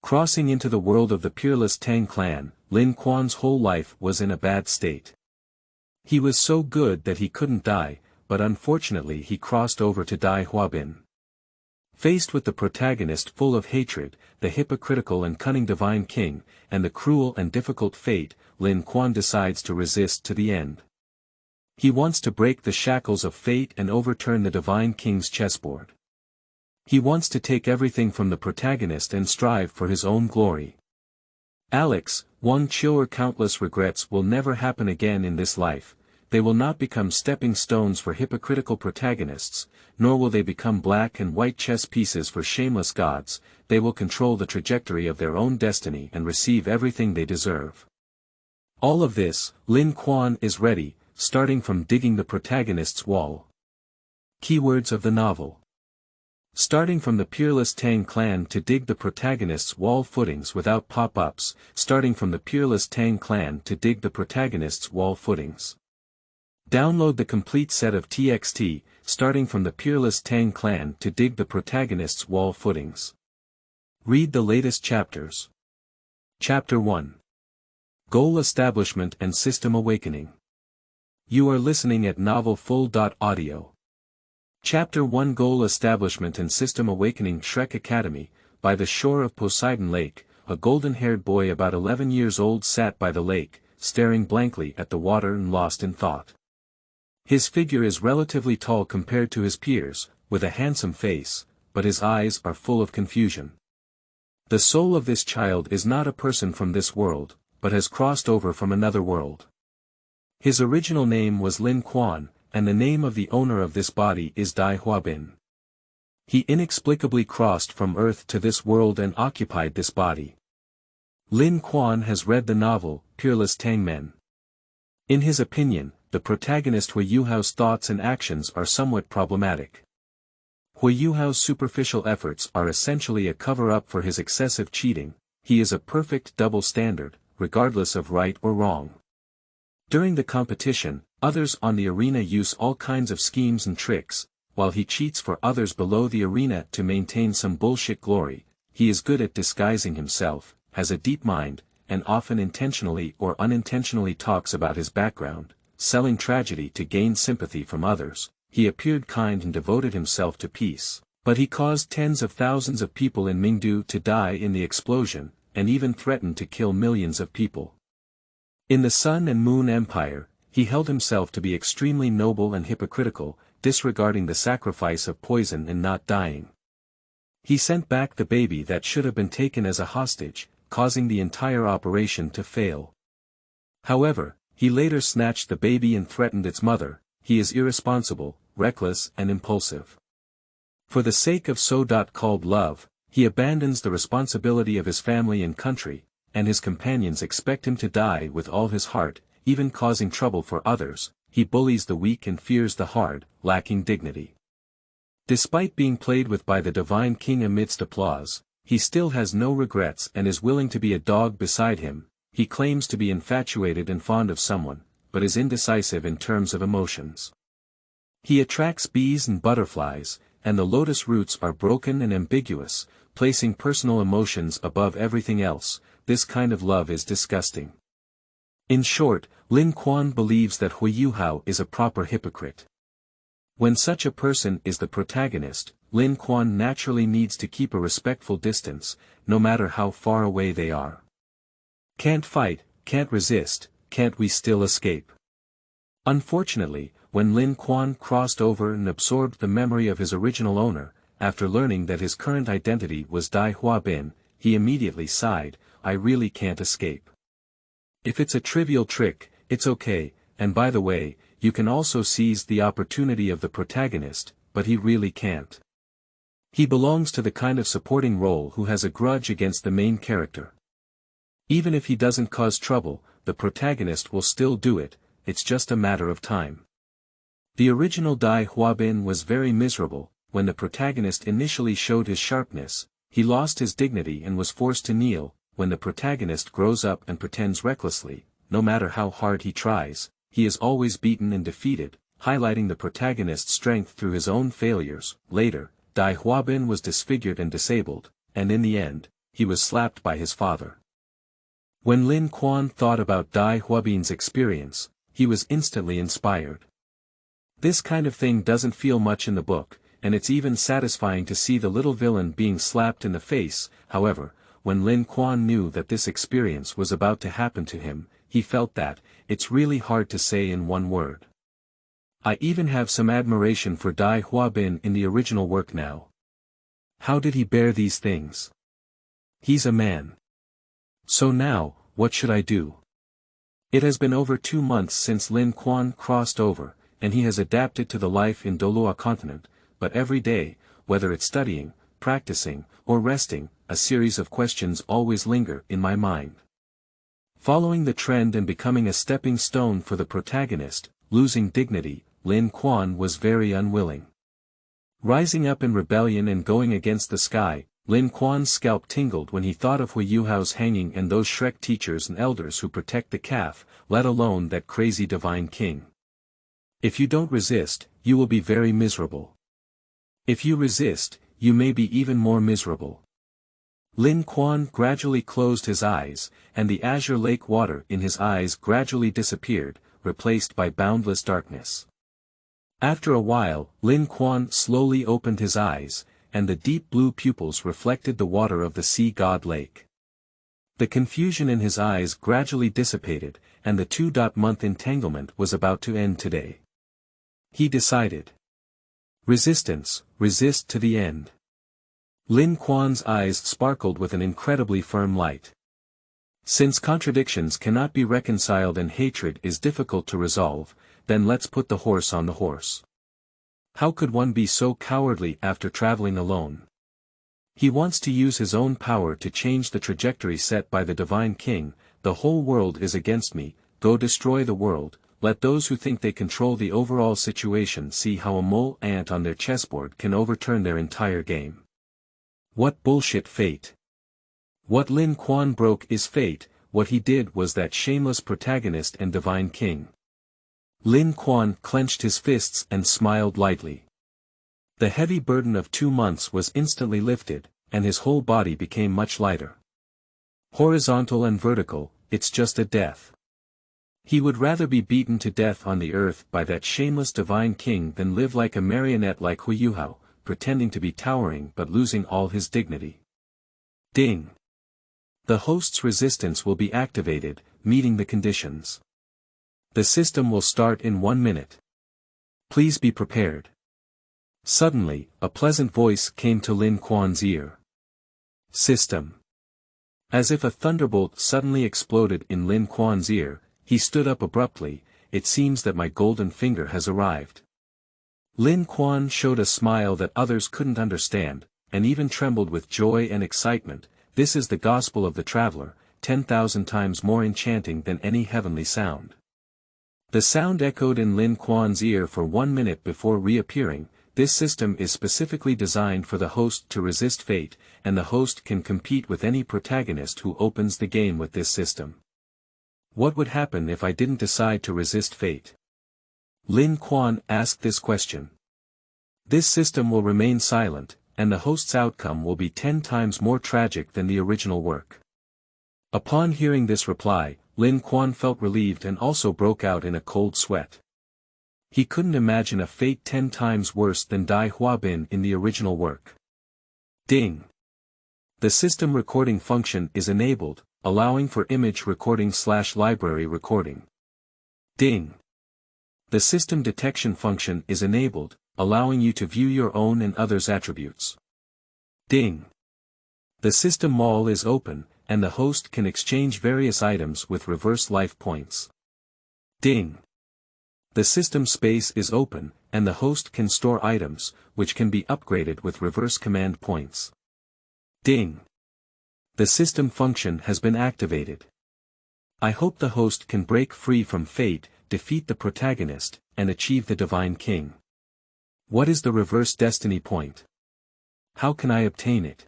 Crossing into the world of the Peerless Tang Clan, Lin Quan's whole life was in a bad state. He was so good that he couldn't die, but unfortunately he crossed over to Dai Huabin. Faced with the protagonist full of hatred, the hypocritical and cunning divine king, and the cruel and difficult fate, Lin Quan decides to resist to the end. He wants to break the shackles of fate and overturn the divine king's chessboard. He wants to take everything from the protagonist and strive for his own glory. Alex, Wang Qiu'er countless regrets will never happen again in this life. They will not become stepping stones for hypocritical protagonists, nor will they become black and white chess pieces for shameless gods. They will control the trajectory of their own destiny and receive everything they deserve. All of this, Lin Quan is ready, starting from digging the protagonist's wall. Keywords of the novel. Starting from the Peerless Tang Clan to dig the protagonist's wall footings without pop-ups, starting from the Peerless Tang Clan to dig the protagonist's wall footings. Download the complete set of TXT, starting from the Peerless Tang Clan to dig the protagonist's wall footings. Read the latest chapters. Chapter 1. Goal Establishment and System Awakening. You are listening at novelfull.audio. Chapter 1 Goal Establishment and System Awakening. Shrek Academy. By the shore of Poseidon Lake, a golden-haired boy about 11 years old sat by the lake, staring blankly at the water and lost in thought. His figure is relatively tall compared to his peers, with a handsome face, but his eyes are full of confusion. The soul of this child is not a person from this world, but has crossed over from another world. His original name was Lin Quan, and the name of the owner of this body is Dai Huabin. He inexplicably crossed from Earth to this world and occupied this body. Lin Quan has read the novel, Peerless Tang. In his opinion, the protagonist Hui Yuhao's thoughts and actions are somewhat problematic. Hui Yuhao's superficial efforts are essentially a cover-up for his excessive cheating. He is a perfect double standard, regardless of right or wrong. During the competition, others on the arena use all kinds of schemes and tricks, while he cheats for others below the arena to maintain some bullshit glory. He is good at disguising himself, has a deep mind, and often intentionally or unintentionally talks about his background, selling tragedy to gain sympathy from others. He appeared kind and devoted himself to peace, but he caused tens of thousands of people in Mingdu to die in the explosion, and even threatened to kill millions of people. In the Sun and Moon Empire, he held himself to be extremely noble and hypocritical, disregarding the sacrifice of poison and not dying. He sent back the baby that should have been taken as a hostage, causing the entire operation to fail. However, he later snatched the baby and threatened its mother. He is irresponsible, reckless and impulsive. For the sake of so-called love, he abandons the responsibility of his family and country, and his companions expect him to die with all his heart, even causing trouble for others. He bullies the weak and fears the hard, lacking dignity. Despite being played with by the divine king amidst applause, he still has no regrets and is willing to be a dog beside him. He claims to be infatuated and fond of someone, but is indecisive in terms of emotions. He attracts bees and butterflies, and the lotus roots are broken and ambiguous, placing personal emotions above everything else. This kind of love is disgusting. In short, Lin Quan believes that Hui Yuhao is a proper hypocrite. When such a person is the protagonist, Lin Quan naturally needs to keep a respectful distance, no matter how far away they are. Can't fight, can't resist, can't we still escape? Unfortunately, when Lin Quan crossed over and absorbed the memory of his original owner, after learning that his current identity was Dai Huabin, he immediately sighed, "I really can't escape. If it's a trivial trick, it's okay, and by the way, you can also seize the opportunity of the protagonist, but he really can't. He belongs to the kind of supporting role who has a grudge against the main character. Even if he doesn't cause trouble, the protagonist will still do it, it's just a matter of time." The original Dai Huabin was very miserable. When the protagonist initially showed his sharpness, he lost his dignity and was forced to kneel. When the protagonist grows up and pretends recklessly, no matter how hard he tries, he is always beaten and defeated, highlighting the protagonist's strength through his own failures. Later, Dai Huabin was disfigured and disabled, and in the end, he was slapped by his father. When Lin Quan thought about Dai Huabin's experience, he was instantly inspired. This kind of thing doesn't feel much in the book, and it's even satisfying to see the little villain being slapped in the face. However, when Lin Quan knew that this experience was about to happen to him, he felt that, it's really hard to say in one word. I even have some admiration for Dai Huabin in the original work now. How did he bear these things? He's a man. So now, what should I do? It has been over 2 months since Lin Quan crossed over, and he has adapted to the life in Dolua continent, but every day, whether it's studying, practicing, or resting, a series of questions always linger in my mind. Following the trend and becoming a stepping stone for the protagonist, losing dignity, Lin Quan was very unwilling. Rising up in rebellion and going against the sky, Lin Quan's scalp tingled when he thought of Hu Yuhao's hanging and those Shrek teachers and elders who protect the calf, let alone that crazy divine king. If you don't resist, you will be very miserable. If you resist, you may be even more miserable. Lin Quan gradually closed his eyes, and the azure lake water in his eyes gradually disappeared, replaced by boundless darkness. After a while, Lin Quan slowly opened his eyes, and the deep blue pupils reflected the water of the sea god lake. The confusion in his eyes gradually dissipated, and the 2-month entanglement was about to end today. He decided. Resistance, resist to the end. Lin Quan's eyes sparkled with an incredibly firm light. Since contradictions cannot be reconciled and hatred is difficult to resolve, then let's put the horse on the horse. How could one be so cowardly after traveling alone? He wants to use his own power to change the trajectory set by the divine king. The whole world is against me, go destroy the world. Let those who think they control the overall situation see how a mole ant on their chessboard can overturn their entire game. What bullshit fate. What Lin Quan broke is fate, what he did was that shameless protagonist and divine king. Lin Quan clenched his fists and smiled lightly. The heavy burden of 2 months was instantly lifted, and his whole body became much lighter. Horizontal and vertical, it's just a death. He would rather be beaten to death on the earth by that shameless divine king than live like a marionette like Hu Yuhao, pretending to be towering but losing all his dignity. Ding! The host's resistance will be activated, meeting the conditions. The system will start in 1 minute. Please be prepared. Suddenly, a pleasant voice came to Lin Quan's ear. System. As if a thunderbolt suddenly exploded in Lin Quan's ear, he stood up abruptly. It seems that my golden finger has arrived. Lin Quan showed a smile that others couldn't understand, and even trembled with joy and excitement. This is the gospel of the traveler, 10,000 times more enchanting than any heavenly sound. The sound echoed in Lin Quan's ear for 1 minute before reappearing. This system is specifically designed for the host to resist fate, and the host can compete with any protagonist who opens the game with this system. What would happen if I didn't decide to resist fate? Lin Quan asked this question. This system will remain silent, and the host's outcome will be 10 times more tragic than the original work. Upon hearing this reply, Lin Quan felt relieved and also broke out in a cold sweat. He couldn't imagine a fate 10 times worse than Dai Huabin in the original work. Ding! The system recording function is enabled, allowing for image recording/library recording. Ding! The system detection function is enabled, allowing you to view your own and others' attributes. Ding! The system mall is open, and the host can exchange various items with reverse life points. Ding! The system space is open, and the host can store items, which can be upgraded with reverse command points. Ding! The system function has been activated. I hope the host can break free from fate, defeat the protagonist, and achieve the divine king. What is the reverse destiny point? How can I obtain it?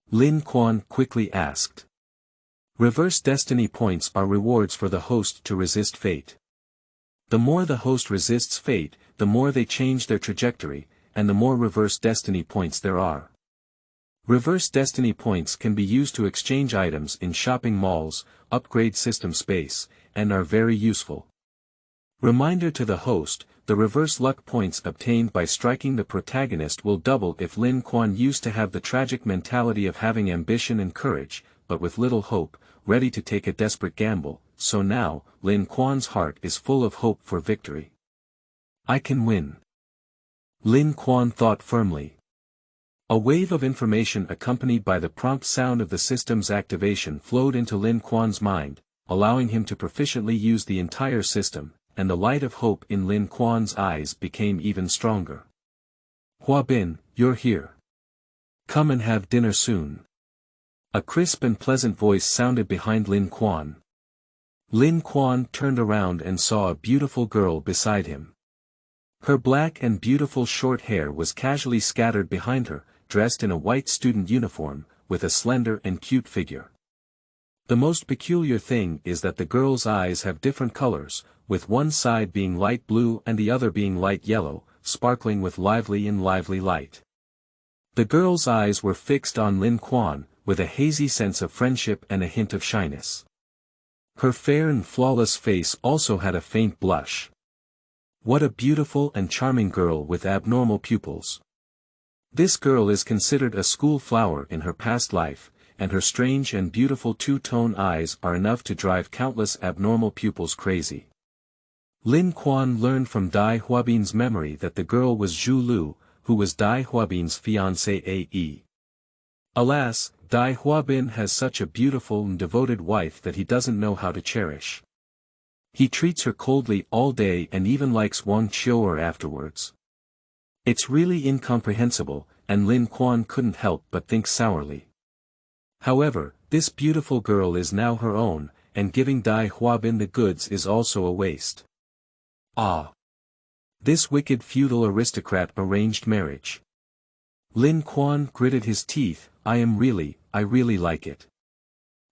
Lin Quan quickly asked. Reverse destiny points are rewards for the host to resist fate. The more the host resists fate, the more they change their trajectory, and the more reverse destiny points there are. Reverse destiny points can be used to exchange items in shopping malls, upgrade system space, and are very useful. Reminder to the host, the reverse luck points obtained by striking the protagonist will double if Lin Quan used to have the tragic mentality of having ambition and courage, but with little hope, ready to take a desperate gamble, so now, Lin Quan's heart is full of hope for victory. I can win. Lin Quan thought firmly. A wave of information accompanied by the prompt sound of the system's activation flowed into Lin Quan's mind, allowing him to proficiently use the entire system, and the light of hope in Lin Quan's eyes became even stronger. Huabin, you're here. Come and have dinner soon. A crisp and pleasant voice sounded behind Lin Quan. Lin Quan turned around and saw a beautiful girl beside him. Her black and beautiful short hair was casually scattered behind her, dressed in a white student uniform, with a slender and cute figure. The most peculiar thing is that the girl's eyes have different colors, with one side being light blue and the other being light yellow, sparkling with lively light. The girl's eyes were fixed on Lin Quan, with a hazy sense of friendship and a hint of shyness. Her fair and flawless face also had a faint blush. What a beautiful and charming girl with abnormal pupils. This girl is considered a school flower in her past life, and her strange and beautiful two-tone eyes are enough to drive countless abnormal pupils crazy. Lin Quan learned from Dai Huabin's memory that the girl was Zhu Lu, who was Dai Huabin's fiancée Ae. Alas, Dai Huabin has such a beautiful and devoted wife that he doesn't know how to cherish. He treats her coldly all day and even likes Wang Qiu'er afterwards. It's really incomprehensible, and Lin Quan couldn't help but think sourly. However, this beautiful girl is now her own, and giving Dai Huabin the goods is also a waste. Ah! This wicked feudal aristocrat arranged marriage. Lin Quan gritted his teeth. I really like it.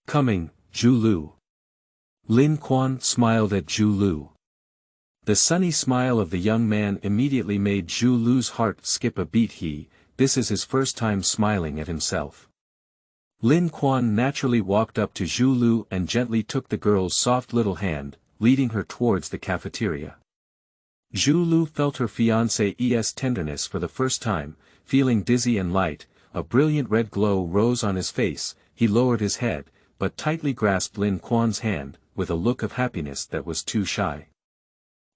Coming, Zhu Lu. Lin Quan smiled at Zhu Lu. The sunny smile of the young man immediately made Zhu Lu's heart skip a beat. This is his first time smiling at himself. Lin Quan naturally walked up to Zhu Lu and gently took the girl's soft little hand, leading her towards the cafeteria. Zhu Lu felt her fiancé's tenderness for the first time, feeling dizzy and light. A brilliant red glow rose on his face. He lowered his head, but tightly grasped Lin Quan's hand, with a look of happiness that was too shy.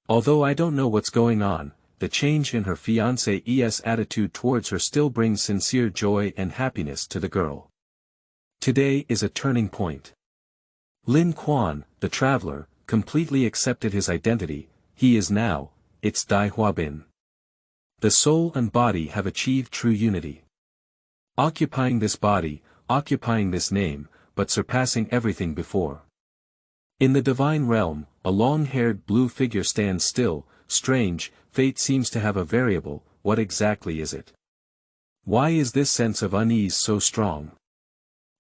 Although I don't know what's going on, the change in her fiancé's attitude towards her still brings sincere joy and happiness to the girl. Today is a turning point. Lin Quan, the traveler, completely accepted his identity. He is now, it's Dai Huabin. The soul and body have achieved true unity. Occupying this body, occupying this name, but surpassing everything before. In the divine realm, a long-haired blue figure stands still. Strange, fate seems to have a variable. What exactly is it? Why is this sense of unease so strong?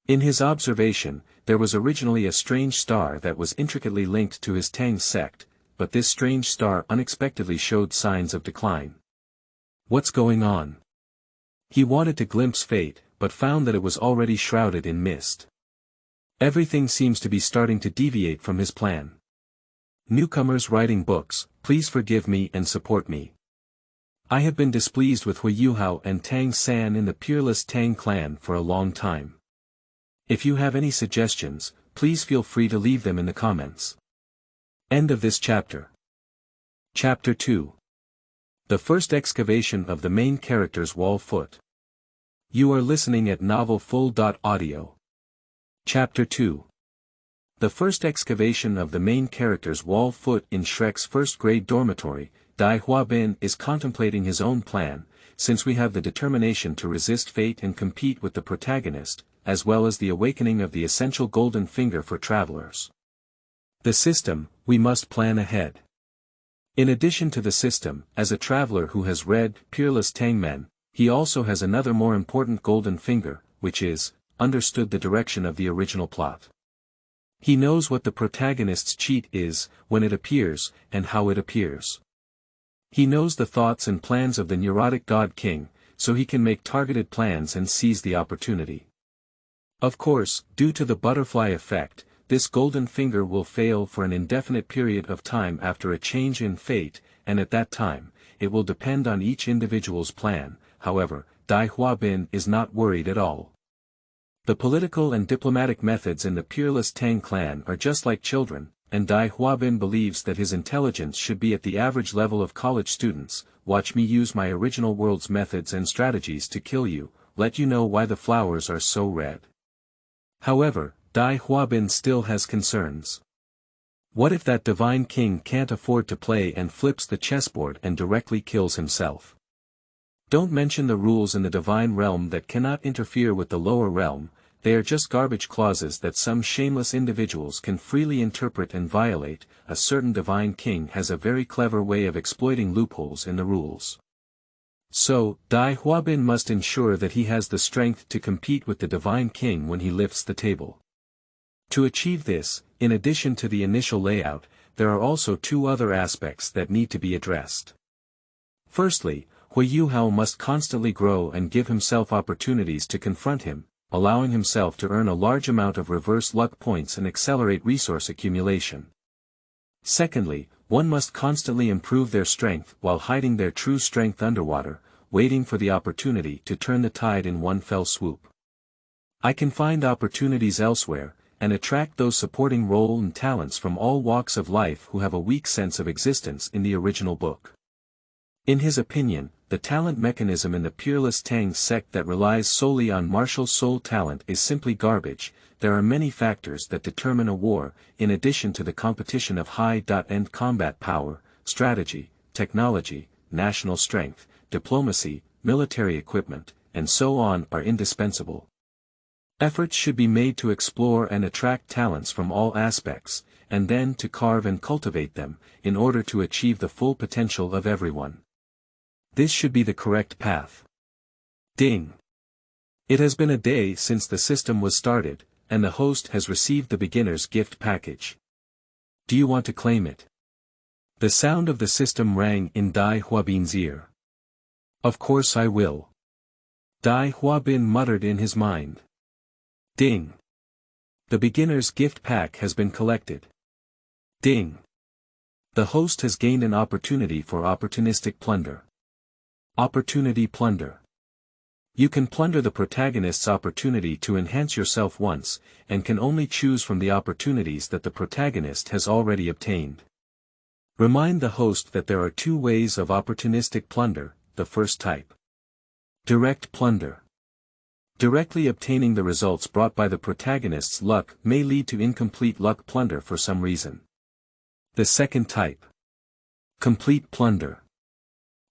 In his observation, there was originally a strange star that was intricately linked to his Tang sect, but this strange star unexpectedly showed signs of decline. What's going on? He wanted to glimpse fate, but found that it was already shrouded in mist. Everything seems to be starting to deviate from his plan. Newcomers writing books, please forgive me and support me. I have been displeased with Huiyuhao and Tang San in the Peerless Tang clan for a long time. If you have any suggestions, please feel free to leave them in the comments. End of this chapter. Chapter 2. The first excavation of the main character's wall foot. You are listening at novelfull.audio. Chapter 2. The first excavation of the main character's wall foot in Shrek's first-grade dormitory. Dai Huabin is contemplating his own plan, since we have the determination to resist fate and compete with the protagonist, as well as the awakening of the essential golden finger for travelers. The system, we must plan ahead. In addition to the system, as a traveler who has read Peerless Tang, he also has another more important golden finger, which is, understood the direction of the original plot. He knows what the protagonist's cheat is, when it appears, and how it appears. He knows the thoughts and plans of the neurotic God King, so he can make targeted plans and seize the opportunity. Of course, due to the butterfly effect, this golden finger will fail for an indefinite period of time after a change in fate, and at that time, it will depend on each individual's plan. However, Dai Huabin is not worried at all. The political and diplomatic methods in the Peerless Tang clan are just like children, and Dai Huabin believes that his intelligence should be at the average level of college students. Watch me use my original world's methods and strategies to kill you, let you know why the flowers are so red. However, Dai Huabin still has concerns. What if that divine king can't afford to play and flips the chessboard and directly kills himself? Don't mention the rules in the divine realm that cannot interfere with the lower realm. They are just garbage clauses that some shameless individuals can freely interpret and violate. A certain divine king has a very clever way of exploiting loopholes in the rules. So, Dai Huabin must ensure that he has the strength to compete with the divine king when he lifts the table. To achieve this, in addition to the initial layout, there are also two other aspects that need to be addressed. Firstly, Huiyuhao must constantly grow and give himself opportunities to confront him, allowing himself to earn a large amount of reverse luck points and accelerate resource accumulation. Secondly, one must constantly improve their strength while hiding their true strength underwater, waiting for the opportunity to turn the tide in one fell swoop. I can find opportunities elsewhere, and attract those supporting role and talents from all walks of life who have a weak sense of existence in the original book. In his opinion, the talent mechanism in the Peerless Tang sect that relies solely on martial soul talent is simply garbage. There are many factors that determine a war, in addition to the competition of high-end combat power, strategy, technology, national strength, diplomacy, military equipment, and so on are indispensable. Efforts should be made to explore and attract talents from all aspects, and then to carve and cultivate them, in order to achieve the full potential of everyone. This should be the correct path. Ding! It has been a day since the system was started, and the host has received the beginner's gift package. Do you want to claim it? The sound of the system rang in Dai Huabin's ear. Of course I will. Dai Huabin muttered in his mind. Ding! The beginner's gift pack has been collected. Ding! The host has gained an opportunity for opportunistic plunder. Opportunity plunder. You can plunder the protagonist's opportunity to enhance yourself once, and can only choose from the opportunities that the protagonist has already obtained. Remind the host that there are two ways of opportunistic plunder. The first type. Direct plunder. Directly obtaining the results brought by the protagonist's luck may lead to incomplete luck plunder for some reason. The second type. Complete plunder.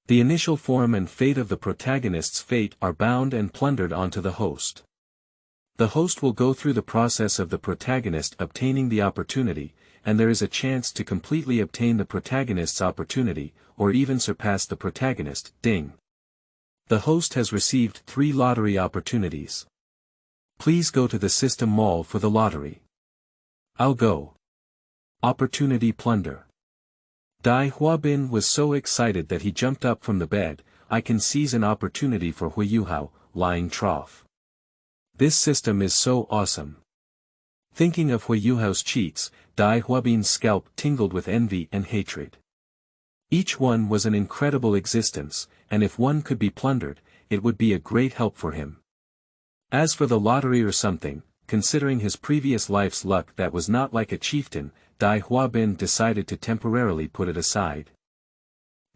The initial form and fate of the protagonist's fate are bound and plundered onto the host. The host will go through the process of the protagonist obtaining the opportunity, and there is a chance to completely obtain the protagonist's opportunity, or even surpass the protagonist. Ding! The host has received 3 lottery opportunities. Please go to the system mall for the lottery. I'll go. Opportunity plunder. Dai Huabin was so excited that he jumped up from the bed. I can seize an opportunity for Huiyuhao, lying trough. This system is so awesome. Thinking of Huiyuhao's cheats, Dai Huabin's scalp tingled with envy and hatred. Each one was an incredible existence, and if one could be plundered, it would be a great help for him. As for the lottery or something, considering his previous life's luck that was not like a chieftain, Dai Huabin decided to temporarily put it aside.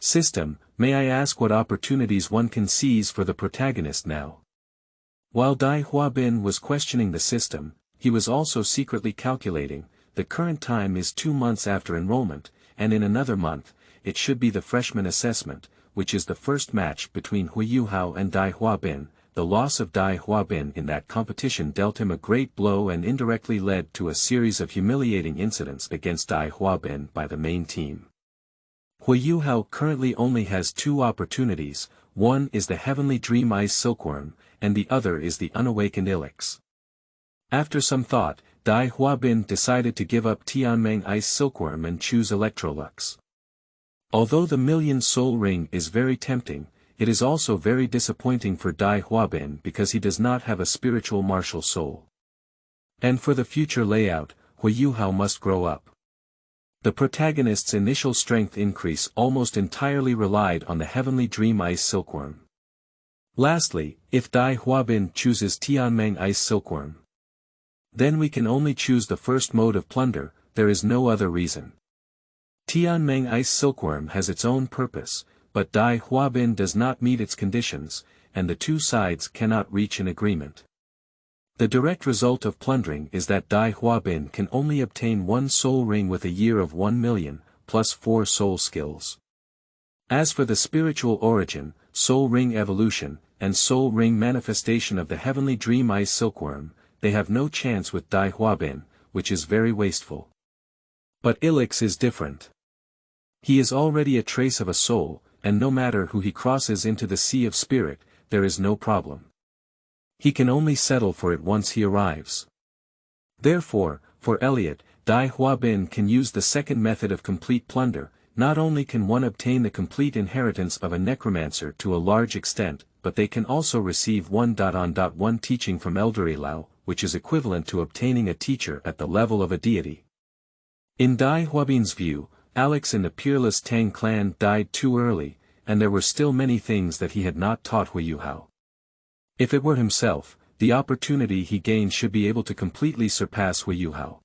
System, may I ask what opportunities one can seize for the protagonist now? While Dai Huabin was questioning the system, he was also secretly calculating. The current time is 2 months after enrollment, and in another month, it should be the freshman assessment, which is the first match between Huiyuhao and Dai Huabin. The loss of Dai Huabin in that competition dealt him a great blow and indirectly led to a series of humiliating incidents against Dai Huabin by the main team. Huiyuhao currently only has 2 opportunities. One is the Heavenly Dream Ice Silkworm, and the other is the Unawakened Ilex. After some thought, Dai Huabin decided to give up Tianmeng Ice Silkworm and choose Electrolux. Although the Million Soul Ring is very tempting, it is also very disappointing for Dai Huabin because he does not have a spiritual martial soul. And for the future layout, Huiyuhao must grow up. The protagonist's initial strength increase almost entirely relied on the Heavenly Dream Ice Silkworm. Lastly, if Dai Huabin chooses Tianmeng Ice Silkworm, then we can only choose the first mode of plunder, there is no other reason. Tianmeng Ice Silkworm has its own purpose, but Dai Huabin does not meet its conditions, and the two sides cannot reach an agreement. The direct result of plundering is that Dai Huabin can only obtain one soul ring with a year of 1 million, plus 4 soul skills. As for the spiritual origin, soul ring evolution, and soul ring manifestation of the Heavenly Dream Ice Silkworm, they have no chance with Dai Huabin, which is very wasteful. But Elix is different. He is already a trace of a soul, and no matter who he crosses into the sea of spirit, there is no problem. He can only settle for it once he arrives. Therefore, for Elliot, Dai Huabin can use the second method of complete plunder. Not only can one obtain the complete inheritance of a necromancer to a large extent, but they can also receive 1-on-1 teaching from Elder Ilau, which is equivalent to obtaining a teacher at the level of a deity. In Dai Huabin's view, Alex in the Peerless Tang clan died too early, and there were still many things that he had not taught Huiyuhao. If it were himself, the opportunity he gained should be able to completely surpass Huiyuhao.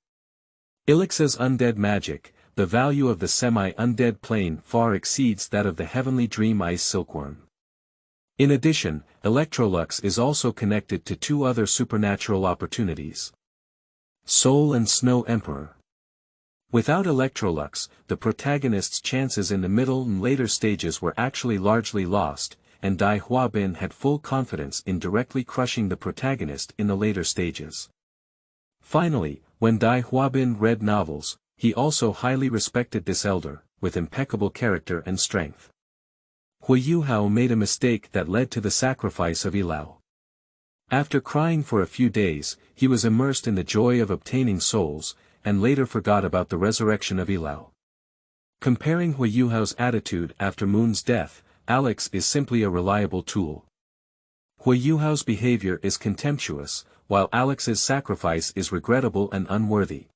Elix's undead magic, the value of the semi-undead plane far exceeds that of the Heavenly Dream Ice Silkworm. In addition, Electrolux is also connected to 2 other supernatural opportunities. Soul and Snow Emperor. Without Electrolux, the protagonist's chances in the middle and later stages were actually largely lost, and Dai Huabin had full confidence in directly crushing the protagonist in the later stages. Finally, when Dai Huabin read novels, he also highly respected this elder, with impeccable character and strength. Huiyuhao made a mistake that led to the sacrifice of Ilau. After crying for a few days, he was immersed in the joy of obtaining souls, and later forgot about the resurrection of Ilau. Comparing Huiyuhao's attitude after Moon's death, Alex is simply a reliable tool. Huiyuhao's behavior is contemptuous, while Alex's sacrifice is regrettable and unworthy.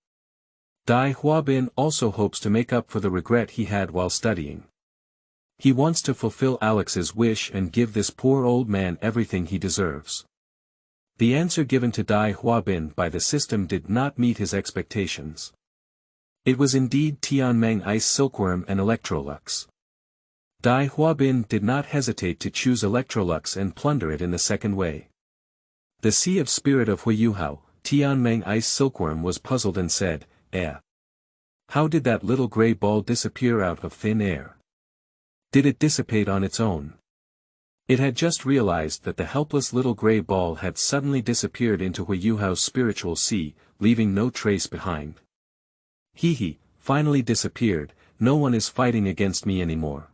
Dai Huabin also hopes to make up for the regret he had while studying. He wants to fulfill Alex's wish and give this poor old man everything he deserves. The answer given to Dai Huabin by the system did not meet his expectations. It was indeed Tianmeng Ice Silkworm and Electrolux. Dai Huabin did not hesitate to choose Electrolux and plunder it in the second way. The Sea of Spirit of Huiyuhao, Tianmeng Ice Silkworm was puzzled and said, How did that little grey ball disappear out of thin air? Did it dissipate on its own? It had just realized that the helpless little grey ball had suddenly disappeared into Huiyuhao's spiritual sea, leaving no trace behind. Finally disappeared, no one is fighting against me anymore.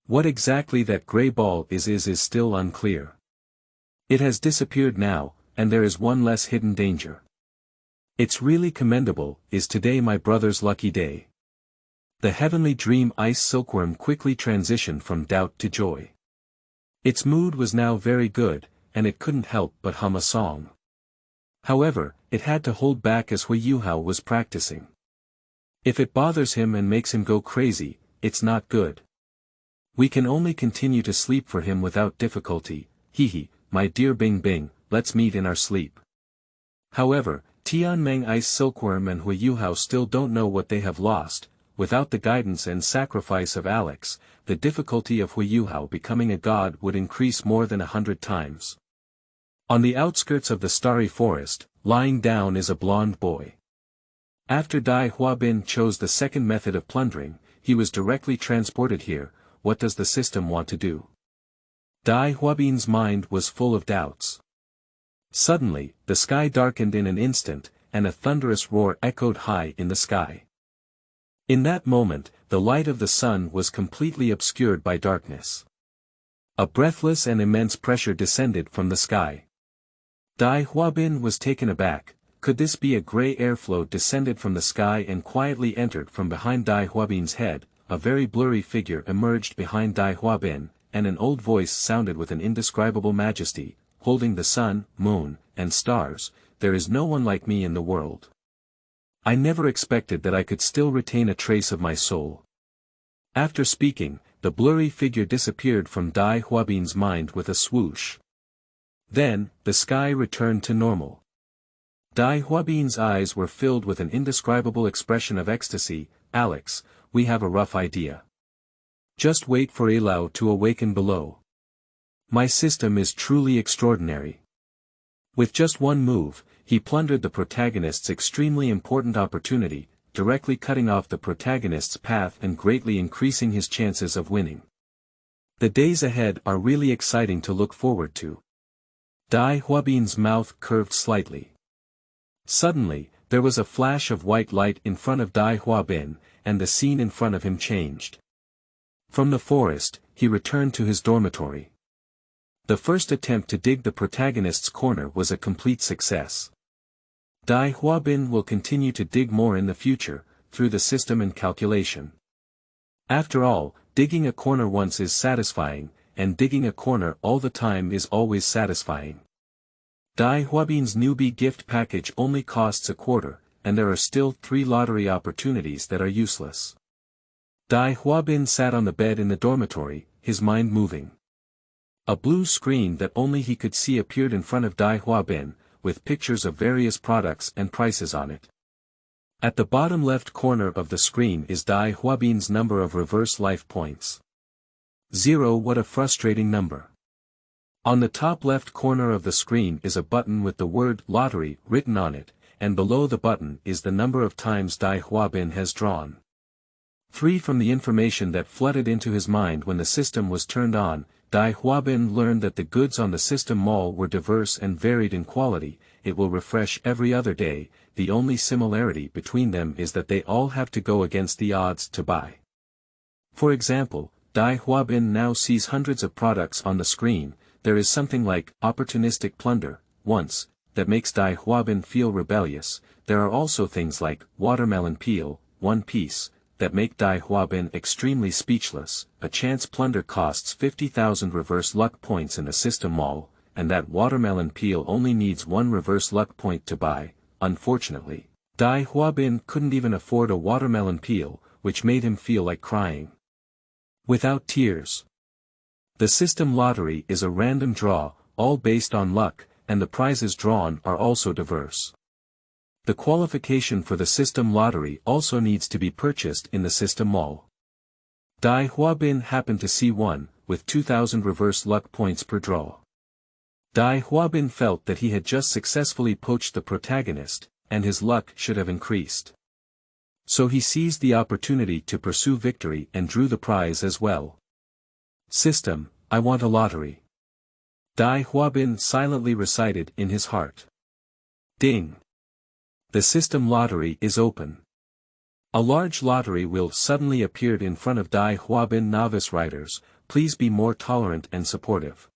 What exactly that grey ball is still unclear. It has disappeared now, and there is one less hidden danger. It's really commendable, is today my brother's lucky day. The Heavenly Dream Ice Silkworm quickly transitioned from doubt to joy. Its mood was now very good, and it couldn't help but hum a song. However, it had to hold back as Huiyuhao was practicing. If it bothers him and makes him go crazy, it's not good. We can only continue to sleep for him without difficulty. My dear Bing Bing, let's meet in our sleep. However, Tianmeng Ice Silkworm and Huiyuhao still don't know what they have lost. Without the guidance and sacrifice of Alex, the difficulty of Huiyuhao becoming a god would increase more than 100 times. On the outskirts of the starry forest, lying down is a blonde boy. After Dai Huabin chose the second method of plundering, he was directly transported here. What does the system want to do? Dai Huabin's mind was full of doubts. Suddenly, the sky darkened in an instant, and a thunderous roar echoed high in the sky. In that moment, the light of the sun was completely obscured by darkness. A breathless and immense pressure descended from the sky. Dai Huabin was taken aback. Could this be a grey airflow descended from the sky and quietly entered from behind Dai Huabin's head? A very blurry figure emerged behind Dai Huabin, and an old voice sounded with an indescribable majesty, holding the sun, moon, and stars, "There is no one like me in the world. I never expected that I could still retain a trace of my soul." After speaking, the blurry figure disappeared from Dai Huabin's mind with a swoosh. Then, the sky returned to normal. Dai Huabin's eyes were filled with an indescribable expression of ecstasy. "Alex, we have a rough idea. Just wait for Alao to awaken below. My system is truly extraordinary." With just one move, he plundered the protagonist's extremely important opportunity, directly cutting off the protagonist's path and greatly increasing his chances of winning. The days ahead are really exciting to look forward to. Dai Huabin's mouth curved slightly. Suddenly, there was a flash of white light in front of Dai Huabin, and the scene in front of him changed. From the forest, he returned to his dormitory. The first attempt to dig the protagonist's corner was a complete success. Dai Huabin will continue to dig more in the future, through the system and calculation. After all, digging a corner once is satisfying, and digging a corner all the time is always satisfying. Dai Huabin's newbie gift package only costs a quarter, and there are still 3 lottery opportunities that are useless. Dai Huabin sat on the bed in the dormitory, his mind moving. A blue screen that only he could see appeared in front of Dai Huabin, with pictures of various products and prices on it. At the bottom left corner of the screen is Dai Huabin's number of reverse life points. 0. What a frustrating number. On the top left corner of the screen is a button with the word lottery written on it, and below the button is the number of times Dai Huabin has drawn. Free from the information that flooded into his mind when the system was turned on, Dai Huabin learned that the goods on the system mall were diverse and varied in quality. It will refresh every other day. The only similarity between them is that they all have to go against the odds to buy. For example, Dai Huabin now sees hundreds of products on the screen. There is something like opportunistic plunder, once, that makes Dai Huabin feel rebellious. There are also things like watermelon peel, one piece, that make Dai Huabin extremely speechless. A chance plunder costs 50,000 reverse luck points in a system mall, and that watermelon peel only needs 1 reverse luck point to buy. Unfortunately, Dai Huabin couldn't even afford a watermelon peel, which made him feel like crying. Without tears. The system lottery is a random draw, all based on luck, and the prizes drawn are also diverse. The qualification for the system lottery also needs to be purchased in the system mall. Dai Huabin happened to see one, with 2,000 reverse luck points per draw. Dai Huabin felt that he had just successfully poached the protagonist, and his luck should have increased. So he seized the opportunity to pursue victory and drew the prize as well. "System, I want a lottery." Dai Huabin silently recited in his heart. Ding! The system lottery is open. A large lottery wheel suddenly appeared in front of Dai Huabin. Novice riders, please be more tolerant and supportive.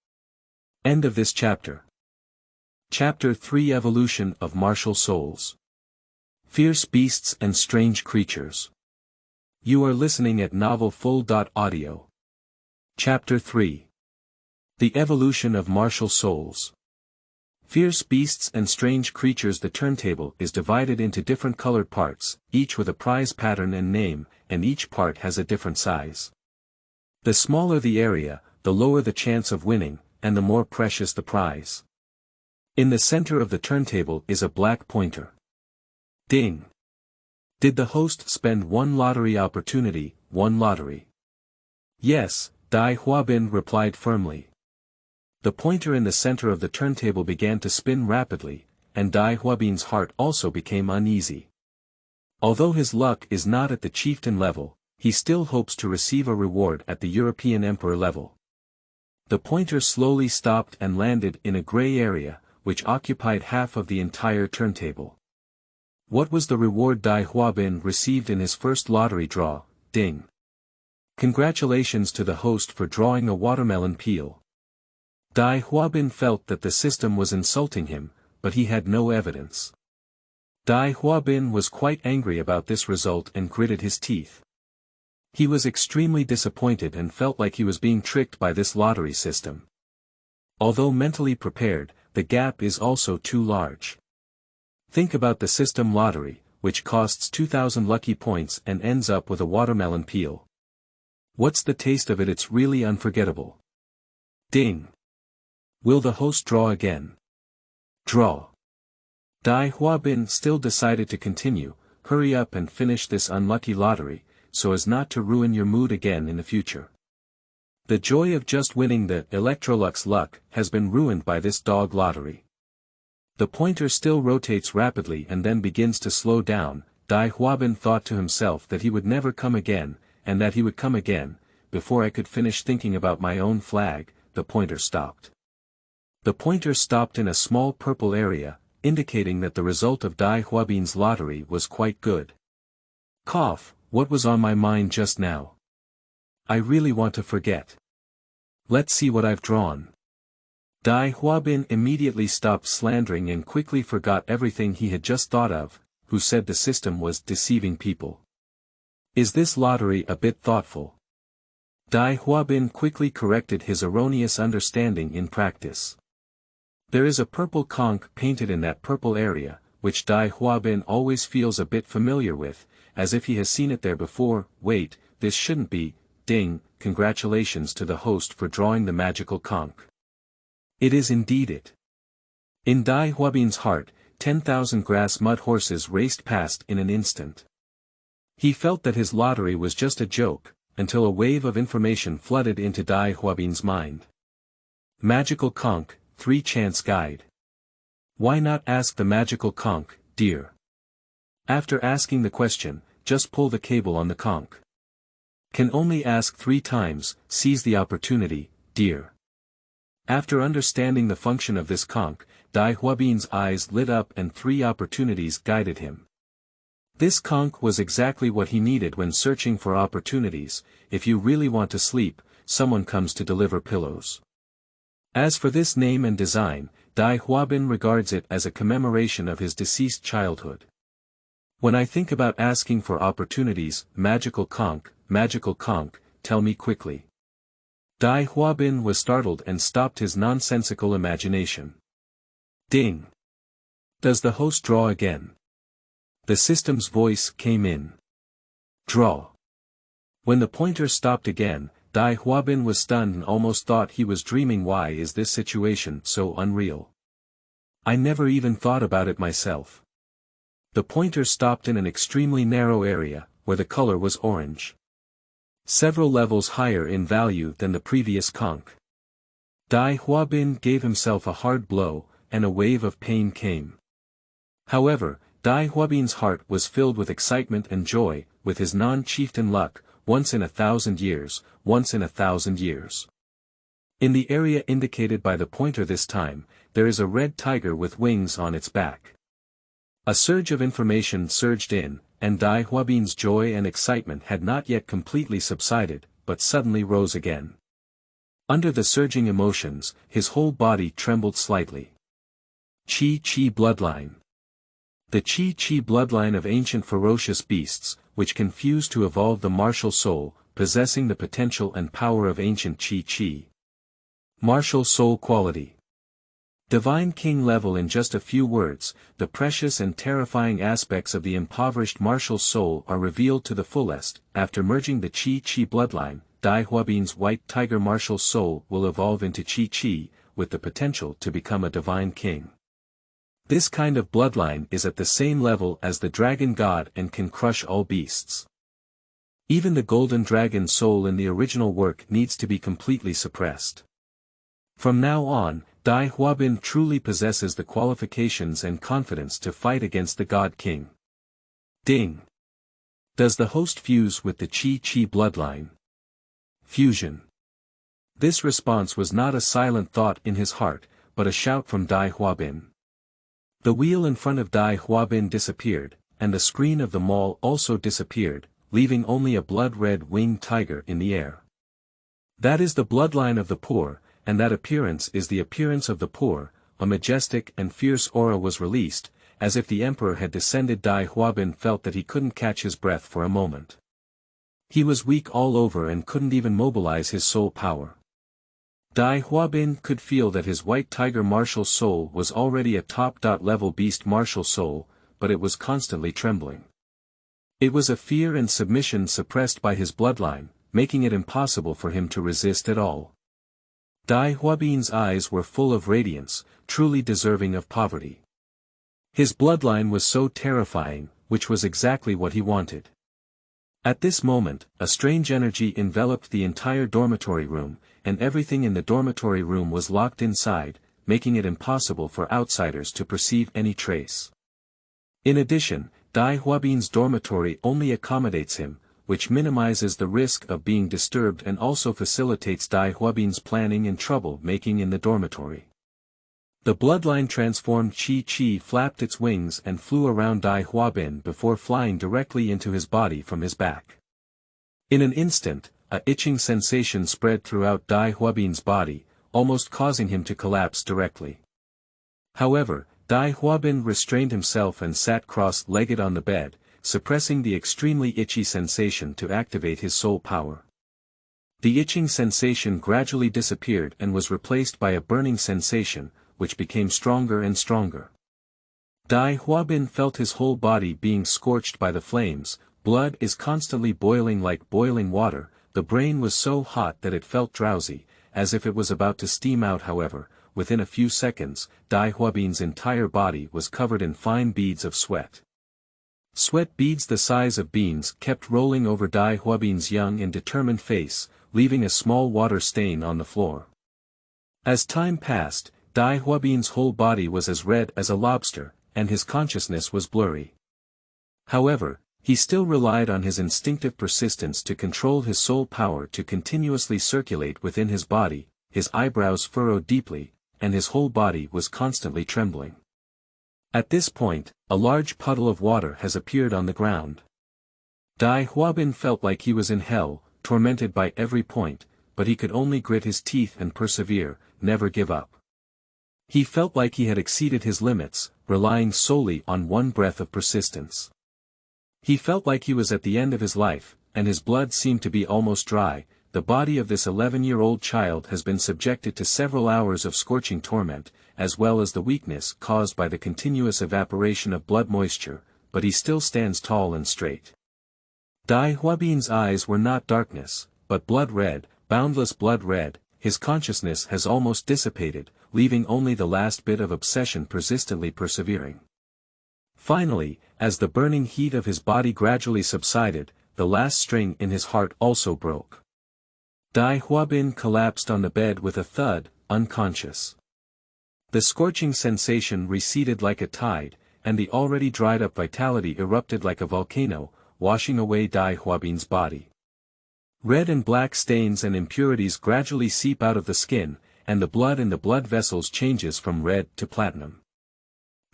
End of this chapter. Chapter 3: Evolution of Martial Souls. Fierce Beasts and Strange Creatures. You are listening at novelfull.audio. Chapter 3. The Evolution of Martial Souls. Fierce Beasts and Strange Creatures. The turntable is divided into different colored parts, each with a prize pattern and name, and each part has a different size. The smaller the area, the lower the chance of winning, and the more precious the prize. In the center of the turntable is a black pointer. Ding! Did the host spend 1 lottery opportunity, 1 lottery? Yes, Dai Huabin replied firmly. The pointer in the center of the turntable began to spin rapidly, and Dai Huabin's heart also became uneasy. Although his luck is not at the chieftain level, he still hopes to receive a reward at the European Emperor level. The pointer slowly stopped and landed in a gray area, which occupied half of the entire turntable. What was the reward Dai Huabin received in his first lottery draw? Ding! Congratulations to the host for drawing a watermelon peel. Dai Huabin felt that the system was insulting him, but he had no evidence. Dai Huabin was quite angry about this result and gritted his teeth. He was extremely disappointed and felt like he was being tricked by this lottery system. Although mentally prepared, the gap is also too large. Think about the system lottery, which costs 2,000 lucky points and ends up with a watermelon peel. What's the taste of it? It's really unforgettable. Ding. Will the host draw again? Draw. Dai Huabin still decided to continue. Hurry up and finish this unlucky lottery, so as not to ruin your mood again in the future. The joy of just winning the Electrolux luck has been ruined by this dog lottery. The pointer still rotates rapidly and then begins to slow down. Dai Huabin thought to himself that he would never come again, and that he would come again. Before I could finish thinking about my own flag, the pointer stopped. The pointer stopped in a small purple area, indicating that the result of Dai Huabin's lottery was quite good. Cough, what was on my mind just now? I really want to forget. Let's see what I've drawn. Dai Huabin immediately stopped slandering and quickly forgot everything he had just thought of, who said the system was deceiving people. Is this lottery a bit thoughtful? Dai Huabin quickly corrected his erroneous understanding in practice. There is a purple conch painted in that purple area, which Dai Huabin always feels a bit familiar with, as if he has seen it there before. Wait, this shouldn't be. Ding, congratulations to the host for drawing the magical conch. It is indeed it. In Dai Huabin's heart, 10,000 grass mud horses raced past in an instant. He felt that his lottery was just a joke, until a wave of information flooded into Dai Huabin's mind. Magical conch, 3 chance guide. Why not ask the magical conch, dear? After asking the question, just pull the cable on the conch. Can only ask 3 times, seize the opportunity, dear. After understanding the function of this conch, Dai Huabin's eyes lit up and 3 opportunities guided him. This conch was exactly what he needed when searching for opportunities. If you really want to sleep, someone comes to deliver pillows. As for this name and design, Dai Huabin regards it as a commemoration of his deceased childhood. When I think about asking for opportunities, magical conch, tell me quickly. Dai Huabin was startled and stopped his nonsensical imagination. Ding. Does the host draw again? The system's voice came in. Draw. When the pointer stopped again, Dai Huabin was stunned and almost thought he was dreaming. Why is this situation so unreal? I never even thought about it myself. The pointer stopped in an extremely narrow area, where the color was orange. Several levels higher in value than the previous conch. Dai Huabin gave himself a hard blow, and a wave of pain came. However, Dai Huabin's heart was filled with excitement and joy, with his non-chieftain luck, once in 1,000 years, once in 1,000 years. In the area indicated by the pointer this time, there is a red tiger with wings on its back. A surge of information surged in, and Dai Huabin's joy and excitement had not yet completely subsided, but suddenly rose again. Under the surging emotions, his whole body trembled slightly. Qi bloodline. The Qi bloodline of ancient ferocious beasts, which can fuse to evolve the martial soul, possessing the potential and power of ancient Qi. Martial soul quality. Divine King level. In just a few words, the precious and terrifying aspects of the impoverished martial soul are revealed to the fullest. After merging the Qi bloodline, Dai Huabin's white tiger martial soul will evolve into Qi, with the potential to become a divine king. This kind of bloodline is at the same level as the dragon god and can crush all beasts. Even the golden dragon soul in the original work needs to be completely suppressed. From now on, Dai Huabin truly possesses the qualifications and confidence to fight against the God King. Ding. Does the host fuse with the Qi bloodline? Fusion. This response was not a silent thought in his heart, but a shout from Dai Huabin. The wheel in front of Dai Huabin disappeared, and the screen of the mall also disappeared, leaving only a blood-red winged tiger in the air. That is the bloodline of the poor, and that appearance is the appearance of the poor. A majestic and fierce aura was released, as if the emperor had descended. Dai Huabin felt that he couldn't catch his breath for a moment. He was weak all over and couldn't even mobilize his soul power. Dai Huabin could feel that his white tiger martial soul was already a top-level beast martial soul, but it was constantly trembling. It was a fear and submission suppressed by his bloodline, making it impossible for him to resist at all. Dai Huabin's eyes were full of radiance, truly deserving of poverty. His bloodline was so terrifying, which was exactly what he wanted. At this moment, a strange energy enveloped the entire dormitory room, and everything in the dormitory room was locked inside, making it impossible for outsiders to perceive any trace. In addition, Dai Huabin's dormitory only accommodates him, which minimizes the risk of being disturbed and also facilitates Dai Huabin's planning and trouble-making in the dormitory. The bloodline-transformed Qi flapped its wings and flew around Dai Huabin before flying directly into his body from his back. In an instant, a itching sensation spread throughout Dai Huabin's body, almost causing him to collapse directly. However, Dai Huabin restrained himself and sat cross-legged on the bed, suppressing the extremely itchy sensation to activate his soul power. The itching sensation gradually disappeared and was replaced by a burning sensation, which became stronger and stronger. Dai Huabin felt his whole body being scorched by the flames, blood is constantly boiling like boiling water, the brain was so hot that it felt drowsy, as if it was about to steam out. However, within a few seconds, Dai Huabin's entire body was covered in fine beads of sweat. Sweat beads the size of beans kept rolling over Dai Huabin's young and determined face, leaving a small water stain on the floor. As time passed, Dai Huabin's whole body was as red as a lobster, and his consciousness was blurry. However, he still relied on his instinctive persistence to control his soul power to continuously circulate within his body, his eyebrows furrowed deeply, and his whole body was constantly trembling. At this point, a large puddle of water has appeared on the ground. Dai Huabin felt like he was in hell, tormented by every point, but he could only grit his teeth and persevere, never give up. He felt like he had exceeded his limits, relying solely on one breath of persistence. He felt like he was at the end of his life, and his blood seemed to be almost dry. The body of this 11-year-old child has been subjected to several hours of scorching torment, as well as the weakness caused by the continuous evaporation of blood moisture, but he still stands tall and straight. Dai Huabin's eyes were not darkness, but blood red, boundless blood red. His consciousness has almost dissipated, leaving only the last bit of obsession persistently persevering. Finally, as the burning heat of his body gradually subsided, the last string in his heart also broke. Dai Huabin collapsed on the bed with a thud, unconscious. The scorching sensation receded like a tide, and the already dried-up vitality erupted like a volcano, washing away Dai Huabin's body. Red and black stains and impurities gradually seep out of the skin, and the blood in the blood vessels changes from red to platinum.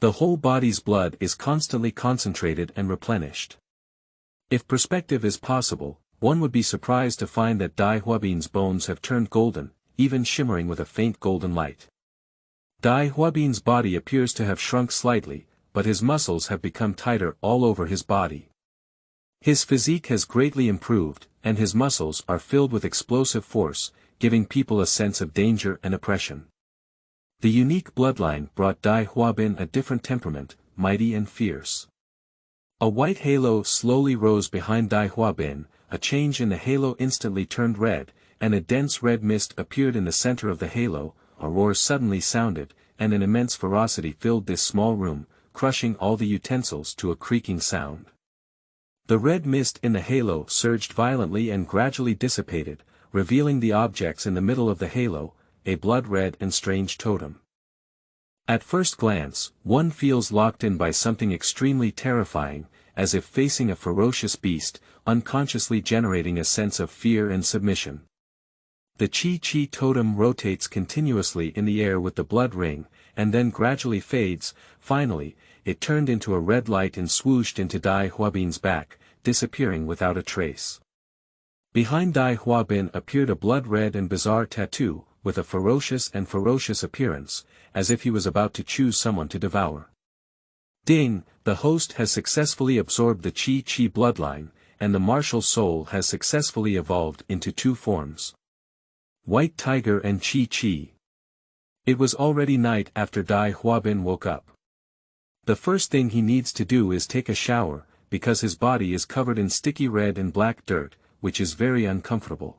The whole body's blood is constantly concentrated and replenished. If perspective is possible, one would be surprised to find that Dai Huabin's bones have turned golden, even shimmering with a faint golden light. Dai Huabin's body appears to have shrunk slightly, but his muscles have become tighter all over his body. His physique has greatly improved, and his muscles are filled with explosive force, giving people a sense of danger and oppression. The unique bloodline brought Dai Huabin a different temperament, mighty and fierce. A white halo slowly rose behind Dai Huabin, a change in the halo instantly turned red, and a dense red mist appeared in the center of the halo. A roar suddenly sounded, and an immense ferocity filled this small room, crushing all the utensils to a creaking sound. The red mist in the halo surged violently and gradually dissipated, revealing the objects in the middle of the halo, a blood-red and strange totem. At first glance, one feels locked in by something extremely terrifying, as if facing a ferocious beast, unconsciously generating a sense of fear and submission. The Qi totem rotates continuously in the air with the blood ring, and then gradually fades. Finally, it turned into a red light and swooshed into Dai Huabin's back, disappearing without a trace. Behind Dai Huabin appeared a blood-red and bizarre tattoo, with a ferocious appearance, as if he was about to choose someone to devour. Ding, the host has successfully absorbed the Qi bloodline, and the martial soul has successfully evolved into two forms: White Tiger and Chi Chi. It was already night after Dai Huabin woke up. The first thing he needs to do is take a shower, because his body is covered in sticky red and black dirt, which is very uncomfortable.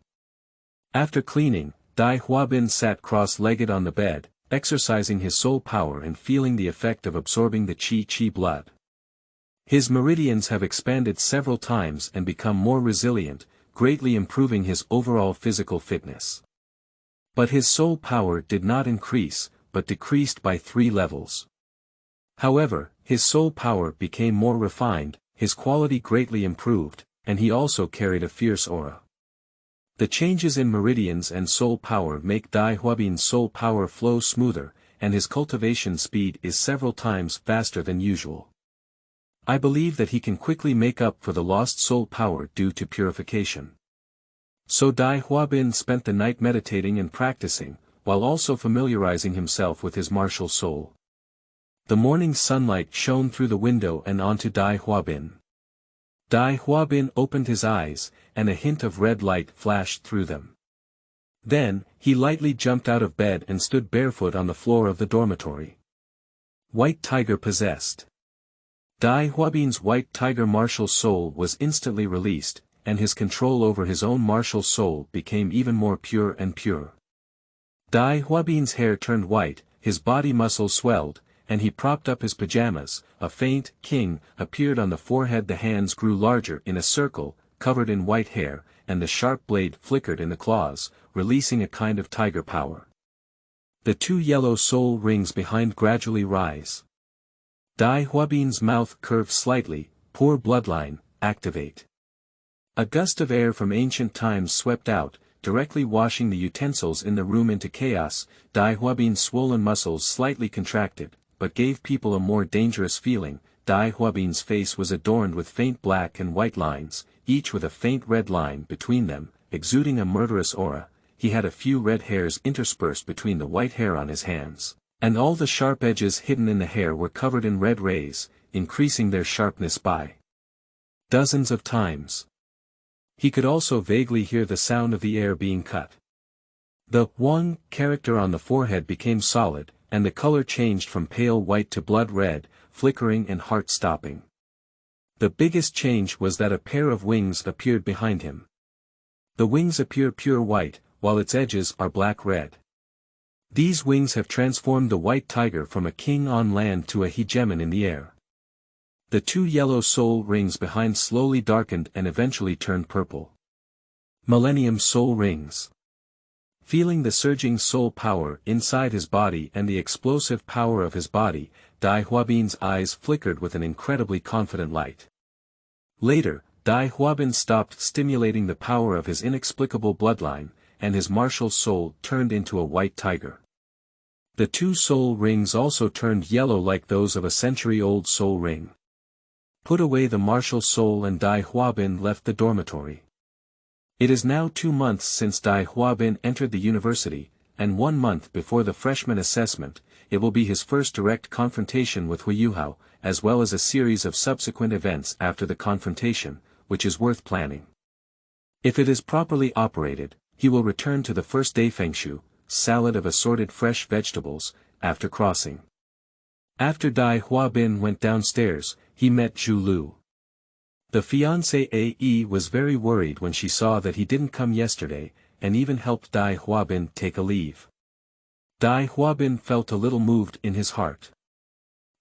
After cleaning, Dai Huabin sat cross-legged on the bed, exercising his soul power and feeling the effect of absorbing the Qi blood. His meridians have expanded several times and become more resilient, greatly improving his overall physical fitness. But his soul power did not increase, but decreased by 3 levels. However, his soul power became more refined, his quality greatly improved, and he also carried a fierce aura. The changes in meridians and soul power make Dai Huabin's soul power flow smoother, and his cultivation speed is several times faster than usual. I believe that he can quickly make up for the lost soul power due to purification. So Dai Huabin spent the night meditating and practicing, while also familiarizing himself with his martial soul. The morning sunlight shone through the window and onto Dai Huabin. Dai Huabin opened his eyes, and a hint of red light flashed through them. Then, he lightly jumped out of bed and stood barefoot on the floor of the dormitory. White Tiger possessed. Dai Huabin's White Tiger martial soul was instantly released, and his control over his own martial soul became even more pure and pure. Dai Huabin's hair turned white, his body muscles swelled, and he propped up his pajamas. A faint king appeared on the forehead. The hands grew larger in a circle, covered in white hair, and the sharp blade flickered in the claws, releasing a kind of tiger power. The 2 yellow soul rings behind gradually rise. Dai Huabin's mouth curved slightly. Poor bloodline, activate. A gust of air from ancient times swept out, directly washing the utensils in the room into chaos. Dai Huabin's swollen muscles slightly contracted, but gave people a more dangerous feeling. Dai Huabin's face was adorned with faint black and white lines, each with a faint red line between them, exuding a murderous aura. He had a few red hairs interspersed between the white hair on his hands, and all the sharp edges hidden in the hair were covered in red rays, increasing their sharpness by dozens of times. He could also vaguely hear the sound of the air being cut. The one character on the forehead became solid, and the color changed from pale white to blood red, flickering and heart-stopping. The biggest change was that a pair of wings appeared behind him. The wings appear pure white, while its edges are black-red. These wings have transformed the White Tiger from a king on land to a hegemon in the air. The 2 yellow soul rings behind slowly darkened and eventually turned purple. Millennium Soul Rings. Feeling the surging soul power inside his body and the explosive power of his body, Dai Huabin's eyes flickered with an incredibly confident light. Later, Dai Huabin stopped stimulating the power of his inexplicable bloodline, and his martial soul turned into a white tiger. The 2 soul rings also turned yellow like those of a century-old soul ring. Put away the martial soul and Dai Huabin left the dormitory. It is now 2 months since Dai Huabin entered the university, and 1 month before the freshman assessment. It will be his first direct confrontation with Huiyuhao, as well as a series of subsequent events after the confrontation, which is worth planning. If it is properly operated, he will return to the first day fengshu, salad of assorted fresh vegetables, after crossing. After Dai Huabin went downstairs, he met Zhu Lu. The fiancée AE was very worried when she saw that he didn't come yesterday, and even helped Dai Huabin take a leave. Dai Huabin felt a little moved in his heart.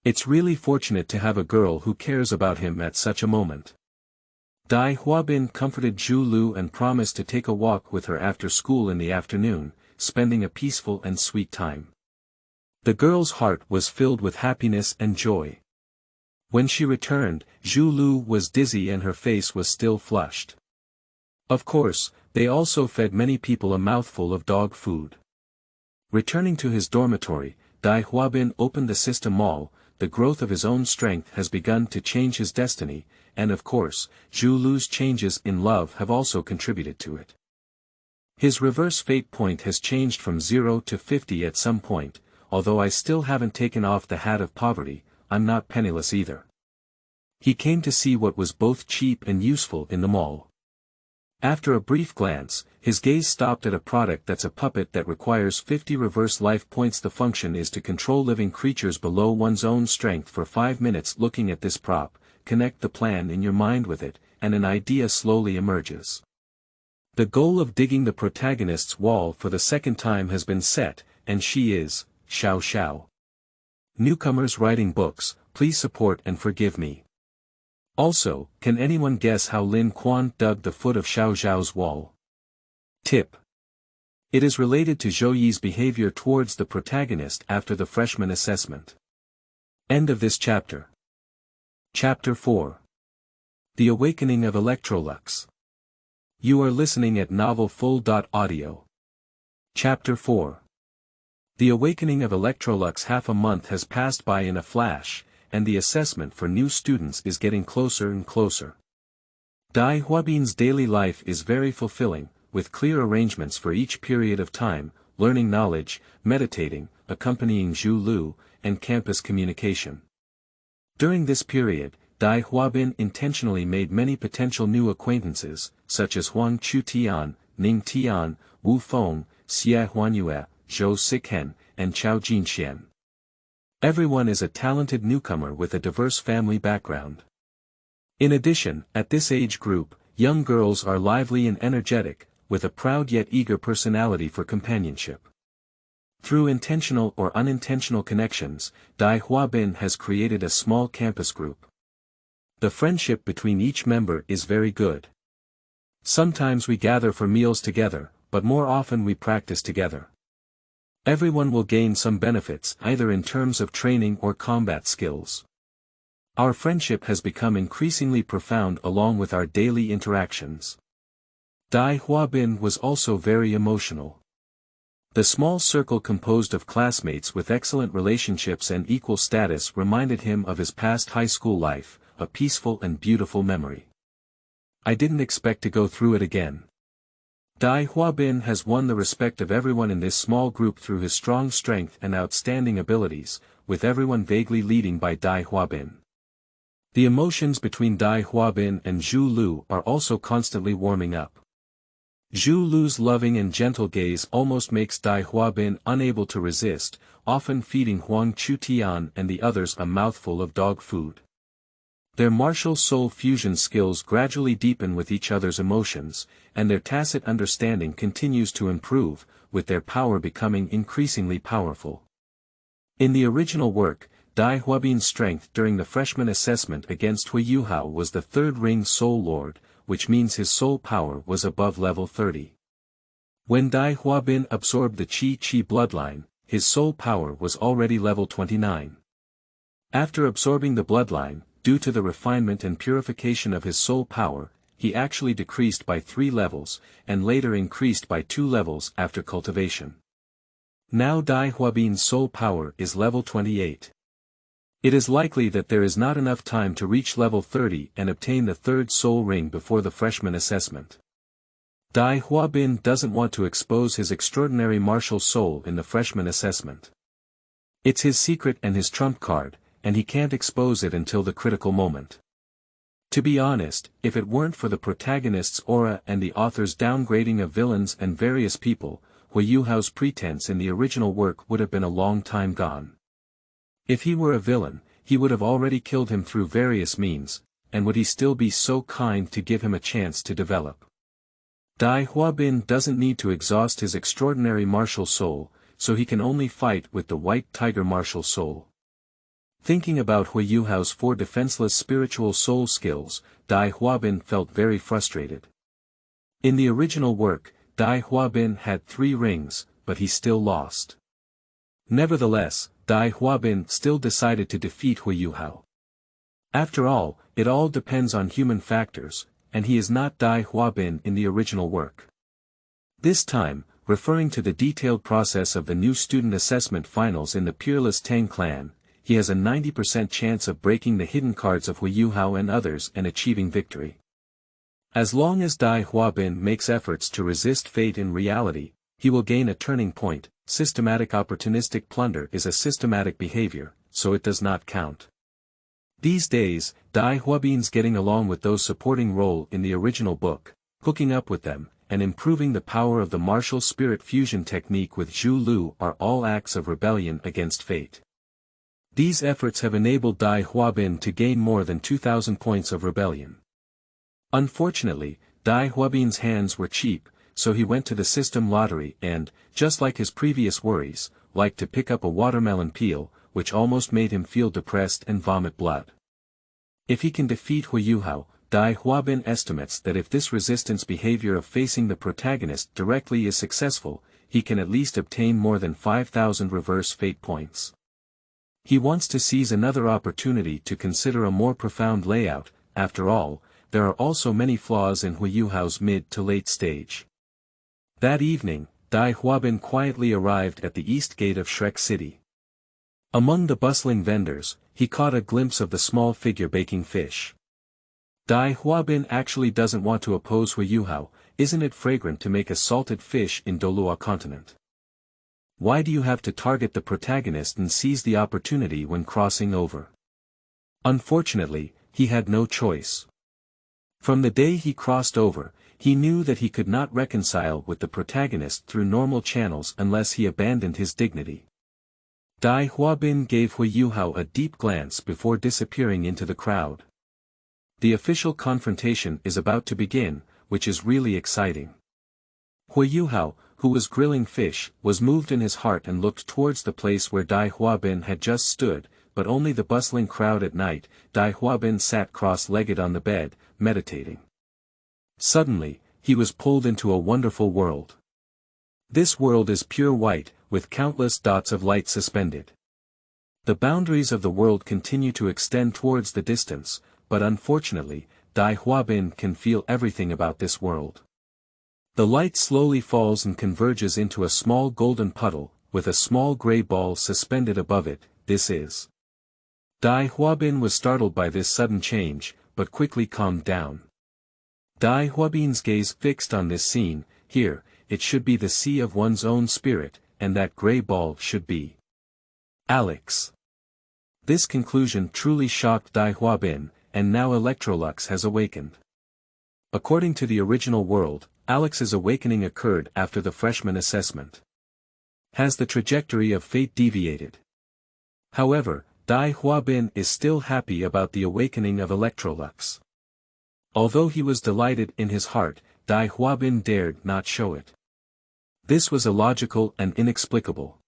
It's really fortunate to have a girl who cares about him at such a moment. Dai Huabin comforted Zhu Lu and promised to take a walk with her after school in the afternoon, spending a peaceful and sweet time. The girl's heart was filled with happiness and joy. When she returned, Zhu Lu was dizzy and her face was still flushed. Of course, they also fed many people a mouthful of dog food. Returning to his dormitory, Dai Huabin opened the system mall. The growth of his own strength has begun to change his destiny, and of course, Zhu Lu's changes in love have also contributed to it. His reverse fate point has changed from 0 to 50 at some point. Although I still haven't taken off the hat of poverty, I'm not penniless either. He came to see what was both cheap and useful in the mall. After a brief glance, his gaze stopped at a product that's a puppet that requires 50 reverse life points. The function is to control living creatures below one's own strength for 5 minutes. Looking at this prop, connect the plan in your mind with it, and an idea slowly emerges. The goal of digging the protagonist's wall for the second time has been set, and she is, Xiao Xiao. Newcomers writing books, please support and forgive me. Also, can anyone guess how Lin Quan dug the foot of Xiao Xiao's wall? Tip. It is related to Zhou Yi's behavior towards the protagonist after the freshman assessment. End of this chapter. Chapter 4. The Awakening of Electrolux. You are listening at novelfull.audio. Chapter 4. The Awakening of Electrolux. Half a month has passed by in a flash, and the assessment for new students is getting closer and closer. Dai Huabin's daily life is very fulfilling, with clear arrangements for each period of time, learning knowledge, meditating, accompanying Zhu Lu, and campus communication. During this period, Dai Huabin intentionally made many potential new acquaintances, such as Huang Qutian, Ning Tian, Wu Feng, Xie Huanyue, Zhou Siken, and Chao Jinxian. Everyone is a talented newcomer with a diverse family background. In addition, at this age group, young girls are lively and energetic, with a proud yet eager personality for companionship. Through intentional or unintentional connections, Dai Huabin has created a small campus group. The friendship between each member is very good. Sometimes we gather for meals together, but more often we practice together. Everyone will gain some benefits either in terms of training or combat skills. Our friendship has become increasingly profound along with our daily interactions. Dai Huabin was also very emotional. The small circle composed of classmates with excellent relationships and equal status reminded him of his past high school life, a peaceful and beautiful memory. I didn't expect to go through it again. Dai Huabin has won the respect of everyone in this small group through his strong strength and outstanding abilities, with everyone vaguely leading by Dai Huabin. The emotions between Dai Huabin and Zhu Lu are also constantly warming up. Zhu Lu's loving and gentle gaze almost makes Dai Huabin unable to resist, often feeding Huang Qutian and the others a mouthful of dog food. Their martial soul fusion skills gradually deepen with each other's emotions, and their tacit understanding continues to improve, with their power becoming increasingly powerful. In the original work, Dai Huabin's strength during the freshman assessment against Hui Yuhao was the third ring Soul Lord, which means his soul power was above level 30. When Dai Huabin absorbed the Qi bloodline, his soul power was already level 29. After absorbing the bloodline, due to the refinement and purification of his soul power, he actually decreased by 3 levels, and later increased by 2 levels after cultivation. Now Dai Huabin's soul power is level 28. It is likely that there is not enough time to reach level 30 and obtain the third soul ring before the freshman assessment. Dai Huabin doesn't want to expose his extraordinary martial soul in the freshman assessment. It's his secret and his trump card, and he can't expose it until the critical moment. To be honest, if it weren't for the protagonist's aura and the author's downgrading of villains and various people, Hui Yuhao's pretense in the original work would have been a long time gone. If he were a villain, he would have already killed him through various means, and would he still be so kind to give him a chance to develop? Dai Huabin doesn't need to exhaust his extraordinary martial soul, so he can only fight with the White Tiger martial soul. Thinking about Hui Yuhao's 4 defenseless spiritual soul skills, Dai Huabin felt very frustrated. In the original work, Dai Huabin had 3 rings, but he still lost. Nevertheless, Dai Huabin still decided to defeat Hui Yuhao. After all, it all depends on human factors, and he is not Dai Huabin in the original work. This time, referring to the detailed process of the new student assessment finals in the Peerless Tang Clan, he has a 90% chance of breaking the hidden cards of Hui Yuhao and others and achieving victory. As long as Dai Huabin makes efforts to resist fate in reality, he will gain a turning point. Systematic opportunistic plunder is a systematic behavior, so it does not count. These days, Dai Huabin's getting along with those supporting role in the original book, hooking up with them, and improving the power of the martial spirit fusion technique with Zhu Lu are all acts of rebellion against fate. These efforts have enabled Dai Huabin to gain more than 2,000 points of rebellion. Unfortunately, Dai Huabin's hands were cheap, so he went to the system lottery and, just like his previous worries, liked to pick up a watermelon peel, which almost made him feel depressed and vomit blood. If he can defeat Huayuhao, Dai Huabin estimates that if this resistance behavior of facing the protagonist directly is successful, he can at least obtain more than 5,000 reverse fate points. He wants to seize another opportunity to consider a more profound layout. After all, there are also many flaws in Huayuhao's mid to late stage. That evening, Dai Huabin quietly arrived at the east gate of Shrek City. Among the bustling vendors, he caught a glimpse of the small figure baking fish. Dai Huabin actually doesn't want to oppose Huayuhao. Isn't it fragrant to make a salted fish in Dolua continent? Why do you have to target the protagonist and seize the opportunity when crossing over? Unfortunately, he had no choice. From the day he crossed over, he knew that he could not reconcile with the protagonist through normal channels unless he abandoned his dignity. Dai Huabin gave Huayuhao a deep glance before disappearing into the crowd. The official confrontation is about to begin, which is really exciting. Huayuhao, who was grilling fish, was moved in his heart and looked towards the place where Dai Huabin had just stood, but only the bustling crowd at night. Dai Huabin sat cross-legged on the bed, meditating. Suddenly, he was pulled into a wonderful world. This world is pure white, with countless dots of light suspended. The boundaries of the world continue to extend towards the distance, but unfortunately, Dai Huabin can feel everything about this world. The light slowly falls and converges into a small golden puddle, with a small gray ball suspended above it. This is. Dai Huabin was startled by this sudden change, but quickly calmed down. Dai Huabin's gaze fixed on this scene. Here, it should be the sea of one's own spirit, and that gray ball should be Alex. This conclusion truly shocked Dai Huabin, and now Electrolux has awakened. According to the original world, Alex's awakening occurred after the freshman assessment. Has the trajectory of fate deviated? However, Dai Huabin is still happy about the awakening of Electrolux. Although he was delighted in his heart, Dai Huabin dared not show it. This was illogical and inexplicable.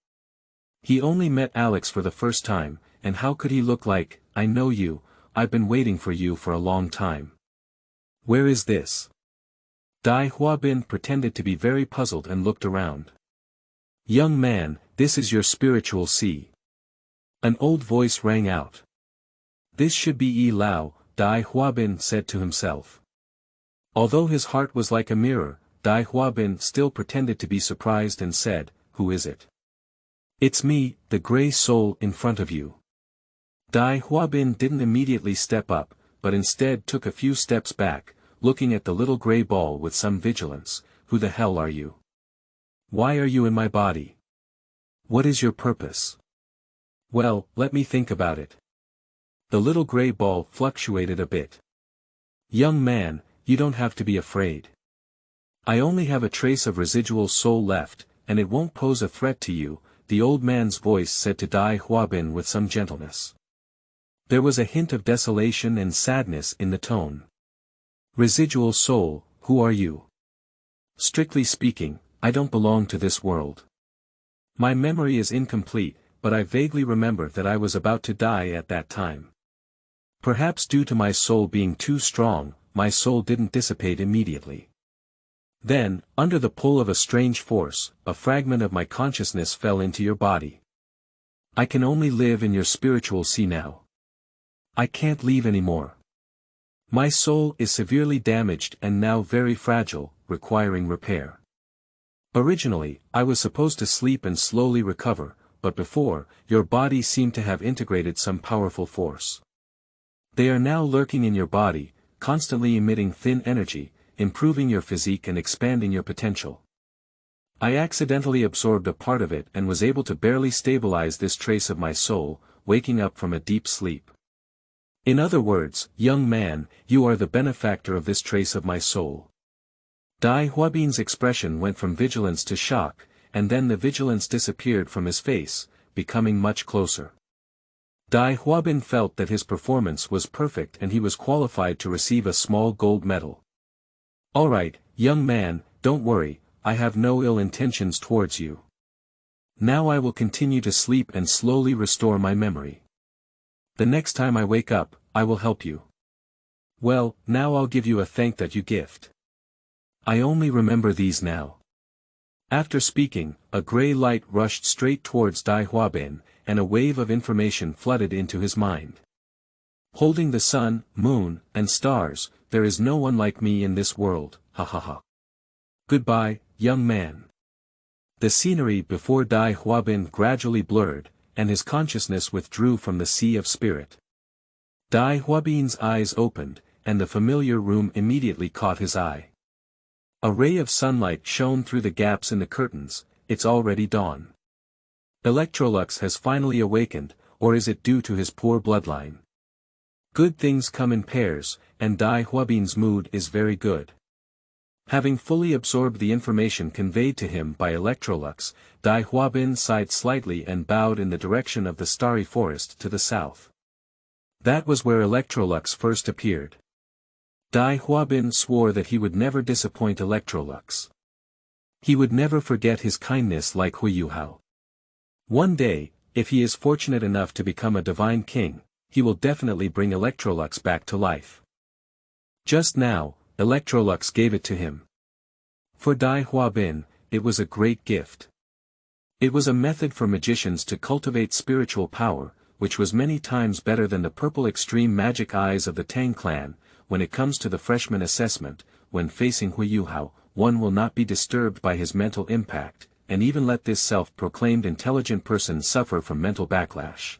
He only met Alex for the first time, and how could he look like, "I know you, I've been waiting for you for a long time. Where is this?" Dai Huabin pretended to be very puzzled and looked around. "Young man, this is your spiritual sea." An old voice rang out. "This should be Yi Lao," Dai Huabin said to himself. Although his heart was like a mirror, Dai Huabin still pretended to be surprised and said, "Who is it?" "It's me, the gray soul in front of you." Dai Huabin didn't immediately step up, but instead took a few steps back, looking at the little gray ball with some vigilance. "Who the hell are you? Why are you in my body? What is your purpose?" "Well, let me think about it." The little gray ball fluctuated a bit. "Young man, you don't have to be afraid. I only have a trace of residual soul left, and it won't pose a threat to you," the old man's voice said to Dai Huabin with some gentleness. There was a hint of desolation and sadness in the tone. "Residual soul, who are you?" "Strictly speaking, I don't belong to this world. My memory is incomplete, but I vaguely remember that I was about to die at that time. Perhaps due to my soul being too strong, my soul didn't dissipate immediately. Then, under the pull of a strange force, a fragment of my consciousness fell into your body. I can only live in your spiritual sea now. I can't leave anymore. My soul is severely damaged and now very fragile, requiring repair. Originally, I was supposed to sleep and slowly recover, but before, your body seemed to have integrated some powerful force. They are now lurking in your body, constantly emitting thin energy, improving your physique and expanding your potential. I accidentally absorbed a part of it and was able to barely stabilize this trace of my soul, waking up from a deep sleep. In other words, young man, you are the benefactor of this trace of my soul. Dai Huabin's expression went from vigilance to shock, and then the vigilance disappeared from his face, becoming much closer. Dai Huabin felt that his performance was perfect and he was qualified to receive a small gold medal. Alright, young man, don't worry, I have no ill intentions towards you. Now I will continue to sleep and slowly restore my memory. The next time I wake up, I will help you. Well, now I'll give you a thank that you gift. I only remember these now. After speaking, a grey light rushed straight towards Dai Huabin, and a wave of information flooded into his mind. Holding the sun, moon, and stars, there is no one like me in this world, ha ha ha. Goodbye, young man. The scenery before Dai Huabin gradually blurred, and his consciousness withdrew from the sea of spirit. Dai Huabin's eyes opened, and the familiar room immediately caught his eye. A ray of sunlight shone through the gaps in the curtains. It's already dawn. Electrolux has finally awakened, or is it due to his poor bloodline? Good things come in pairs, and Dai Huabin's mood is very good. Having fully absorbed the information conveyed to him by Electrolux, Dai Huabin sighed slightly and bowed in the direction of the starry forest to the south. That was where Electrolux first appeared. Dai Huabin swore that he would never disappoint Electrolux. He would never forget his kindness like Huiyuhao. One day, if he is fortunate enough to become a divine king, he will definitely bring Electrolux back to life. Just now, Electrolux gave it to him. For Dai Huabin, it was a great gift. It was a method for magicians to cultivate spiritual power, which was many times better than the purple extreme magic eyes of the Tang Clan. When it comes to the freshman assessment, when facing Huiyuhao, one will not be disturbed by his mental impact, and even let this self-proclaimed intelligent person suffer from mental backlash.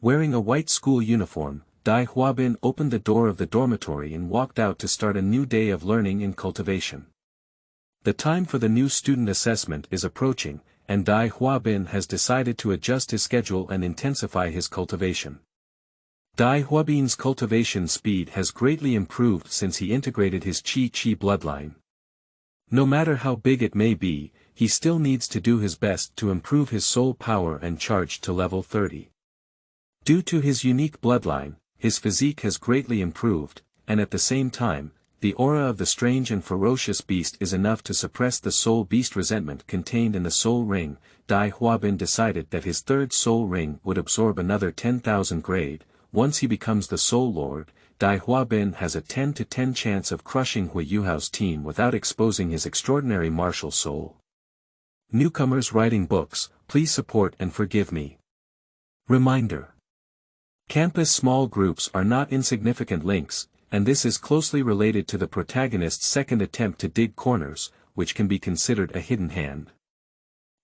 Wearing a white school uniform, Dai Huabin opened the door of the dormitory and walked out to start a new day of learning and cultivation. The time for the new student assessment is approaching, and Dai Huabin has decided to adjust his schedule and intensify his cultivation. Dai Huabin's cultivation speed has greatly improved since he integrated his Qi bloodline. No matter how big it may be, he still needs to do his best to improve his soul power and charge to level 30. Due to his unique bloodline, his physique has greatly improved, and at the same time, the aura of the strange and ferocious beast is enough to suppress the soul beast resentment contained in the soul ring. Dai Huabin decided that his third soul ring would absorb another 10,000 grade. Once he becomes the Soul Lord, Dai Huabin has a 10 to 10 chance of crushing Huiyuhao's team without exposing his extraordinary martial soul. Newcomers writing books, please support and forgive me. Reminder. Campus small groups are not insignificant links, and this is closely related to the protagonist's second attempt to dig corners, which can be considered a hidden hand.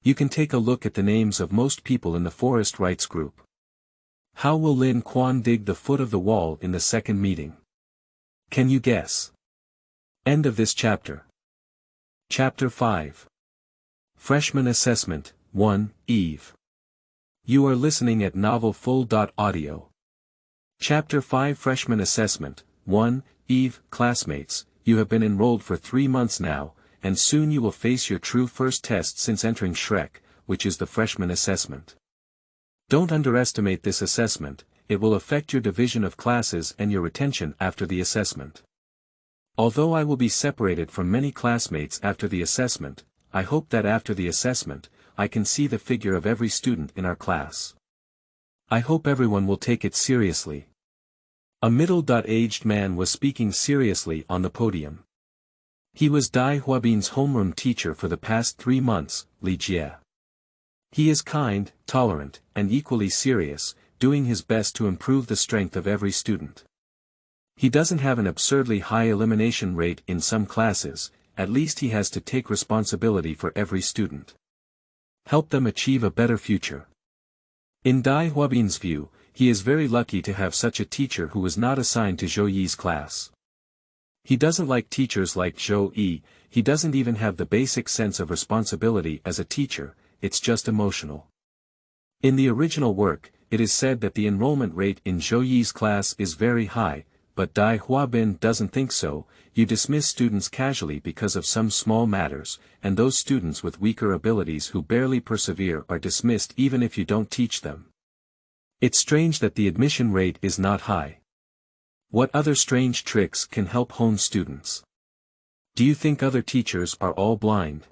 You can take a look at the names of most people in the Forest Rights group. How will Lin Quan dig the foot of the wall in the second meeting? Can you guess? End of this chapter. Chapter 5. Freshman Assessment, 1, Eve. You are listening at novelfull.audio. Chapter 5 Freshman Assessment, 1, Eve. Classmates, you have been enrolled for 3 months now, and soon you will face your true first test since entering Shrek, which is the freshman assessment. Don't underestimate this assessment, it will affect your division of classes and your retention after the assessment. Although I will be separated from many classmates after the assessment, I hope that after the assessment, I can see the figure of every student in our class. I hope everyone will take it seriously. A middle-aged man was speaking seriously on the podium. He was Dai Huabin's homeroom teacher for the past 3 months, Li Jie. He is kind, tolerant, and equally serious, doing his best to improve the strength of every student. He doesn't have an absurdly high elimination rate in some classes, at least he has to take responsibility for every student. Help them achieve a better future. In Dai Huabin's view, he is very lucky to have such a teacher who was not assigned to Zhou Yi's class. He doesn't like teachers like Zhou Yi, he doesn't even have the basic sense of responsibility as a teacher, it's just emotional. In the original work, it is said that the enrollment rate in Zhou Yi's class is very high, but Dai Huabin doesn't think so. You dismiss students casually because of some small matters, and those students with weaker abilities who barely persevere are dismissed even if you don't teach them. It's strange that the admission rate is not high. What other strange tricks can help hone students? Do you think other teachers are all blind?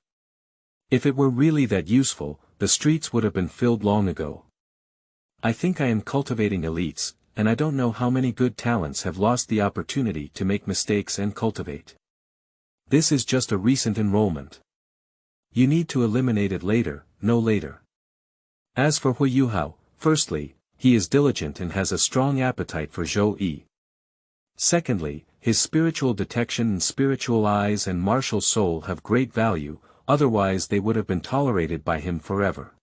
If it were really that useful, the streets would have been filled long ago. I think I am cultivating elites, and I don't know how many good talents have lost the opportunity to make mistakes and cultivate. This is just a recent enrollment. You need to eliminate it later, no later. As for Hui Yuhao, firstly, he is diligent and has a strong appetite for Zhou Yi. Secondly, his spiritual detection and spiritual eyes and martial soul have great value, otherwise they would have been tolerated by him forever.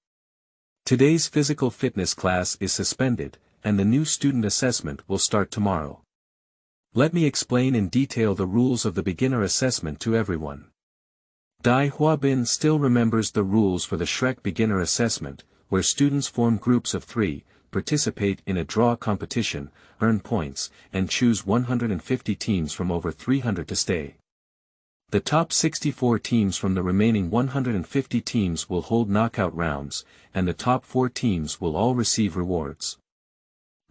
Today's physical fitness class is suspended, and the new student assessment will start tomorrow. Let me explain in detail the rules of the beginner assessment to everyone. Dai Huabin still remembers the rules for the Shrek beginner assessment, where students form groups of 3, participate in a draw competition, earn points, and choose 150 teams from over 300 to stay. The top 64 teams from the remaining 150 teams will hold knockout rounds, and the top 4 teams will all receive rewards.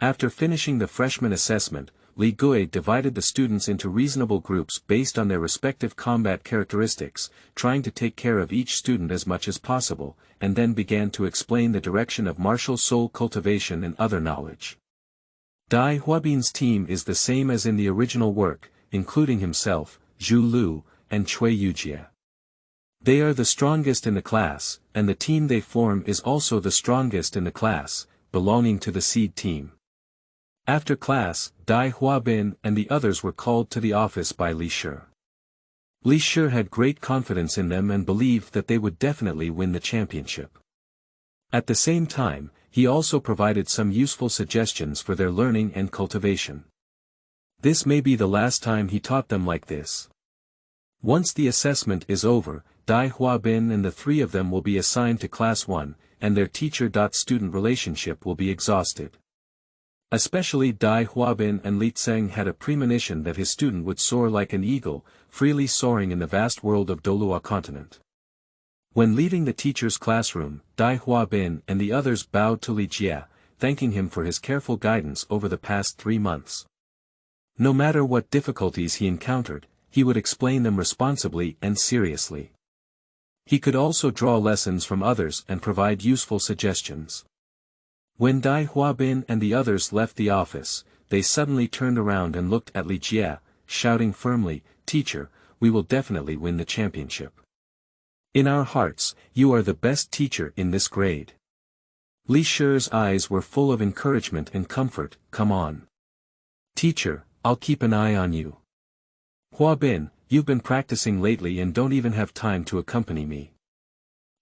After finishing the freshman assessment, Li Gui divided the students into reasonable groups based on their respective combat characteristics, trying to take care of each student as much as possible, and then began to explain the direction of martial soul cultivation and other knowledge. Dai Huabin's team is the same as in the original work, including himself, Zhu Lu, and Cui Yujie. They are the strongest in the class, and the team they form is also the strongest in the class, belonging to the seed team. After class, Dai Huabin and the others were called to the office by Li Shi. Li Shi had great confidence in them and believed that they would definitely win the championship. At the same time, he also provided some useful suggestions for their learning and cultivation. This may be the last time he taught them like this. Once the assessment is over, Dai Huabin and the 3 of them will be assigned to Class 1, and their teacher-student relationship will be exhausted. Especially Dai Huabin and Li Tseng had a premonition that his student would soar like an eagle, freely soaring in the vast world of Dolua continent. When leaving the teacher's classroom, Dai Huabin and the others bowed to Li Jie, thanking him for his careful guidance over the past 3 months. No matter what difficulties he encountered, he would explain them responsibly and seriously. He could also draw lessons from others and provide useful suggestions. When Dai Huabin and the others left the office, they suddenly turned around and looked at Li Jie, shouting firmly, "Teacher, we will definitely win the championship. In our hearts, you are the best teacher in this grade." Li Shi's eyes were full of encouragement and comfort. "Come on. Teacher, I'll keep an eye on you. Huabin, you've been practicing lately and don't even have time to accompany me."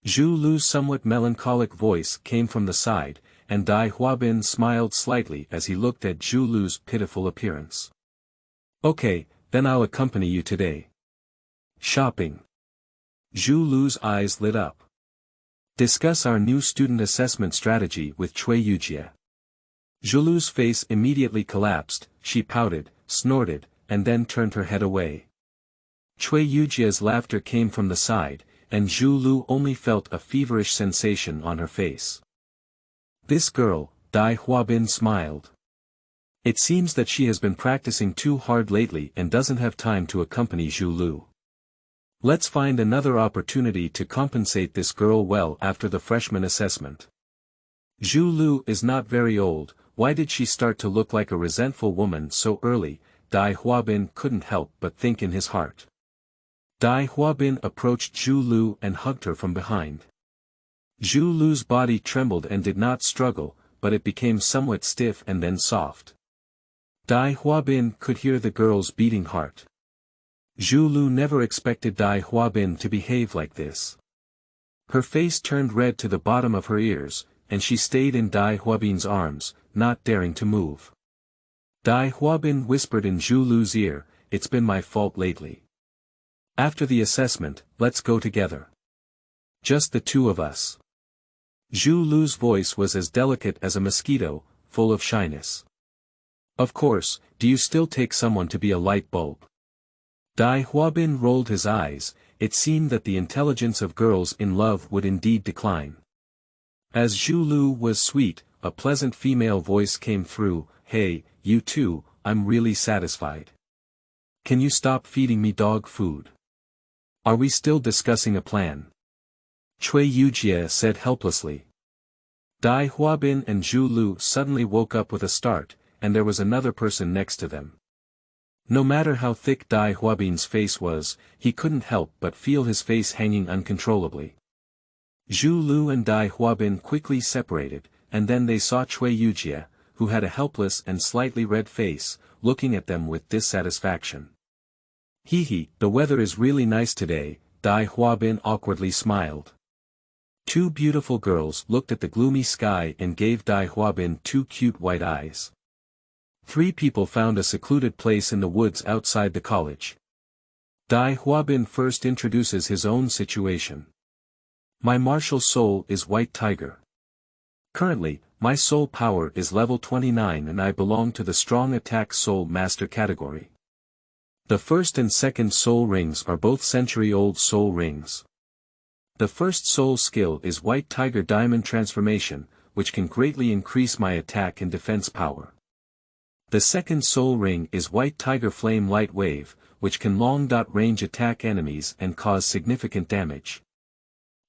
Zhu Lu's somewhat melancholic voice came from the side, and Dai Huabin smiled slightly as he looked at Zhu Lu's pitiful appearance. "Okay, then I'll accompany you today." "Shopping." Zhu Lu's eyes lit up. "Discuss our new student assessment strategy with Cui Yujie." Zhu Lu's face immediately collapsed, she pouted, snorted, and then turned her head away. Cui Yujie's laughter came from the side, and Zhu Lu only felt a feverish sensation on her face. "This girl," Dai Huabin smiled. "It seems that she has been practicing too hard lately and doesn't have time to accompany Zhu Lu. Let's find another opportunity to compensate this girl well after the freshman assessment." Zhu Lu is not very old, why did she start to look like a resentful woman so early? Dai Huabin couldn't help but think in his heart. Dai Huabin approached Zhu Lu and hugged her from behind. Zhu Lu's body trembled and did not struggle, but it became somewhat stiff and then soft. Dai Huabin could hear the girl's beating heart. Zhu Lu never expected Dai Huabin to behave like this. Her face turned red to the bottom of her ears, and she stayed in Dai Huabin's arms, not daring to move. Dai Huabin whispered in Zhu Lu's ear, "It's been my fault lately. After the assessment, let's go together. Just the 2 of us." Zhu Lu's voice was as delicate as a mosquito, full of shyness. Of course, do you still take someone to be a light bulb? Dai Huabin rolled his eyes. It seemed that the intelligence of girls in love would indeed decline. As Zhu Lu was sweet, a pleasant female voice came through, "Hey, you two, I'm really satisfied. Can you stop feeding me dog food? Are we still discussing a plan?" Cui Yujie said helplessly. Dai Huabin and Zhu Lu suddenly woke up with a start, and there was another person next to them. No matter how thick Dai Huabin's face was, he couldn't help but feel his face hanging uncontrollably. Zhu Lu and Dai Huabin quickly separated, and then they saw Cui Yujie, who had a helpless and slightly red face, looking at them with dissatisfaction. "Hee, the weather is really nice today," Dai Huabin awkwardly smiled. Two beautiful girls looked at the gloomy sky and gave Dai Huabin two cute white eyes. Three people found a secluded place in the woods outside the college. Dai Huabin first introduces his own situation. "My martial soul is White Tiger. Currently, my soul power is level 29 and I belong to the strong attack soul master category. The first and second soul rings are both century-old soul rings. The first soul skill is White Tiger Diamond Transformation, which can greatly increase my attack and defense power. The second soul ring is White Tiger Flame Light Wave, which can long-range attack enemies and cause significant damage."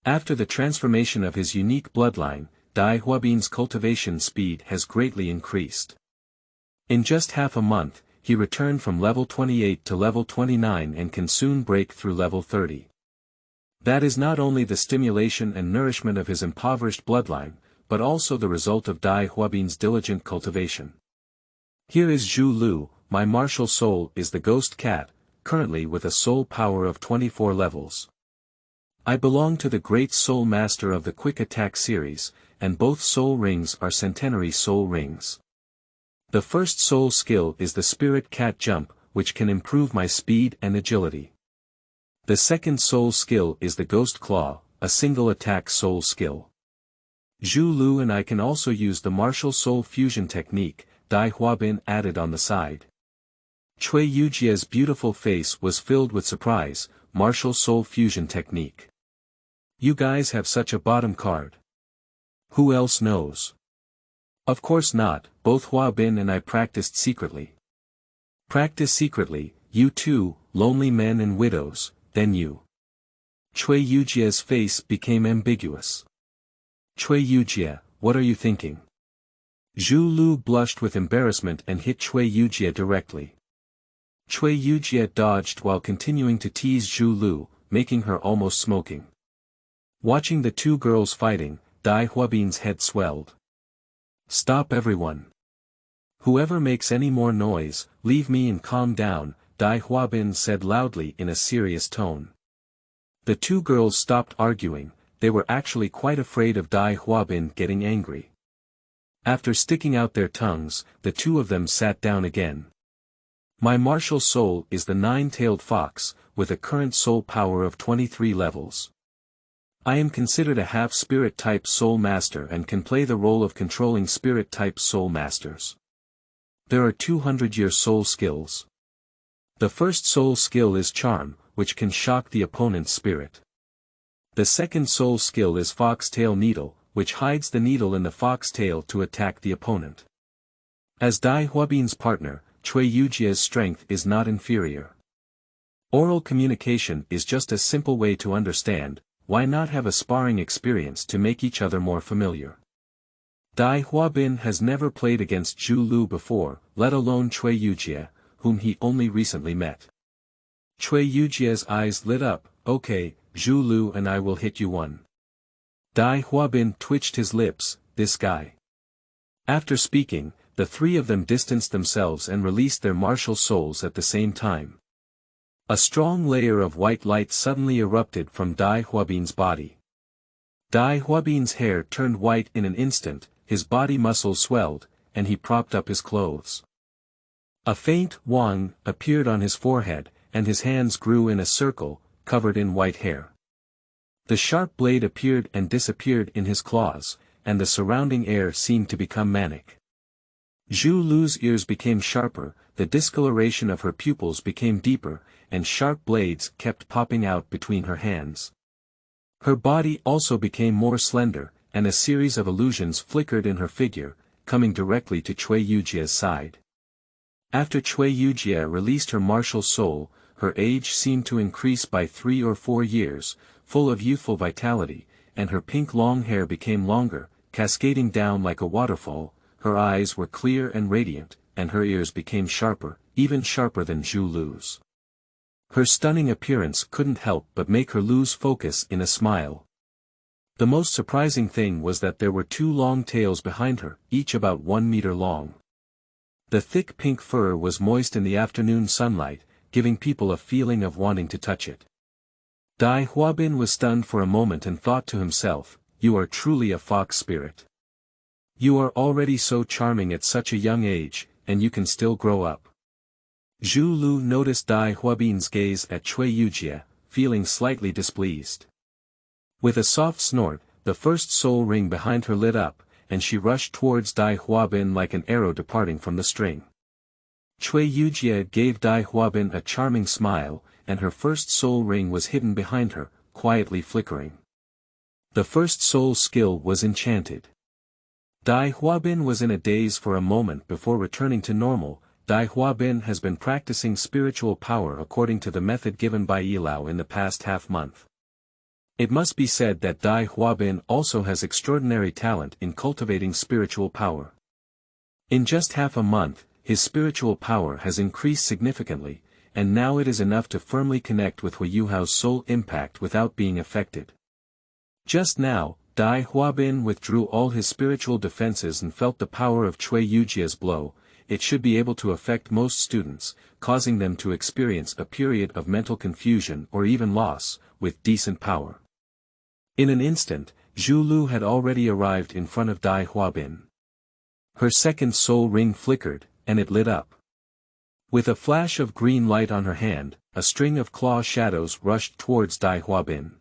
After the transformation of his unique bloodline, Dai Huabin's cultivation speed has greatly increased. In just half a month, he returned from level 28 to level 29 and can soon break through level 30. That is not only the stimulation and nourishment of his impoverished bloodline, but also the result of Dai Huabin's diligent cultivation. Here is Zhu Lu, my martial soul is the Ghost Cat, currently with a soul power of 24 levels. I belong to the Great Soul Master of the Quick Attack series, and both soul rings are centenary soul rings. The first soul skill is the Spirit Cat Jump, which can improve my speed and agility. The second soul skill is the Ghost Claw, a single attack soul skill. Zhu Lu and I can also use the Martial Soul Fusion technique, Dai Huabin added on the side. Cui Yujie's beautiful face was filled with surprise. Martial Soul Fusion technique. You guys have such a bottom card. Who else knows? Of course not, both Huabin and I practiced secretly. Practice secretly, you two, lonely men and widows, then you. Cui Yujie's face became ambiguous. Cui Yujie, what are you thinking? Zhu Lu blushed with embarrassment and hit Cui Yujie directly. Cui Yujie dodged while continuing to tease Zhu Lu, making her almost smoking. Watching the two girls fighting, Dai Huabin's head swelled. "Stop everyone. Whoever makes any more noise, leave me and calm down," Dai Huabin said loudly in a serious tone. The two girls stopped arguing, they were actually quite afraid of Dai Huabin getting angry. After sticking out their tongues, the two of them sat down again. My martial soul is the Nine-Tailed Fox, with a current soul power of 23 levels. I am considered a half-spirit type soul master and can play the role of controlling spirit type soul masters. There are 200-year soul skills. The first soul skill is Charm, which can shock the opponent's spirit. The second soul skill is Foxtail Needle, which hides the needle in the foxtail to attack the opponent. As Dai Huabin's partner, Cui Yujie's strength is not inferior. Oral communication is just a simple way to understand, why not have a sparring experience to make each other more familiar? Dai Huabin has never played against Zhu Lu before, let alone Cui Yujie, whom he only recently met. Cui Yujie's eyes lit up, "Okay, Zhu Lu and I will hit you one." Dai Huabin twitched his lips, "This guy." After speaking, the three of them distanced themselves and released their martial souls at the same time. A strong layer of white light suddenly erupted from Dai Huabin's body. Dai Huabin's hair turned white in an instant, his body muscles swelled, and he propped up his clothes. A faint wang appeared on his forehead, and his hands grew in a circle, covered in white hair. The sharp blade appeared and disappeared in his claws, and the surrounding air seemed to become manic. Zhu Lu's ears became sharper, the discoloration of her pupils became deeper, and sharp blades kept popping out between her hands. Her body also became more slender, and a series of illusions flickered in her figure, coming directly to Cui Yujia's side. After Cui Yujia released her martial soul, her age seemed to increase by 3 or 4 years, full of youthful vitality, and her pink long hair became longer, cascading down like a waterfall. Her eyes were clear and radiant, and her ears became sharper, even sharper than Zhu Lu's. Her stunning appearance couldn't help but make her lose focus in a smile. The most surprising thing was that there were 2 long tails behind her, each about 1 meter long. The thick pink fur was moist in the afternoon sunlight, giving people a feeling of wanting to touch it. Dai Huabin was stunned for a moment and thought to himself, "You are truly a fox spirit. You are already so charming at such a young age, and you can still grow up." Zhu Lu noticed Dai Huabin's gaze at Cui Yujia, feeling slightly displeased. With a soft snort, the first soul ring behind her lit up, and she rushed towards Dai Huabin like an arrow departing from the string. Cui Yujia gave Dai Huabin a charming smile, and her first soul ring was hidden behind her, quietly flickering. The first soul skill was enchanted. Dai Huabin was in a daze for a moment before returning to normal. Dai Huabin has been practicing spiritual power according to the method given by Yilao in the past half-month. It must be said that Dai Huabin also has extraordinary talent in cultivating spiritual power. In just half a month, his spiritual power has increased significantly, and now it is enough to firmly connect with Hu Yuhao's soul impact without being affected. Just now, Dai Huabin withdrew all his spiritual defenses and felt the power of Cui Yujia's blow. It should be able to affect most students, causing them to experience a period of mental confusion or even loss, with decent power. In an instant, Zhu Lu had already arrived in front of Dai Huabin. Her second soul ring flickered, and it lit up. With a flash of green light on her hand, a string of claw shadows rushed towards Dai Huabin.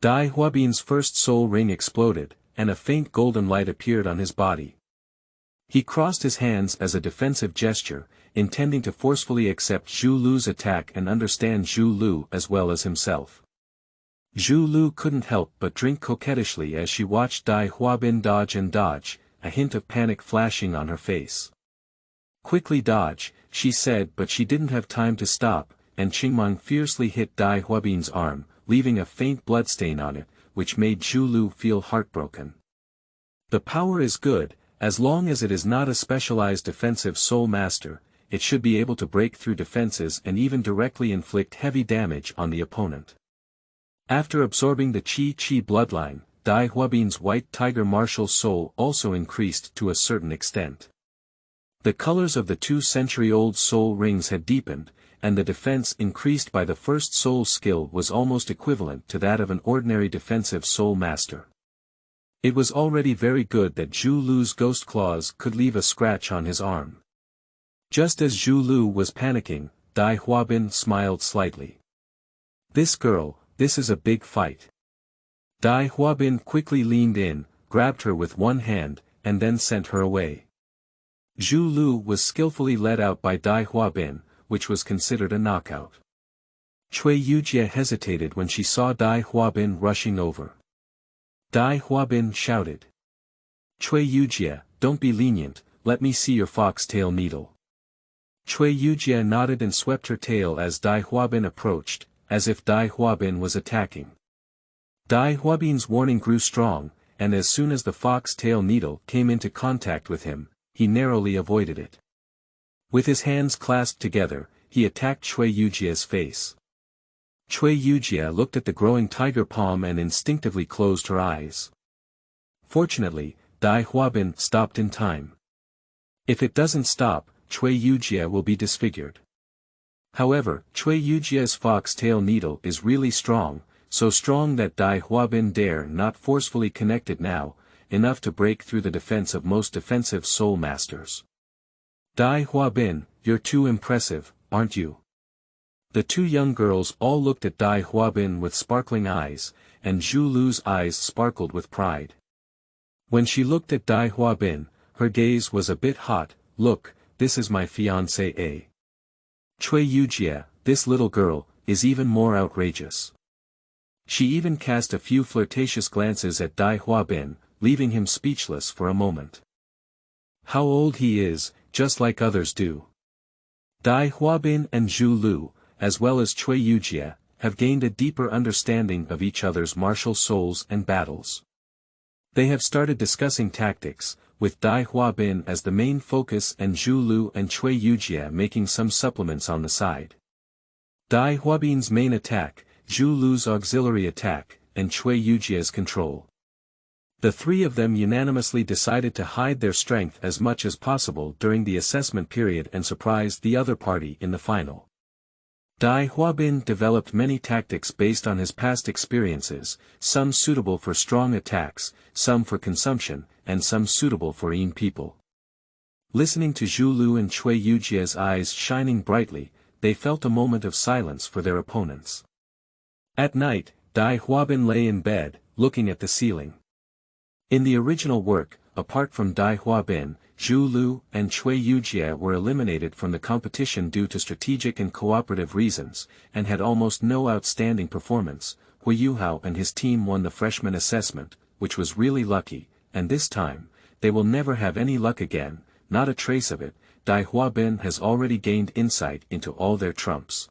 Dai Huabin's first soul ring exploded, and a faint golden light appeared on his body. He crossed his hands as a defensive gesture, intending to forcefully accept Zhu Lu's attack and understand Zhu Lu as well as himself. Zhu Lu couldn't help but drink coquettishly as she watched Dai Huabin dodge and dodge, a hint of panic flashing on her face. "Quickly dodge," she said, but she didn't have time to stop, and Qingmang fiercely hit Dai Huabin's arm, leaving a faint bloodstain on it, which made Zhu Lu feel heartbroken. The power is good, as long as it is not a specialized defensive soul master. It should be able to break through defenses and even directly inflict heavy damage on the opponent. After absorbing the Qi bloodline, Dai Huabin's white tiger martial soul also increased to a certain extent. The colors of the 2-century-old soul rings had deepened, and the defense increased by the first soul skill was almost equivalent to that of an ordinary defensive soul master. It was already very good that Zhu Lu's ghost claws could leave a scratch on his arm. Just as Zhu Lu was panicking, Dai Huabin smiled slightly. "This girl, this is a big fight." Dai Huabin quickly leaned in, grabbed her with one hand, and then sent her away. Zhu Lu was skillfully led out by Dai Huabin, which was considered a knockout. Cui Yujia hesitated when she saw Dai Huabin rushing over. Dai Huabin shouted, "Cui Yujia, don't be lenient, let me see your foxtail needle." Cui Yujia nodded and swept her tail as Dai Huabin approached, as if Dai Huabin was attacking. Dai Huabin's warning grew strong, and as soon as the fox-tail needle came into contact with him, he narrowly avoided it. With his hands clasped together, he attacked Cui Yujia's face. Cui Yujia looked at the growing tiger palm and instinctively closed her eyes. Fortunately, Dai Huabin stopped in time. If it doesn't stop, Cui Yujia will be disfigured. However, Cui Yujia's fox-tail needle is really strong, so strong that Dai Huabin dare not forcefully connect it now, enough to break through the defense of most defensive soul masters. "Dai Huabin, you're too impressive, aren't you?" The two young girls all looked at Dai Huabin with sparkling eyes, and Zhu Lu's eyes sparkled with pride. When she looked at Dai Huabin, her gaze was a bit hot. Look, this is my fiancée A. Cui Yujie, this little girl, is even more outrageous. She even cast a few flirtatious glances at Dai Huabin, leaving him speechless for a moment. How old he is, just like others do. Dai Huabin and Zhu Lu, as well as Cui Yujie, have gained a deeper understanding of each other's martial souls and battles. They have started discussing tactics, with Dai Huabin as the main focus and Zhu Lu and Cui Yujie making some supplements on the side. Dai Huabin's main attack, Zhu Lu's auxiliary attack, and Cui Yujie's control. The three of them unanimously decided to hide their strength as much as possible during the assessment period and surprise the other party in the final. Dai Huabin developed many tactics based on his past experiences, some suitable for strong attacks, some for consumption, and some suitable for young people. Listening to Zhu Lu and Cui Yujie's eyes shining brightly, they felt a moment of silence for their opponents. At night, Dai Huabin lay in bed, looking at the ceiling. In the original work, apart from Dai Huabin, Zhu Lu and Cui Yujie were eliminated from the competition due to strategic and cooperative reasons, and had almost no outstanding performance. Hu Yuhao and his team won the freshman assessment, which was really lucky, and this time, they will never have any luck again, not a trace of it. Dai Huabin has already gained insight into all their trumps.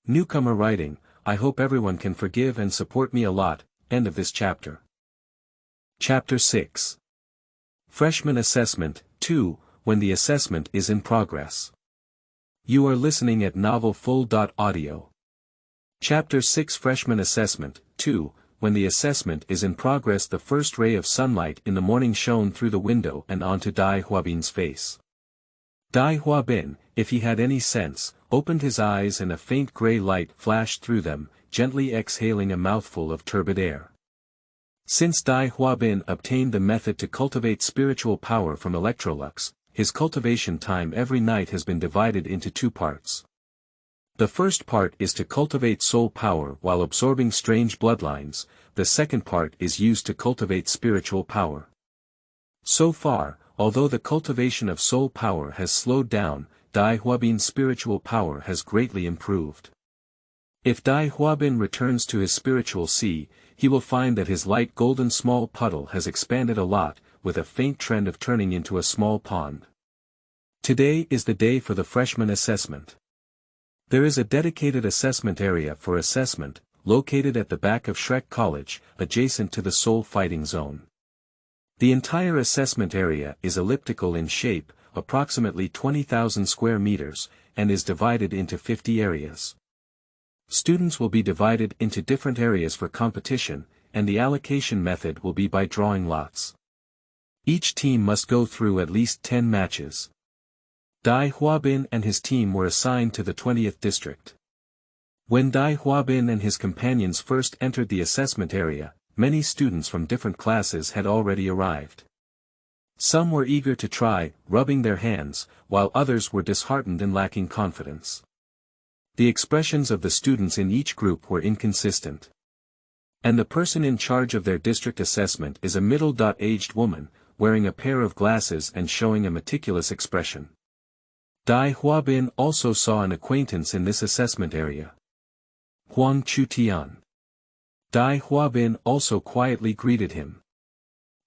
Newcomer writing, I hope everyone can forgive and support me a lot. End of this chapter. Chapter 6. Freshman Assessment, 2, when the assessment is in progress. You are listening at novelfull.audio. Chapter 6 Freshman Assessment, 2, when the assessment is in progress. The first ray of sunlight in the morning shone through the window and onto Dai Huabin's face. Dai Huabin, if he had any sense, opened his eyes and a faint gray light flashed through them, gently exhaling a mouthful of turbid air. Since Dai Huabin obtained the method to cultivate spiritual power from Electrolux, his cultivation time every night has been divided into two parts. The first part is to cultivate soul power while absorbing strange bloodlines, the second part is used to cultivate spiritual power. So far, although the cultivation of soul power has slowed down, Dai Huabin's spiritual power has greatly improved. If Dai Huabin returns to his spiritual sea, he will find that his light golden small puddle has expanded a lot, with a faint trend of turning into a small pond. Today is the day for the freshman assessment. There is a dedicated assessment area for assessment, located at the back of Shrek College, adjacent to the soul fighting zone. The entire assessment area is elliptical in shape, approximately 20,000 square meters, and is divided into 50 areas. Students will be divided into different areas for competition, and the allocation method will be by drawing lots. Each team must go through at least 10 matches. Dai Huabin and his team were assigned to the 20th district. When Dai Huabin and his companions first entered the assessment area, many students from different classes had already arrived. Some were eager to try, rubbing their hands, while others were disheartened and lacking confidence. The expressions of the students in each group were inconsistent. And the person in charge of their district assessment is a middle-aged woman, wearing a pair of glasses and showing a meticulous expression. Dai Huabin also saw an acquaintance in this assessment area. Huang Chutian. Dai Huabin also quietly greeted him.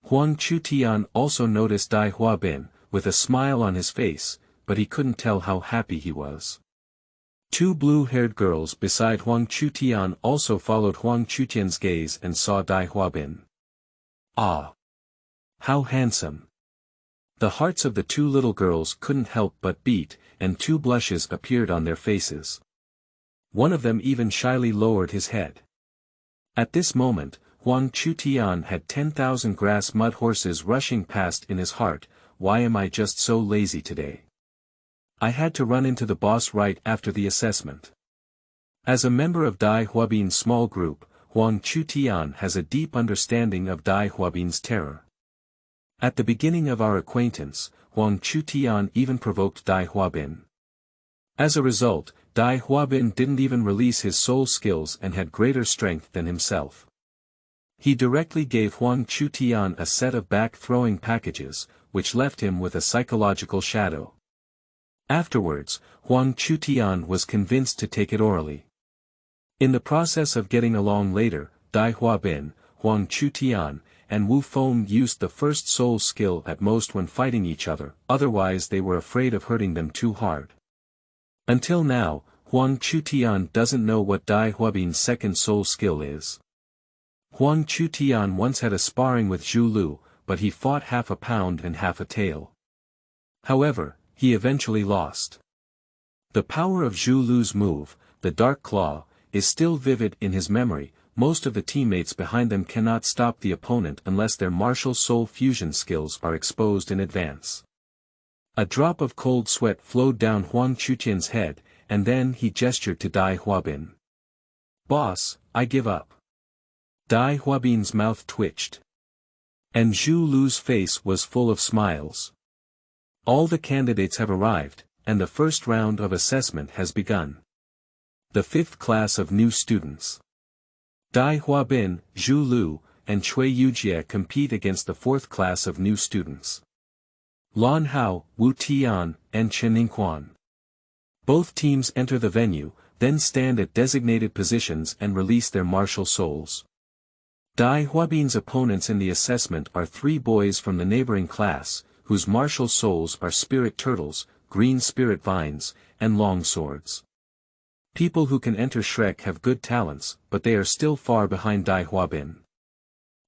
Huang Chutian also noticed Dai Huabin, with a smile on his face, but he couldn't tell how happy he was. Two blue-haired girls beside Huang Chutian also followed Huang Chutian's gaze and saw Dai Huabin. Ah! How handsome! The hearts of the two little girls couldn't help but beat, and two blushes appeared on their faces. One of them even shyly lowered his head. At this moment, Huang Chutian had 10,000 grass mud horses rushing past in his heart. Why am I just so lazy today? I had to run into the boss right after the assessment. As a member of Dai Huabin's small group, Huang Chutian has a deep understanding of Dai Huabin's terror. At the beginning of our acquaintance, Huang Chutian even provoked Dai Huabin. As a result, Dai Huabin didn't even release his soul skills and had greater strength than himself. He directly gave Huang Chutian a set of back-throwing packages, which left him with a psychological shadow. Afterwards, Huang Chutian was convinced to take it orally. In the process of getting along later, Dai Huabin, Huang Chutian, and Wu Feng used the first soul skill at most when fighting each other, otherwise they were afraid of hurting them too hard. Until now, Huang Chutian doesn't know what Dai Huabin's second soul skill is. Huang Chutian once had a sparring with Zhu Lu, but he fought half a pound and half a tael. However, he eventually lost. The power of Zhu Lu's move, the Dark Claw, is still vivid in his memory. Most of the teammates behind them cannot stop the opponent unless their martial soul fusion skills are exposed in advance. A drop of cold sweat flowed down Huang Chutian's head, and then he gestured to Dai Huabin. "Boss, I give up." Dai Huabin's mouth twitched. And Zhu Lu's face was full of smiles. All the candidates have arrived, and the first round of assessment has begun. The fifth class of new students. Dai Huabin, Zhu Lu, and Cui Yujie compete against the fourth class of new students. Lan Hao, Wu Tian, and Lin Quan. Both teams enter the venue, then stand at designated positions and release their martial souls. Dai Huabin's opponents in the assessment are three boys from the neighboring class, whose martial souls are spirit turtles, green spirit vines, and long swords. People who can enter Shrek have good talents, but they are still far behind Dai Huabin.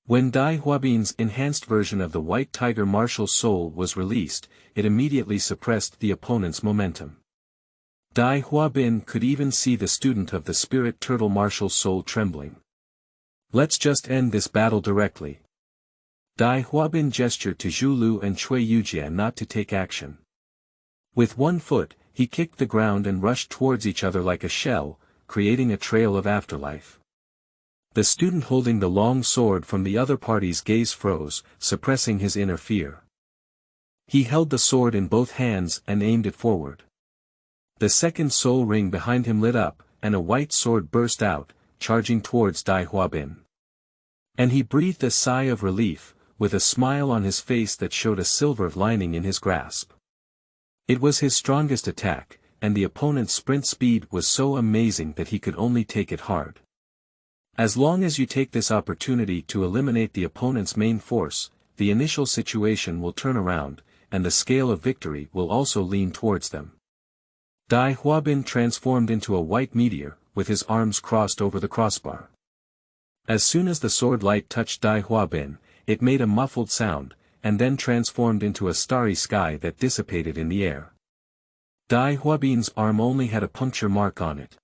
When Dai Huabin's enhanced version of the White Tiger martial soul was released, it immediately suppressed the opponent's momentum. Dai Huabin could even see the student of the Spirit Turtle martial soul trembling. "Let's just end this battle directly." Dai Huabin gestured to Zhu Lu and Cui Yujie not to take action. With one foot, he kicked the ground and rushed towards each other like a shell, creating a trail of afterlife. The student holding the long sword from the other party's gaze froze, suppressing his inner fear. He held the sword in both hands and aimed it forward. The second soul ring behind him lit up, and a white sword burst out, charging towards Dai Huabin. And he breathed a sigh of relief, with a smile on his face that showed a silver lining in his grasp. It was his strongest attack, and the opponent's sprint speed was so amazing that he could only take it hard. As long as you take this opportunity to eliminate the opponent's main force, the initial situation will turn around, and the scale of victory will also lean towards them. Dai Huabin transformed into a white meteor, with his arms crossed over the crossbar. As soon as the sword light touched Dai Huabin, it made a muffled sound, and then transformed into a starry sky that dissipated in the air. Dai Huabin's arm only had a puncture mark on it.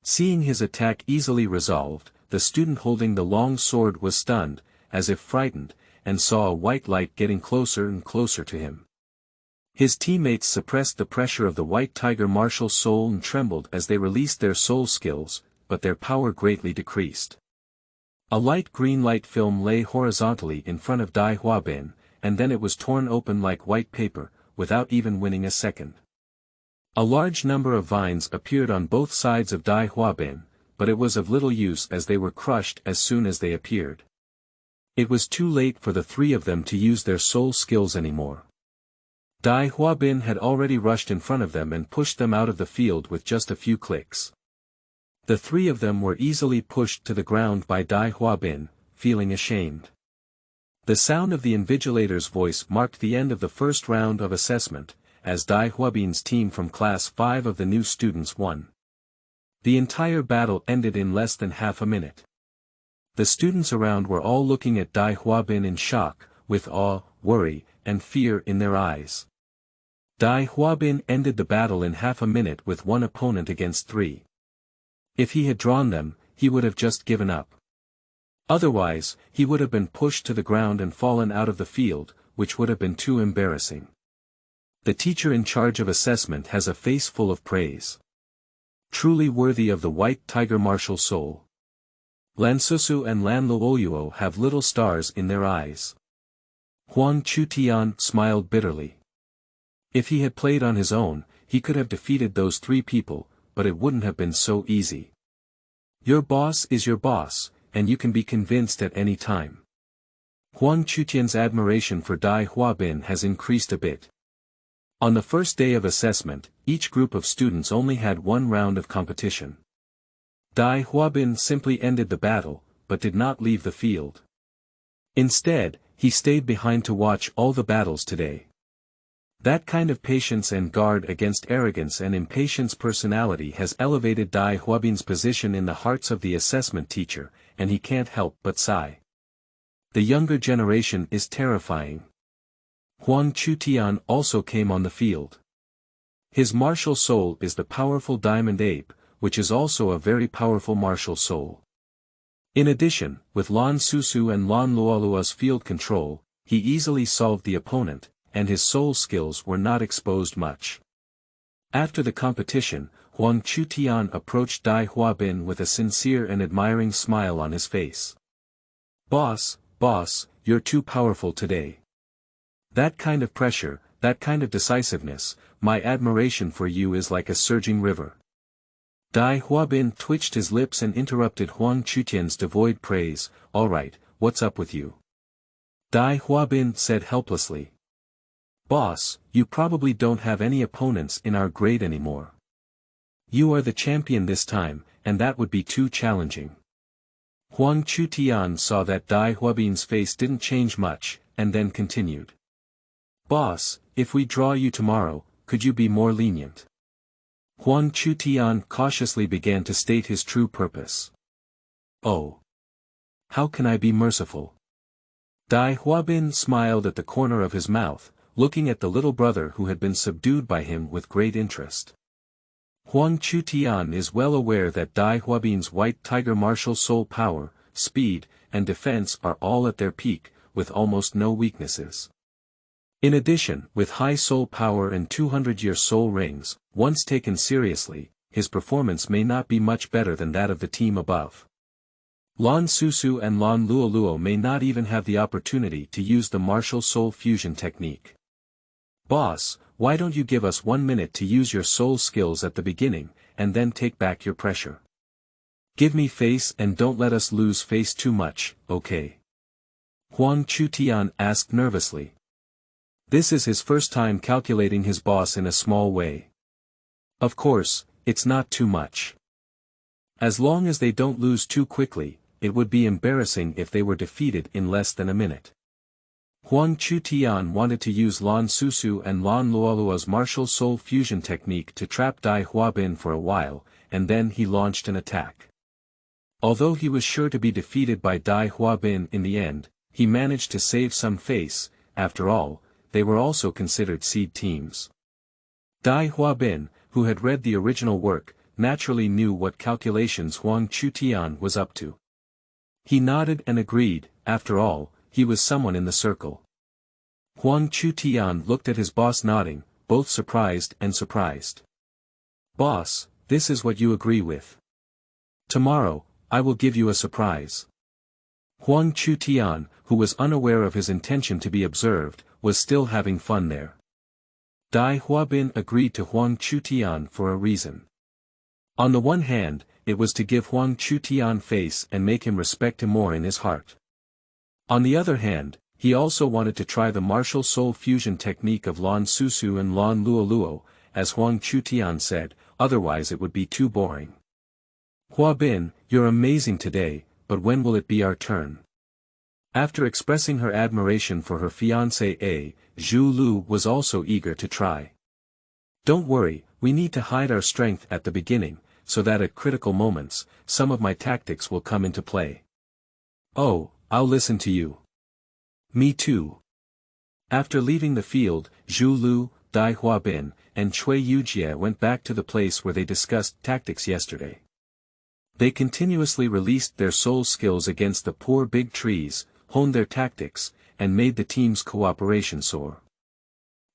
Seeing his attack easily resolved, the student holding the long sword was stunned, as if frightened, and saw a white light getting closer and closer to him. His teammates suppressed the pressure of the White Tiger martial soul and trembled as they released their soul skills, but their power greatly decreased. A light green light film lay horizontally in front of Dai Huabin, and then it was torn open like white paper, without even winning a second. A large number of vines appeared on both sides of Dai Huabin, but it was of little use as they were crushed as soon as they appeared. It was too late for the three of them to use their soul skills anymore. Dai Huabin had already rushed in front of them and pushed them out of the field with just a few clicks. The three of them were easily pushed to the ground by Dai Huabin, feeling ashamed. The sound of the invigilator's voice marked the end of the first round of assessment, as Dai Huabin's team from Class 5 of the new students won. The entire battle ended in less than half a minute. The students around were all looking at Dai Huabin in shock, with awe, worry, and fear in their eyes. Dai Huabin ended the battle in half a minute with one opponent against three. If he had drawn them, he would have just given up. Otherwise, he would have been pushed to the ground and fallen out of the field, which would have been too embarrassing. The teacher in charge of assessment has a face full of praise. Truly worthy of the White Tiger martial soul. Lansusu and Lan Luoyuo have little stars in their eyes. Huang Chutian smiled bitterly. If he had played on his own, he could have defeated those three people, but it wouldn't have been so easy. Your boss is your boss, and you can be convinced at any time. Huang Chutian's admiration for Dai Huabin has increased a bit. On the first day of assessment, each group of students only had one round of competition. Dai Huabin simply ended the battle, but did not leave the field. Instead, he stayed behind to watch all the battles today. That kind of patience and guard against arrogance and impatience personality has elevated Dai Huabin's position in the hearts of the assessment teacher, and he can't help but sigh. The younger generation is terrifying. Huang Chutian also came on the field. His martial soul is the powerful diamond ape, which is also a very powerful martial soul. In addition, with Lan Susu and Lan Luolua's field control, he easily solved the opponent, and his soul skills were not exposed much. After the competition, Huang Chutian approached Dai Huabin with a sincere and admiring smile on his face. Boss, you're too powerful today. That kind of pressure, that kind of decisiveness, my admiration for you is like a surging river. Dai Huabin twitched his lips and interrupted Huang Chutian's devoid praise. Alright, what's up with you? Dai Huabin said helplessly. Boss, you probably don't have any opponents in our grade anymore. You are the champion this time, and that would be too challenging. Huang Chutian saw that Dai Huabin's face didn't change much, and then continued. Boss, if we draw you tomorrow, could you be more lenient? Huang Chutian cautiously began to state his true purpose. Oh. How can I be merciful? Dai Huabin smiled at the corner of his mouth, looking at the little brother who had been subdued by him with great interest. Huang Chutian is well aware that Dai Huabin's white tiger martial soul power, speed, and defense are all at their peak, with almost no weaknesses. In addition, with high soul power and 200-year soul rings, once taken seriously, his performance may not be much better than that of the team above. Lan Susu and Lan Luoluo may not even have the opportunity to use the martial soul fusion technique. Boss, why don't you give us 1 minute to use your soul skills at the beginning, and then take back your pressure? Give me face and don't let us lose face too much, okay? Huang Chutian asked nervously. This is his first time calculating his boss in a small way. Of course, it's not too much. As long as they don't lose too quickly, it would be embarrassing if they were defeated in less than a minute. Huang Chutian wanted to use Lan Susu and Lan Luolua's martial soul fusion technique to trap Dai Huabin for a while, and then he launched an attack. Although he was sure to be defeated by Dai Huabin in the end, he managed to save some face. After all, they were also considered seed teams. Dai Huabin, who had read the original work, naturally knew what calculations Huang Chutian was up to. He nodded and agreed. After all, he was someone in the circle. Huang Chutian looked at his boss nodding, both surprised and surprised. Boss, this is what you agree with. Tomorrow, I will give you a surprise. Huang Chutian, who was unaware of his intention to be observed, was still having fun there. Dai Huabin agreed to Huang Chutian for a reason. On the one hand, it was to give Huang Chutian face and make him respect him more in his heart. On the other hand, he also wanted to try the martial soul fusion technique of Lan Susu and Lan Luoluo, as Huang Chutian said, otherwise it would be too boring. Huabin, you're amazing today, but when will it be our turn? After expressing her admiration for her fiancé, Zhu Lu was also eager to try. Don't worry, we need to hide our strength at the beginning, so that at critical moments, some of my tactics will come into play. Oh, I'll listen to you. Me too. After leaving the field, Zhu Lu, Dai Huabin, and Cui Yujie went back to the place where they discussed tactics yesterday. They continuously released their soul skills against the poor big trees, honed their tactics, and made the team's cooperation soar.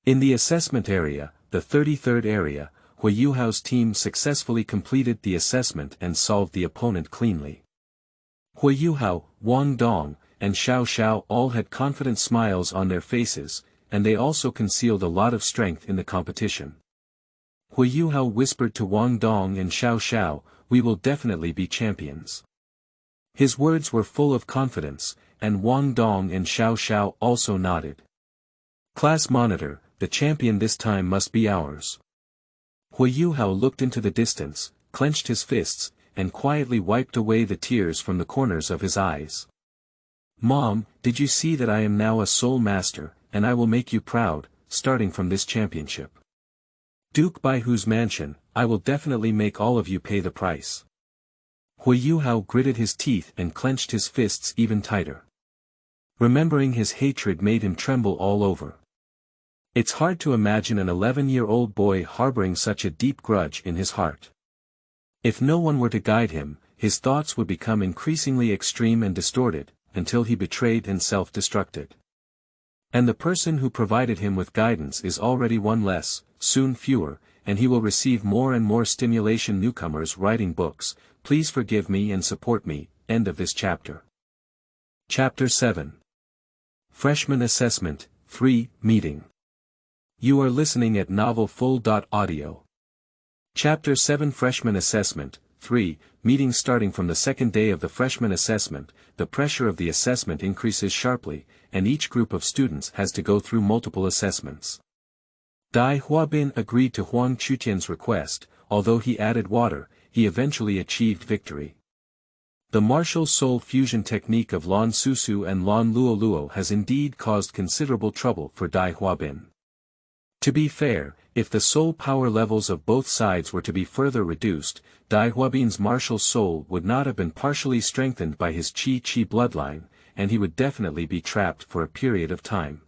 In the assessment area, the 33rd area, Hui Yuhao's team successfully completed the assessment and solved the opponent cleanly. Hui Yuhao, Wang Dong, and Xiao Xiao all had confident smiles on their faces, and they also concealed a lot of strength in the competition. Hui Yuhao whispered to Wang Dong and Xiao Xiao, "We will definitely be champions." His words were full of confidence, and Wang Dong and Xiao Xiao also nodded. Class monitor, the champion this time must be ours. Hu Yuhao looked into the distance, clenched his fists, and quietly wiped away the tears from the corners of his eyes. Mom, did you see that I am now a soul master, and I will make you proud, starting from this championship. Duke Baihu's mansion, I will definitely make all of you pay the price. Hu Yuhao gritted his teeth and clenched his fists even tighter. Remembering his hatred made him tremble all over. It's hard to imagine an 11-year-old boy harboring such a deep grudge in his heart. If no one were to guide him, his thoughts would become increasingly extreme and distorted, until he betrayed and self-destructed. And the person who provided him with guidance is already one less, soon fewer, and he will receive more and more stimulation. Newcomers writing books, please forgive me and support me. End of this chapter. Chapter 7. Freshman Assessment, 3, Meeting. You are listening at novelfull.audio. Chapter 7 Freshman Assessment, 3, Meeting. Starting from the second day of the freshman assessment, the pressure of the assessment increases sharply, and each group of students has to go through multiple assessments. Dai Huabin agreed to Huang Chutian's request. Although he added water, he eventually achieved victory. The martial soul fusion technique of Lan Susu and Lan Luoluo has indeed caused considerable trouble for Dai Huabin. To be fair, if the soul power levels of both sides were to be further reduced, Dai Huabin's martial soul would not have been partially strengthened by his Qi bloodline, and he would definitely be trapped for a period of time.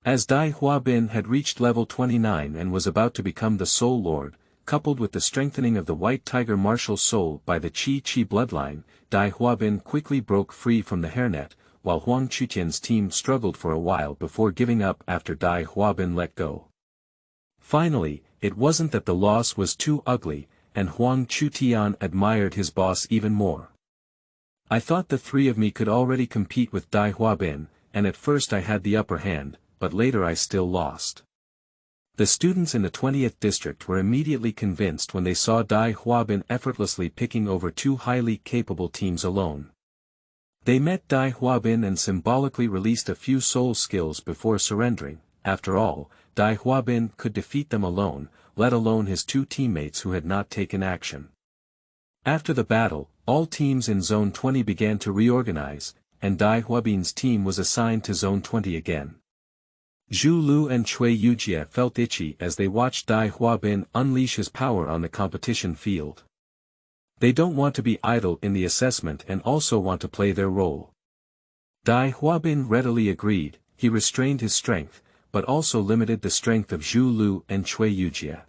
As Dai Huabin had reached level 29 and was about to become the Soul Lord, coupled with the strengthening of the White Tiger martial soul by the Qi bloodline, Dai Huabin quickly broke free from the hairnet, while Huang Chutian's team struggled for a while before giving up after Dai Huabin let go. Finally, it wasn't that the loss was too ugly, and Huang Chutian admired his boss even more. I thought the three of me could already compete with Dai Huabin, and at first I had the upper hand, but later I still lost. The students in the 20th district were immediately convinced when they saw Dai Huabin effortlessly picking over two highly capable teams alone. They met Dai Huabin and symbolically released a few soul skills before surrendering. After all, Dai Huabin could defeat them alone, let alone his two teammates who had not taken action. After the battle, all teams in Zone 20 began to reorganize, and Dai Huabin's team was assigned to Zone 20 again. Zhu Lu and Cui Yujie felt itchy as they watched Dai Huabin unleash his power on the competition field. They don't want to be idle in the assessment and also want to play their role. Dai Huabin readily agreed. He restrained his strength, but also limited the strength of Zhu Lu and Cui Yujie.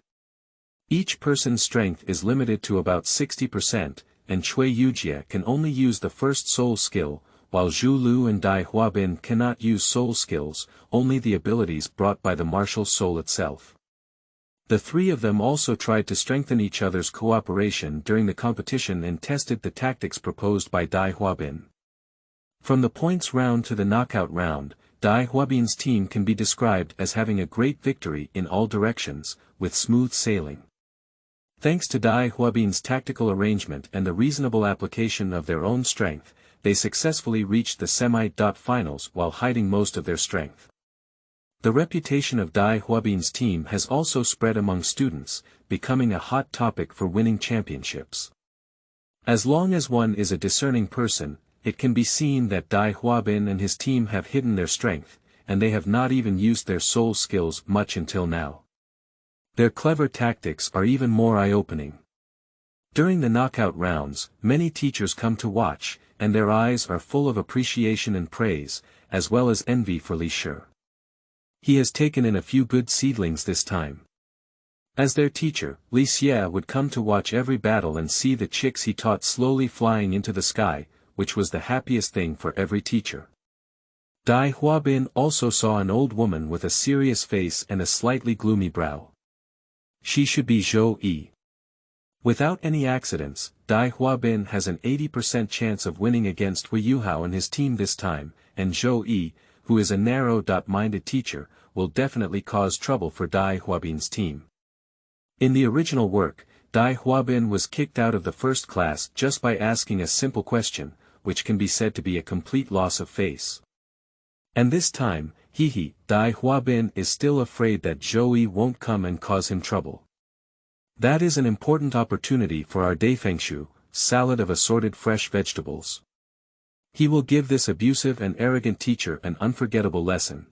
Each person's strength is limited to about 60%, and Cui Yujie can only use the first soul skill, while Zhu Lu and Dai Huabin cannot use soul skills, only the abilities brought by the martial soul itself. The three of them also tried to strengthen each other's cooperation during the competition and tested the tactics proposed by Dai Huabin. From the points round to the knockout round, Dai Huabin's team can be described as having a great victory in all directions, with smooth sailing. Thanks to Dai Huabin's tactical arrangement and the reasonable application of their own strength, they successfully reached the semi-finals while hiding most of their strength. The reputation of Dai Huabin's team has also spread among students, becoming a hot topic for winning championships. As long as one is a discerning person, it can be seen that Dai Huabin and his team have hidden their strength, and they have not even used their soul skills much until now. Their clever tactics are even more eye-opening. During the knockout rounds, many teachers come to watch, and their eyes are full of appreciation and praise, as well as envy for Li Shi. He has taken in a few good seedlings this time. As their teacher, Li Xie would come to watch every battle and see the chicks he taught slowly flying into the sky, which was the happiest thing for every teacher. Dai Huabin also saw an old woman with a serious face and a slightly gloomy brow. She should be Zhou Yi. Without any accidents, Dai Huabin has an 80% chance of winning against Hu Yuhao and his team this time, and Zhou Yi, who is a narrow-minded teacher, will definitely cause trouble for Dai Huabin's team. In the original work, Dai Huabin was kicked out of the first class just by asking a simple question, which can be said to be a complete loss of face. And this time, Dai Huabin is still afraid that Zhou won't come and cause him trouble. That is an important opportunity for our Daifengshu, salad of assorted fresh vegetables. He will give this abusive and arrogant teacher an unforgettable lesson.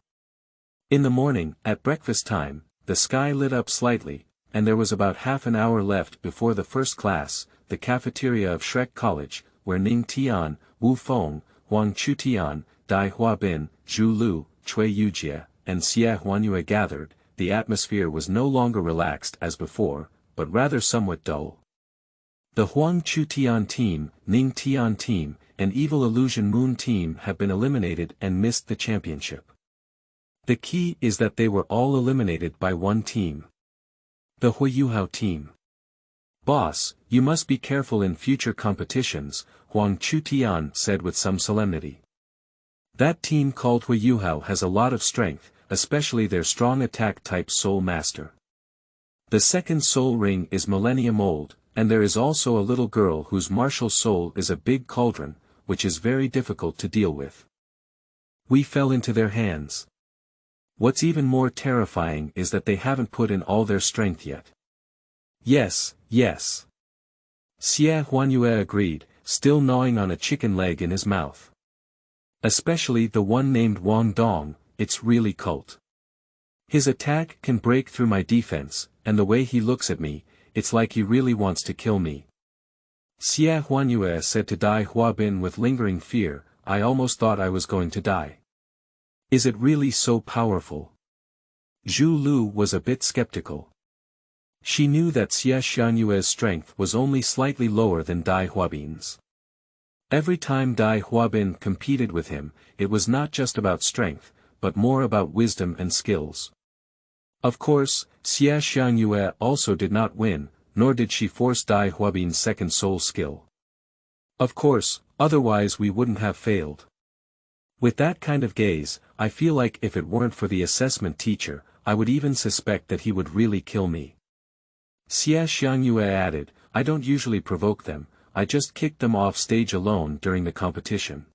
In the morning, at breakfast time, the sky lit up slightly, and there was about half an hour left before the first class, the cafeteria of Shrek College, where Ning Tian, Wu Feng, Huang Chutian, Dai Huabin, Zhu Lu, Cui Yujie, and Xie Huanyue gathered. The atmosphere was no longer relaxed as before, but rather somewhat dull. The Huang Chutian team, Ning Tian team, and Evil Illusion Moon team have been eliminated and missed the championship. The key is that they were all eliminated by one team. The Huiyuhao team. Boss, you must be careful in future competitions, Huang Chutian said with some solemnity. That team called Huiyuhao has a lot of strength, especially their strong attack type Soul Master. The second soul ring is millennium old, and there is also a little girl whose martial soul is a big cauldron, which is very difficult to deal with. We fell into their hands. What's even more terrifying is that they haven't put in all their strength yet. Yes, yes. Xie Huanyue agreed, still gnawing on a chicken leg in his mouth. Especially the one named Wang Dong, it's really cult. His attack can break through my defense, and the way he looks at me, it's like he really wants to kill me. Xie Huanyue said to Dai Huabin with lingering fear, I almost thought I was going to die. Is it really so powerful? Zhu Lu was a bit skeptical. She knew that Xie Xianyue's strength was only slightly lower than Dai Huabin's. Every time Dai Huabin competed with him, it was not just about strength, but more about wisdom and skills. Of course, Xie Xianyue also did not win, nor did she force Dai Huabin's second soul skill. Of course, otherwise we wouldn't have failed. With that kind of gaze, I feel like if it weren't for the assessment teacher, I would even suspect that he would really kill me. Xie Xianyue added, I don't usually provoke them, I just kicked them off stage alone during the competition.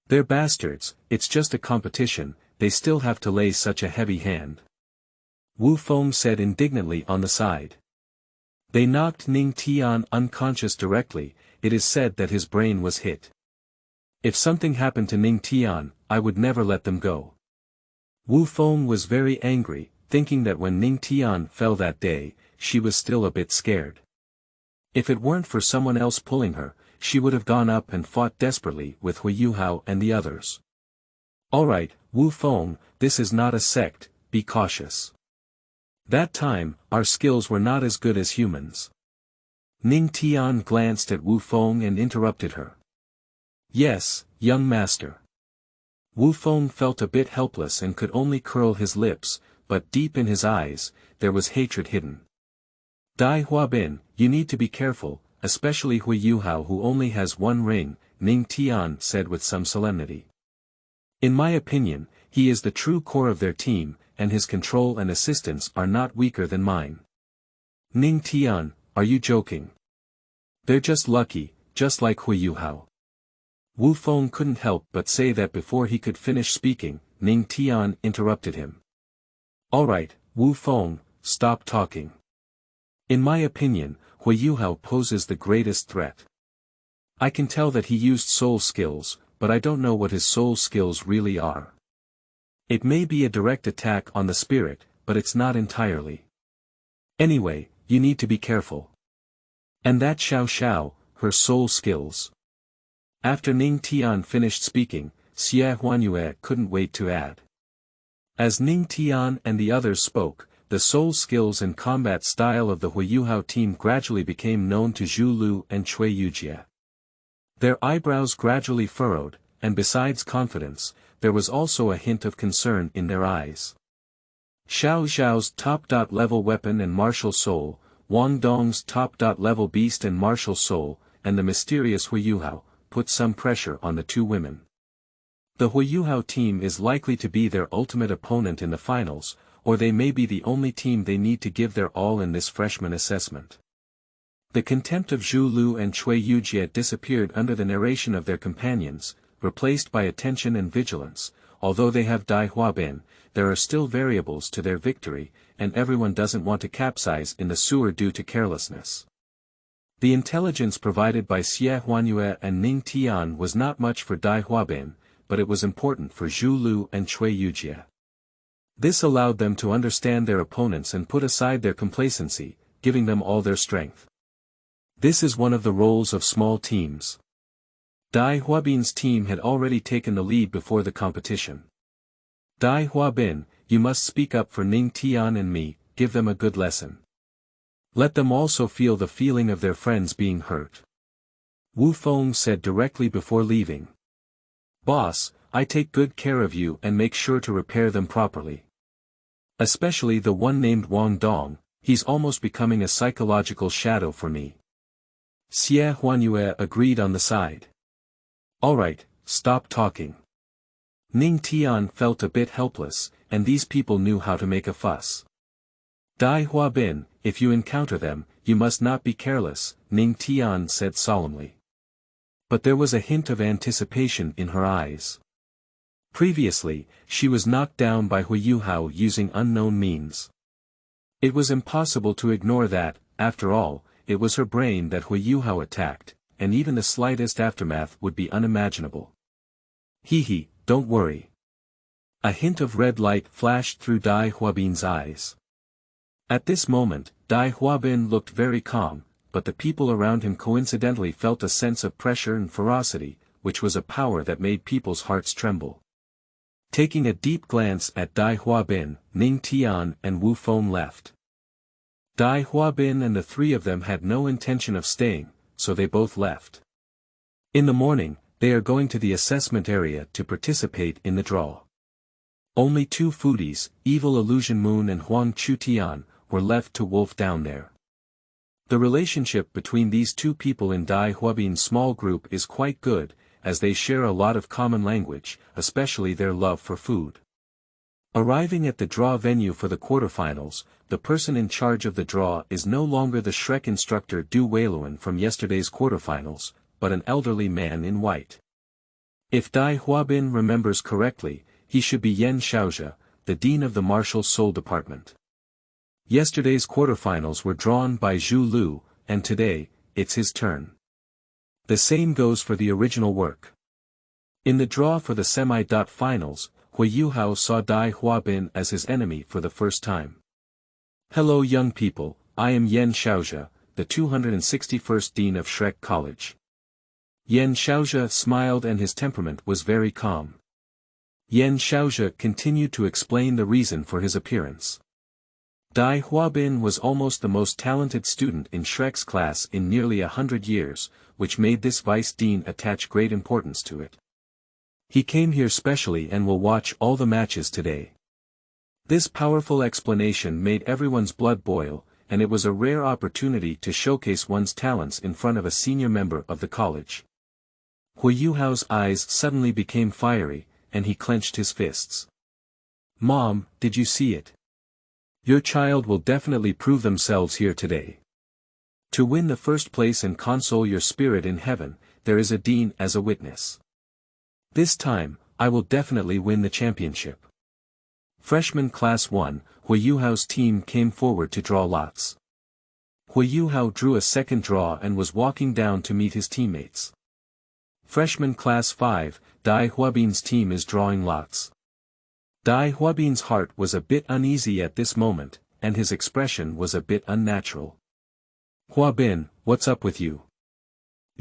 They're bastards, it's just a competition, they still have to lay such a heavy hand. Wu Feng said indignantly on the side. They knocked Ning Tian unconscious directly, it is said that his brain was hit. If something happened to Ning Tian, I would never let them go. Wu Feng was very angry, thinking that when Ning Tian fell that day, she was still a bit scared. If it weren't for someone else pulling her, she would have gone up and fought desperately with Huiyuhao and the others. Alright, Wu Feng, this is not a sect, be cautious. That time, our skills were not as good as humans. Ning Tian glanced at Wu Feng and interrupted her. Yes, young master. Wu Feng felt a bit helpless and could only curl his lips, but deep in his eyes, there was hatred hidden. Dai Huabin, you need to be careful, especially Huiyuhao who only has one ring, Ning Tian said with some solemnity. In my opinion, he is the true core of their team, and his control and assistance are not weaker than mine. Ning Tian, are you joking? They're just lucky, just like Huiyuhao. Wu Feng couldn't help but say that before he could finish speaking, Ning Tian interrupted him. Alright, Wu Feng, stop talking. In my opinion, Huiyuhao poses the greatest threat. I can tell that he used soul skills, but I don't know what his soul skills really are. It may be a direct attack on the spirit, but it's not entirely. Anyway, you need to be careful. And that Xiao Xiao, her soul skills. After Ning Tian finished speaking, Xie Huanyue couldn't wait to add. As Ning Tian and the others spoke, the soul skills and combat style of the Huiyuhao team gradually became known to Zhu Lu and Cui Yujie. Their eyebrows gradually furrowed, and besides confidence, there was also a hint of concern in their eyes. Xiao Xiao's top-level weapon and martial soul, Wang Dong's top-level beast and martial soul, and the mysterious Huiyuhao, put some pressure on the two women. The Huiyuhao team is likely to be their ultimate opponent in the finals, or they may be the only team they need to give their all in this freshman assessment. The contempt of Zhu Lu and Cui Yujie disappeared under the narration of their companions, replaced by attention and vigilance. Although they have Dai Huabin, there are still variables to their victory, and everyone doesn't want to capsize in the sewer due to carelessness. The intelligence provided by Xie Huanyue and Ning Tian was not much for Dai Huabin, but it was important for Zhu Lu and Cui Yujie. This allowed them to understand their opponents and put aside their complacency, giving them all their strength. This is one of the roles of small teams. Dai Huabin's team had already taken the lead before the competition. Dai Huabin, you must speak up for Ning Tian and me, give them a good lesson. Let them also feel the feeling of their friends being hurt. Wu Feng said directly before leaving. Boss, I take good care of you and make sure to repair them properly. Especially the one named Wang Dong, he's almost becoming a psychological shadow for me. Xie Huanyue agreed on the side. Alright, stop talking. Ning Tian felt a bit helpless, and these people knew how to make a fuss. Dai Huabin, if you encounter them, you must not be careless, Ning Tian said solemnly. But there was a hint of anticipation in her eyes. Previously, she was knocked down by Hu Yuhao using unknown means. It was impossible to ignore that, after all, it was her brain that Hu Yuhao attacked, and even the slightest aftermath would be unimaginable. Hee, don't worry. A hint of red light flashed through Dai Huabin's eyes. At this moment, Dai Huabin looked very calm, but the people around him coincidentally felt a sense of pressure and ferocity, which was a power that made people's hearts tremble. Taking a deep glance at Dai Huabin, Ning Tian and Wu Feng left. Dai Huabin and the three of them had no intention of staying, so they both left. In the morning, they are going to the assessment area to participate in the draw. Only two foodies, Evil Illusion Moon and Huang Chutian, were left to wolf down there. The relationship between these two people in Dai Huabin's small group is quite good, as they share a lot of common language, especially their love for food. Arriving at the draw venue for the quarterfinals, the person in charge of the draw is no longer the Shrek instructor Du Weiluan from yesterday's quarterfinals, but an elderly man in white. If Dai Huabin remembers correctly, he should be Yan Xiaozhe, the dean of the Martial Soul Department. Yesterday's quarterfinals were drawn by Zhu Lu, and today, it's his turn. The same goes for the original work. In the draw for the semi-finals, Hu Yuhao saw Dai Huabin as his enemy for the first time. Hello young people, I am Yan Xiaozhe, the 261st Dean of Shrek College. Yan Xiaozhe smiled and his temperament was very calm. Yan Xiaozhe continued to explain the reason for his appearance. Dai Huabin was almost the most talented student in Shrek's class in nearly 100 years, which made this vice dean attach great importance to it. He came here specially and will watch all the matches today. This powerful explanation made everyone's blood boil, and it was a rare opportunity to showcase one's talents in front of a senior member of the college. Hu Yuhao's eyes suddenly became fiery, and he clenched his fists. Mom, did you see it? Your child will definitely prove themselves here today. To win the first place and console your spirit in heaven, there is a dean as a witness. This time, I will definitely win the championship. Freshman Class 1, Hu Yuhao's team came forward to draw lots. Hu Yuhao drew a second draw and was walking down to meet his teammates. Freshman Class 5, Dai Huabin's team is drawing lots. Dai Huabin's heart was a bit uneasy at this moment, and his expression was a bit unnatural. Huabin, what's up with you?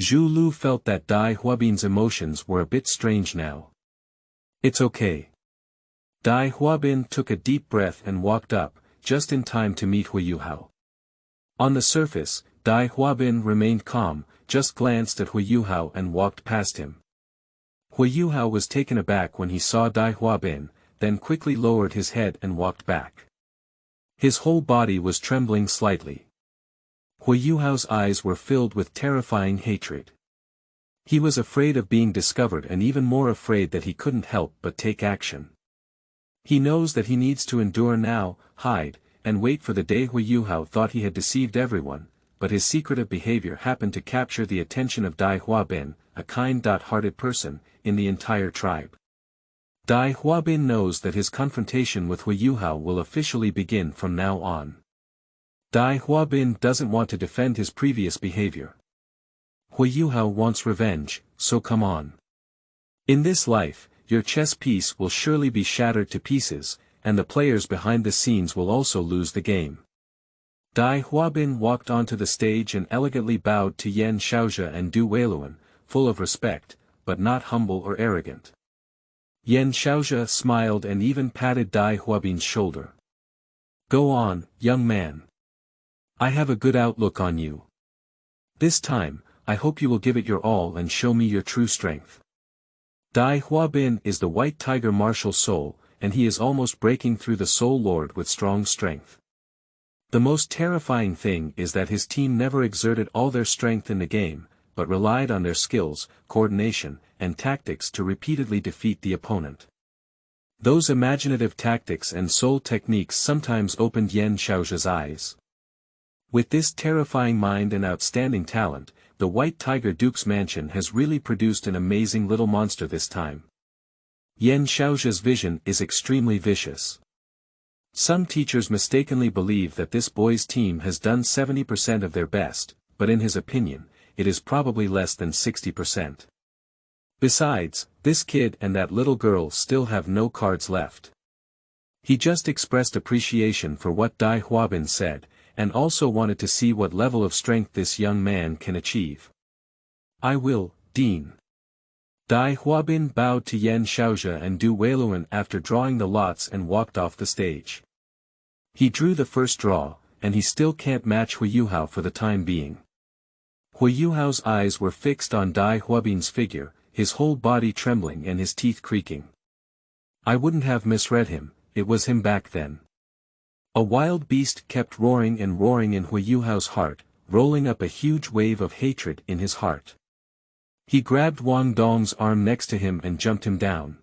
Zhu Lu felt that Dai Huabin's emotions were a bit strange now. It's okay. Dai Huabin took a deep breath and walked up, just in time to meet Hu Yuhao. On the surface, Dai Huabin remained calm, just glanced at Hu Yuhao and walked past him. Hu Yuhao was taken aback when he saw Dai Huabin, then quickly lowered his head and walked back. His whole body was trembling slightly. Hu Yuhao's eyes were filled with terrifying hatred. He was afraid of being discovered and even more afraid that he couldn't help but take action. He knows that he needs to endure now, hide, and wait for the day Hu Yuhao thought he had deceived everyone, but his secretive behavior happened to capture the attention of Dai Huabin, a kind-hearted person, in the entire tribe. Dai Huabin knows that his confrontation with Hu Yuhao will officially begin from now on. Dai Huabin doesn't want to defend his previous behavior. Hu Yuhao wants revenge, so come on. In this life, your chess piece will surely be shattered to pieces, and the players behind the scenes will also lose the game. Dai Huabin walked onto the stage and elegantly bowed to Yan Xiaozhe and Du Weiluan, full of respect, but not humble or arrogant. Yan Xiaozhe smiled and even patted Dai Huabin's shoulder. Go on, young man. I have a good outlook on you. This time, I hope you will give it your all and show me your true strength. Dai Huabin is the White Tiger martial soul, and he is almost breaking through the Soul Lord with strong strength. The most terrifying thing is that his team never exerted all their strength in the game, but relied on their skills, coordination, and tactics to repeatedly defeat the opponent. Those imaginative tactics and soul techniques sometimes opened Yan Xiaozhe's eyes. With this terrifying mind and outstanding talent, the White Tiger Duke's mansion has really produced an amazing little monster this time. Yan Xiaozhe's vision is extremely vicious. Some teachers mistakenly believe that this boy's team has done 70% of their best, but in his opinion, it is probably less than 60%. Besides, this kid and that little girl still have no cards left. He just expressed appreciation for what Dai Huabin said, and also wanted to see what level of strength this young man can achieve. I will, Dean. Dai Huabin bowed to Yan Xiaozhe and Du Weiluan after drawing the lots and walked off the stage. He drew the first draw, and he still can't match Hu Yuhao for the time being. Hu Yuhao's eyes were fixed on Dai Huabin's figure, his whole body trembling and his teeth creaking. I wouldn't have misread him, it was him back then. A wild beast kept roaring and roaring in Hu Yuhao's heart, rolling up a huge wave of hatred in his heart. He grabbed Wang Dong's arm next to him and jumped him down.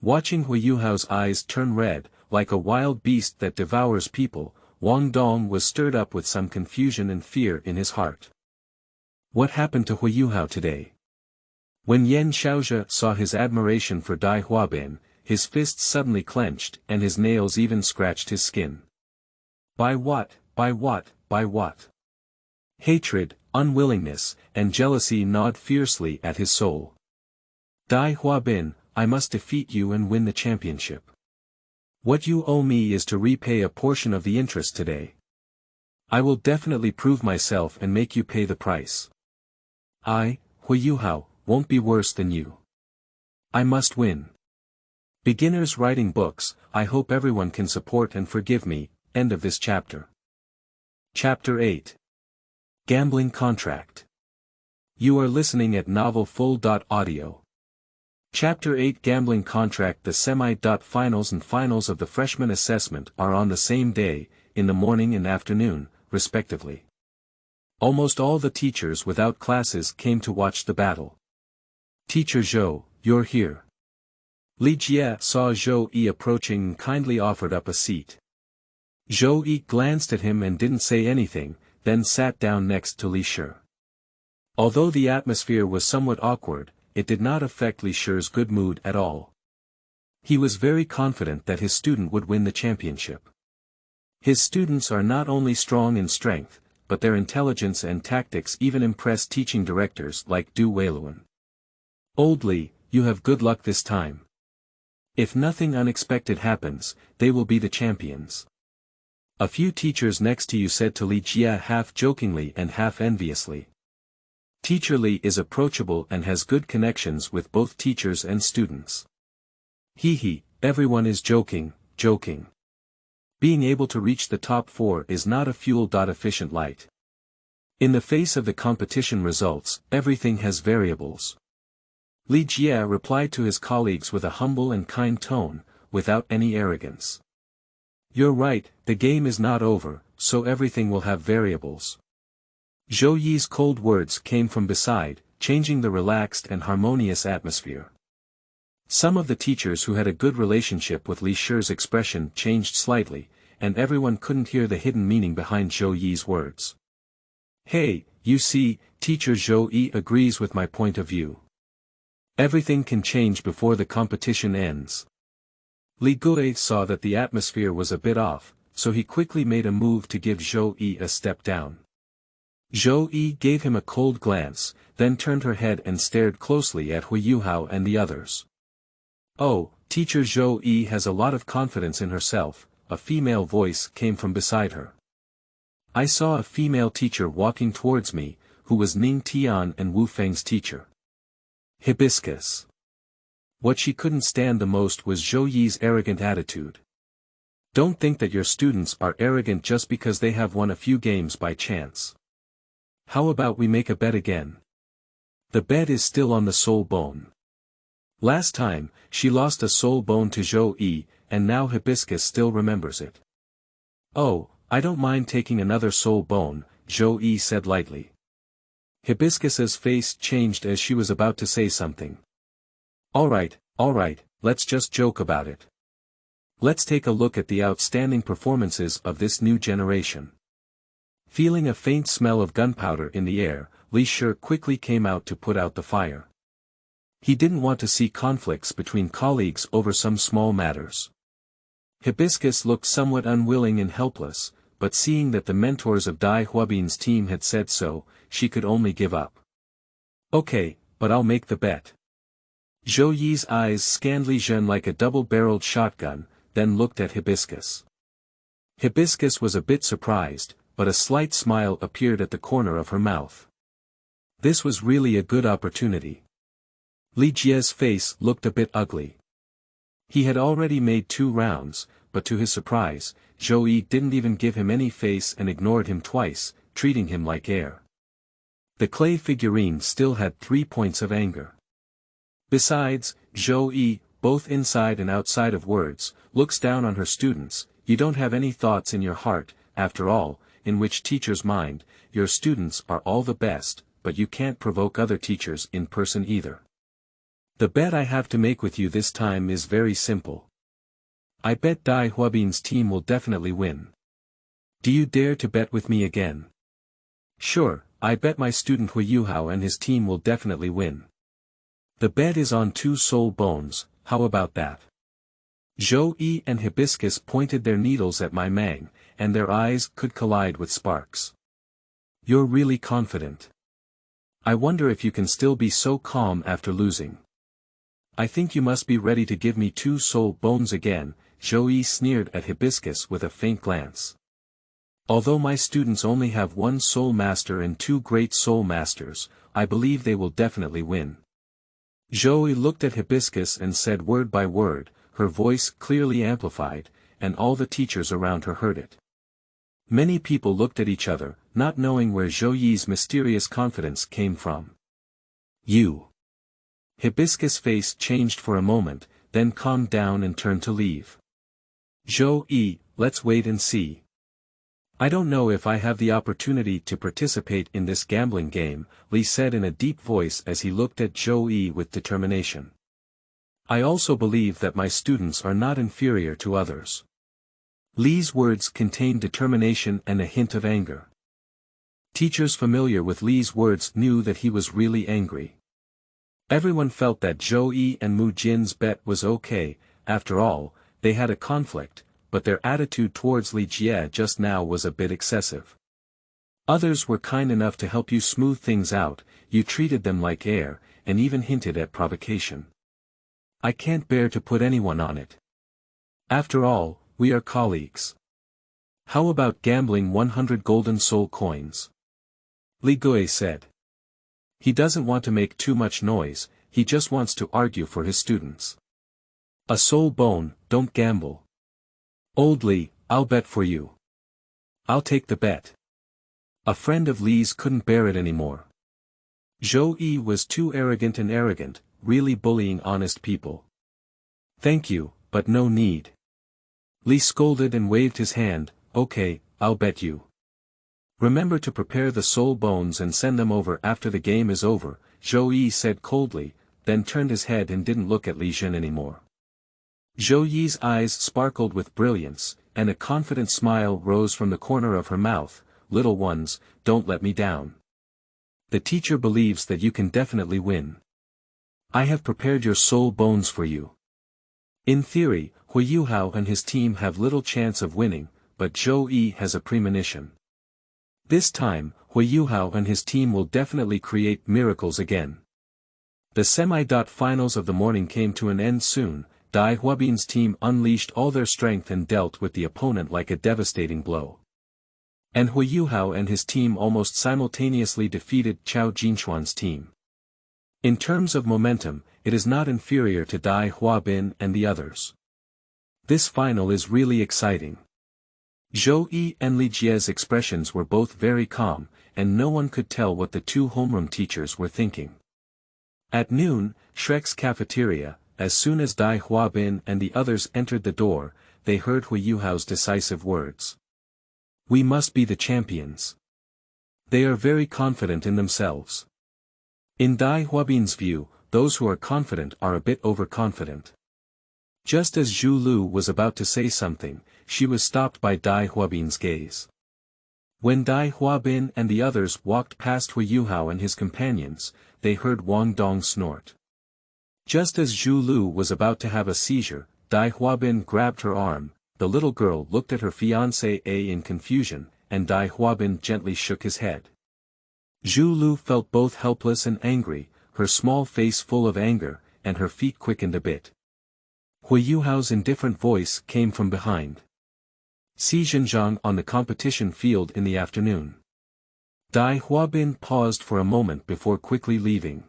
Watching Hu Yuhao's eyes turn red, like a wild beast that devours people, Wang Dong was stirred up with some confusion and fear in his heart. What happened to Hu Yuhao today? When Yan Xiaozhe saw his admiration for Dai Huabin, his fists suddenly clenched and his nails even scratched his skin. By what, by what, by what? Hatred, unwillingness, and jealousy gnawed fiercely at his soul. Dai Huabin, I must defeat you and win the championship. What you owe me is to repay a portion of the interest today. I will definitely prove myself and make you pay the price. I, Hu Yuhao, won't be worse than you. I must win. Beginners writing books, I hope everyone can support and forgive me. End of this chapter. Chapter 8. Gambling Contract. You are listening at novelfull.audio. Chapter 8 Gambling Contract. The semi-finals and finals of the freshman assessment are on the same day, in the morning and afternoon, respectively. Almost all the teachers without classes came to watch the battle. Teacher Zhou, you're here. Li Jie saw Zhou Yi approaching and kindly offered up a seat. Zhou Yi glanced at him and didn't say anything, then sat down next to Li Shi. Although the atmosphere was somewhat awkward, it did not affect Li Shi's good mood at all. He was very confident that his student would win the championship. His students are not only strong in strength, but their intelligence and tactics even impress teaching directors like Du Weiluan. Old Li, you have good luck this time. If nothing unexpected happens, they will be the champions. A few teachers next to you said to Li Jie half jokingly and half enviously. Teacher Li is approachable and has good connections with both teachers and students. Hee, everyone is joking. Being able to reach the top 4 is not a fuel-efficient light. In the face of the competition results, everything has variables. Li Jie replied to his colleagues with a humble and kind tone, without any arrogance. You're right, the game is not over, so everything will have variables. Zhou Yi's cold words came from beside, changing the relaxed and harmonious atmosphere. Some of the teachers who had a good relationship with Li Shi's expression changed slightly, and everyone couldn't hear the hidden meaning behind Zhou Yi's words. Hey, you see, Teacher Zhou Yi agrees with my point of view. Everything can change before the competition ends. Li Gui saw that the atmosphere was a bit off, so he quickly made a move to give Zhou Yi a step down. Zhou Yi gave him a cold glance, then turned her head and stared closely at Hui Yuhao and the others. Oh, Teacher Zhou Yi has a lot of confidence in herself, a female voice came from beside her. I saw a female teacher walking towards me, who was Ning Tian and Wu Feng's teacher. Hibiscus. What she couldn't stand the most was Zhou Yi's arrogant attitude. Don't think that your students are arrogant just because they have won a few games by chance. How about we make a bet again? The bet is still on the soul bone. Last time, she lost a soul bone to Zhou Yi, and now Hibiscus still remembers it. Oh, I don't mind taking another soul bone, Zhou Yi said lightly. Hibiscus's face changed as she was about to say something. Alright, let's just joke about it. Let's take a look at the outstanding performances of this new generation. Feeling a faint smell of gunpowder in the air, Li Shi quickly came out to put out the fire. He didn't want to see conflicts between colleagues over some small matters. Hibiscus looked somewhat unwilling and helpless, but seeing that the mentors of Dai Huabin's team had said so, she could only give up. Okay, but I'll make the bet. Zhou Yi's eyes scanned Li Zhen like a double-barreled shotgun, then looked at Hibiscus. Hibiscus was a bit surprised, but a slight smile appeared at the corner of her mouth. This was really a good opportunity. Li Jie's face looked a bit ugly. He had already made 2 rounds, but to his surprise, Zhou Yi didn't even give him any face and ignored him twice, treating him like air. The clay figurine still had 3 points of anger. Besides, Zhou Yi, both inside and outside of words, looks down on her students. You don't have any thoughts in your heart, after all, in which teacher's mind, your students are all the best, but you can't provoke other teachers in person either. The bet I have to make with you this time is very simple. I bet Dai Huabin's team will definitely win. Do you dare to bet with me again? Sure, I bet my student Hui Yuhao and his team will definitely win. The bet is on 2 soul bones, how about that? Zhou Yi and Hibiscus pointed their needles at my Mang, and their eyes could collide with sparks. You're really confident. I wonder if you can still be so calm after losing. I think you must be ready to give me 2 soul bones again, Zhou Yi sneered at Hibiscus with a faint glance. Although my students only have 1 soul master and 2 great soul masters, I believe they will definitely win. Zhou Yi looked at Hibiscus and said word by word, her voice clearly amplified, and all the teachers around her heard it. Many people looked at each other, not knowing where Zhou Yi's mysterious confidence came from. You. Hibiscus' face changed for a moment, then calmed down and turned to leave. Zhou Yi, let's wait and see. I don't know if I have the opportunity to participate in this gambling game, Li said in a deep voice as he looked at Zhou Yi with determination. I also believe that my students are not inferior to others. Li's words contained determination and a hint of anger. Teachers familiar with Li's words knew that he was really angry. Everyone felt that Zhou Yi and Mu Jin's bet was okay. After all, they had a conflict, but their attitude towards Li Jie just now was a bit excessive. Others were kind enough to help you smooth things out, you treated them like air, and even hinted at provocation. I can't bear to put anyone on it. After all, we are colleagues. How about gambling 100 golden soul coins? Li Gui said. He doesn't want to make too much noise, he just wants to argue for his students. A soul bone, don't gamble. Old Li, I'll bet for you. I'll take the bet. A friend of Li's couldn't bear it anymore. Zhou Yi was too arrogant, really bullying honest people. Thank you, but no need. Li scolded and waved his hand. Okay, I'll bet you. Remember to prepare the soul bones and send them over after the game is over, Zhou Yi said coldly, then turned his head and didn't look at Li Zhen anymore. Zhou Yi's eyes sparkled with brilliance, and a confident smile rose from the corner of her mouth. little ones, don't let me down. The teacher believes that you can definitely win. I have prepared your soul bones for you. In theory, Hu Yuhao and his team have little chance of winning, but Zhou Yi has a premonition. This time, Hu Yuhao and his team will definitely create miracles again. The semi-finals of the morning came to an end soon. Dai Huabin's team unleashed all their strength and dealt with the opponent like a devastating blow. And Hu Yuhao and his team almost simultaneously defeated Chao Jinchuan's team. In terms of momentum, it is not inferior to Dai Huabin and the others. This final is really exciting. Zhou Yi and Li Jie's expressions were both very calm, and no one could tell what the two homeroom teachers were thinking. At noon, Shrek's cafeteria, as soon as Dai Huabin and the others entered the door, they heard Hu Yuhao's decisive words. We must be the champions. They are very confident in themselves. In Dai Huabin's view, those who are confident are a bit overconfident. Just as Zhu Lu was about to say something, she was stopped by Dai Huabin's gaze. When Dai Huabin and the others walked past Hu Yuhao and his companions, they heard Wang Dong snort. Just as Zhu Lu was about to have a seizure, Dai Huabin grabbed her arm. The little girl looked at her fiancé in confusion, and Dai Huabin gently shook his head. Zhu Lu felt both helpless and angry, her small face full of anger, and her feet quickened a bit. Hu Yuhao's indifferent voice came from behind. Si Zhenjiang on the competition field in the afternoon. Dai Huabin paused for a moment before quickly leaving.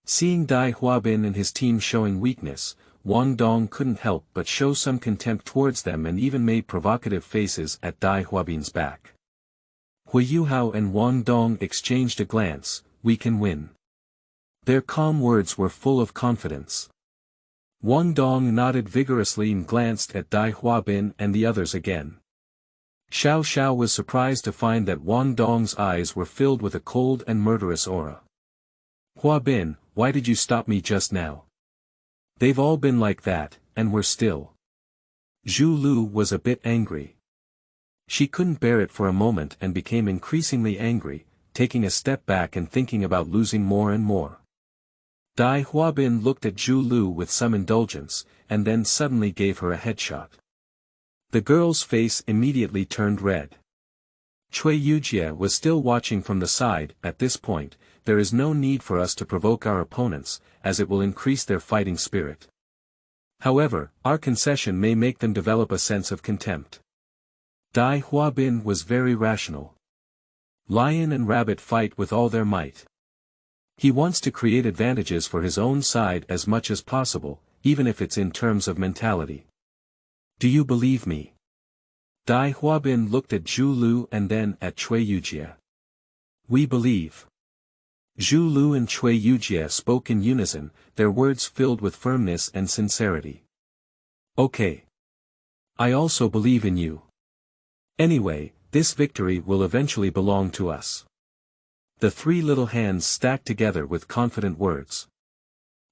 Seeing Dai Huabin and his team showing weakness, Wang Dong couldn't help but show some contempt towards them and even made provocative faces at Dai Huabin's back. Hu Yuhao and Wang Dong exchanged a glance. We can win. Their calm words were full of confidence. Wang Dong nodded vigorously and glanced at Dai Huabin and the others again. Xiao Xiao was surprised to find that Wang Dong's eyes were filled with a cold and murderous aura. Huabin, why did you stop me just now? They've all been like that, and we're still. Zhu Lu was a bit angry. She couldn't bear it for a moment and became increasingly angry, taking a step back and thinking about losing more and more. Dai Huabin looked at Zhu Lu with some indulgence, and then suddenly gave her a headshot. The girl's face immediately turned red. Cui Yujie was still watching from the side. At this point, there is no need for us to provoke our opponents, as it will increase their fighting spirit. However, our concession may make them develop a sense of contempt. Dai Huabin was very rational. Lion and rabbit fight with all their might. He wants to create advantages for his own side as much as possible, even if it's in terms of mentality. Do you believe me? Dai Huabin looked at Zhu Lu and then at Cui Yujie. We believe. Zhu Lu and Cui Yujie spoke in unison, their words filled with firmness and sincerity. Okay. I also believe in you. Anyway, this victory will eventually belong to us. The three little hands stacked together with confident words.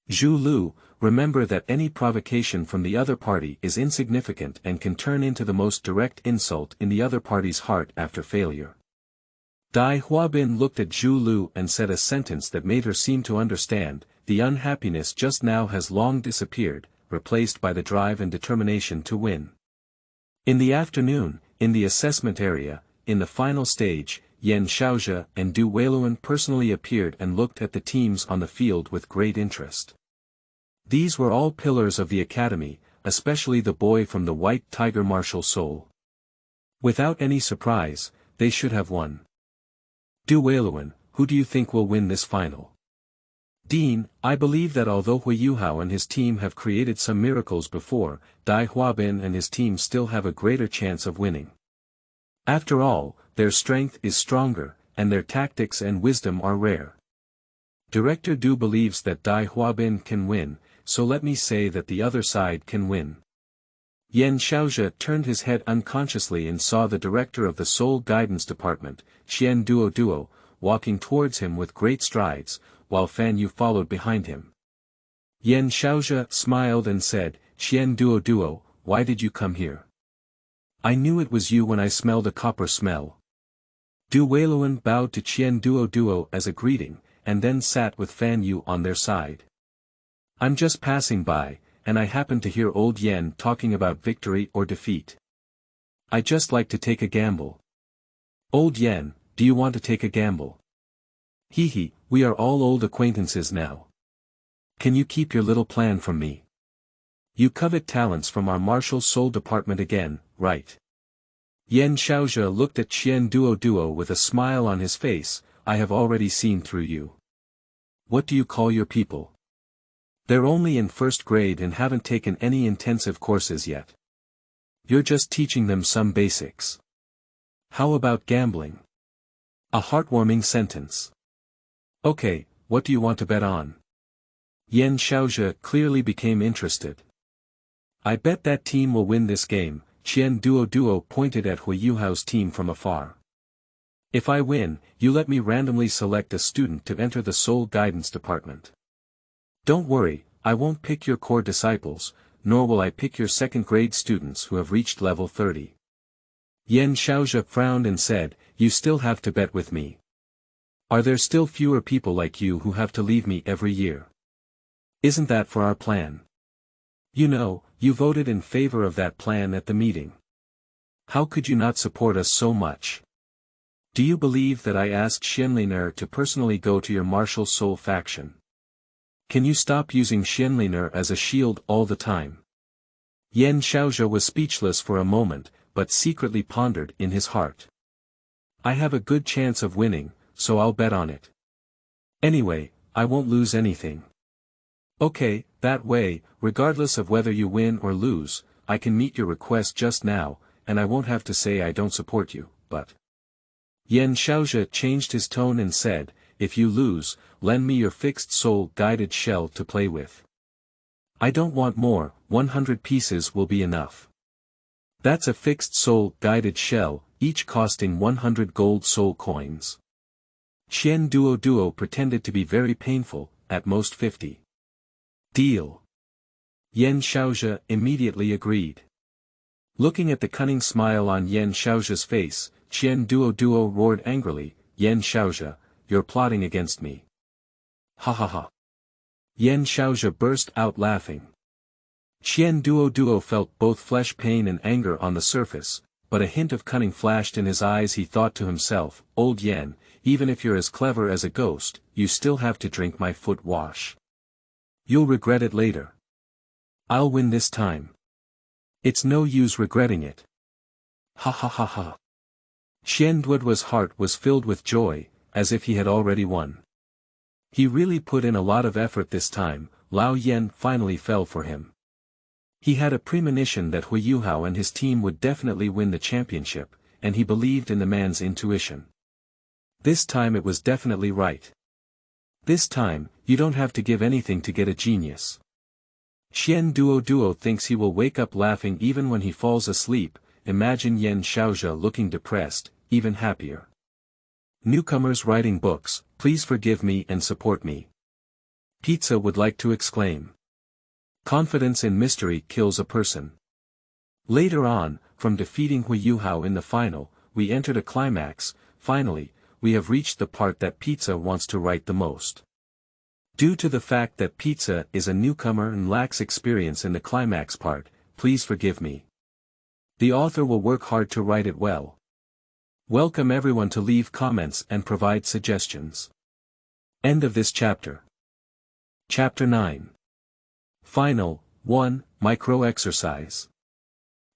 Zhu Lu, remember that any provocation from the other party is insignificant and can turn into the most direct insult in the other party's heart after failure. Dai Huabin looked at Zhu Lu and said a sentence that made her seem to understand. The unhappiness just now has long disappeared, replaced by the drive and determination to win. In the afternoon, in the assessment area, in the final stage, Yan Xiaozhe and Du Weiluan personally appeared and looked at the teams on the field with great interest. These were all pillars of the academy, especially the boy from the White Tiger martial soul. Without any surprise, they should have won. Du Weiluan, who do you think will win this final? Dean, I believe that although Hu Yuhao and his team have created some miracles before, Dai Huabin and his team still have a greater chance of winning. After all, their strength is stronger, and their tactics and wisdom are rare. Director Du believes that Dai Huabin can win, so let me say that the other side can win. Yan Xiaozhe turned his head unconsciously and saw the director of the Soul Guidance Department, Xian Duo, walking towards him with great strides, while Fan Yu followed behind him. Yan Xiaozhe smiled and said, Xian Duo, why did you come here? I knew it was you when I smelled a copper smell. Du Weiluan bowed to Qian Duo as a greeting, and then sat with Fan Yu on their side. I'm just passing by, and I happened to hear old Yen talking about victory or defeat. I just like to take a gamble. Old Yen, do you want to take a gamble? Hee, we are all old acquaintances now. Can you keep your little plan from me? You covet talents from our martial soul department again, right? Yen Xiaozhe looked at Qian Duo with a smile on his face. I have already seen through you. What do you call your people? They're only in first grade and haven't taken any intensive courses yet. You're just teaching them some basics. How about gambling? A heartwarming sentence. Okay, what do you want to bet on? Yen Xiaozhe clearly became interested. I bet that team will win this game. Qian Duo pointed at Hui Yuhao's team from afar. If I win, you let me randomly select a student to enter the Soul Guidance Department. Don't worry, I won't pick your core disciples, nor will I pick your second-grade students who have reached level 30. Yen Xiaozhe frowned and said, you still have to bet with me. Are there still fewer people like you who have to leave me every year? Isn't that for our plan? You know, you voted in favor of that plan at the meeting. How could you not support us so much? Do you believe that I asked Xianliner to personally go to your martial soul faction? Can you stop using Xianliner as a shield all the time? Yen Xiaozhe was speechless for a moment, but secretly pondered in his heart. I have a good chance of winning, so I'll bet on it. Anyway, I won't lose anything. Okay, that way, regardless of whether you win or lose, I can meet your request just now, and I won't have to say I don't support you, but... Yen Xiaozhe changed his tone and said, if you lose, lend me your fixed soul-guided shell to play with. I don't want more, 100 pieces will be enough. That's a fixed soul-guided shell, each costing 100 gold soul coins. Qian Duo pretended to be very painful, at most 50. Deal. Yen Xiaozhe immediately agreed. Looking at the cunning smile on Yen Xiaozhe's face, Qian Duo roared angrily, Yen Xiaozhe, you're plotting against me. Ha ha ha. Yen Xiaozhe burst out laughing. Qian Duo felt both flesh pain and anger on the surface, but a hint of cunning flashed in his eyes. He thought to himself, old Yen, even if you're as clever as a ghost, you still have to drink my foot wash. You'll regret it later. I'll win this time. It's no use regretting it. Ha ha ha ha. Qian Duo's heart was filled with joy, as if he had already won. He really put in a lot of effort this time. Lao Yen finally fell for him. He had a premonition that Hui Yuhao and his team would definitely win the championship, and he believed in the man's intuition. This time it was definitely right. This time, you don't have to give anything to get a genius. Qian Duo thinks he will wake up laughing even when he falls asleep. Imagine Yen Xiaozhe looking depressed, even happier. Newcomers writing books, please forgive me and support me. Pizza would like to exclaim. Confidence in mystery kills a person. Later on, from defeating Hui Yuhao in the final, we entered a climax. Finally, we have reached the part that Pizza wants to write the most. Due to the fact that Pizza is a newcomer and lacks experience in the climax part, please forgive me. The author will work hard to write it well. Welcome everyone to leave comments and provide suggestions. End of this chapter. Chapter 9. Final 1, Micro Exercise.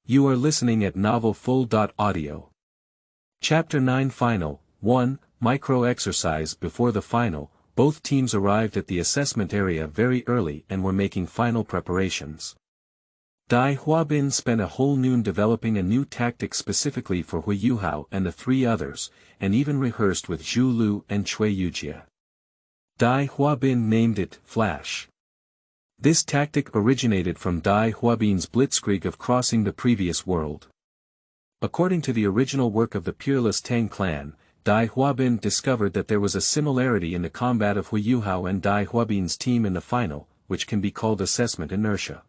You are listening at novelfull.audio. Chapter 9 Final 1, Micro Exercise. Before the final, both teams arrived at the assessment area very early and were making final preparations. Dai Huabin spent a whole noon developing a new tactic specifically for Hui Yuhao and the three others, and even rehearsed with Zhu Lu and Cui Yujie. Dai Huabin named it Flash. This tactic originated from Dai Huabin's blitzkrieg of crossing the previous world. According to the original work of the Peerless Tang Clan, Dai Huabin discovered that there was a similarity in the combat of Hui Yuhao and Dai Huabin's team in the final, which can be called assessment inertia.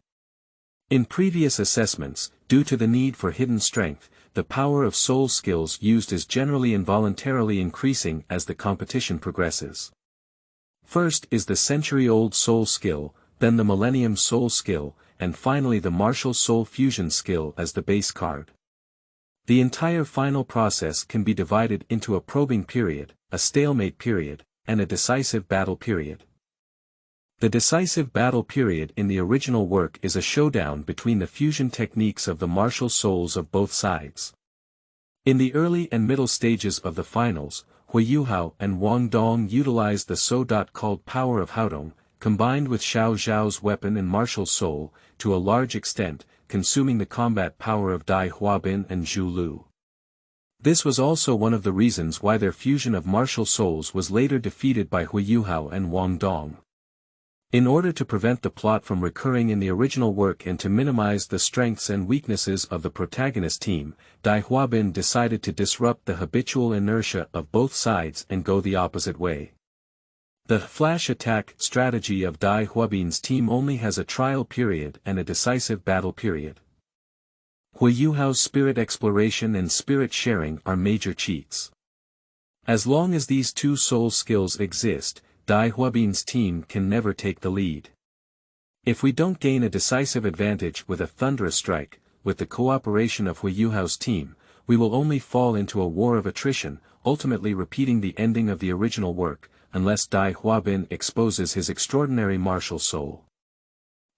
In previous assessments, due to the need for hidden strength, the power of soul skills used is generally involuntarily increasing as the competition progresses. First is the century-old soul skill, then the millennium soul skill, and finally the martial soul fusion skill as the base card. The entire final process can be divided into a probing period, a stalemate period, and a decisive battle period. The decisive battle period in the original work is a showdown between the fusion techniques of the martial souls of both sides. In the early and middle stages of the finals, Hui Yuhao and Wang Dong utilized the so-called power of Haodong, combined with Xiao Zhao's weapon and martial soul, to a large extent, consuming the combat power of Dai Huabin and Zhu Lu. This was also one of the reasons why their fusion of martial souls was later defeated by Hui Yuhao and Wang Dong. In order to prevent the plot from recurring in the original work and to minimize the strengths and weaknesses of the protagonist team, Dai Huabin decided to disrupt the habitual inertia of both sides and go the opposite way. The flash attack strategy of Dai Huabin's team only has a trial period and a decisive battle period. Hui Yuhao's spirit exploration and spirit sharing are major cheats. As long as these two soul skills exist, Dai Huabin's team can never take the lead. If we don't gain a decisive advantage with a thunderous strike, with the cooperation of Hui Yuhao's team, we will only fall into a war of attrition, ultimately repeating the ending of the original work, unless Dai Huabin exposes his extraordinary martial soul.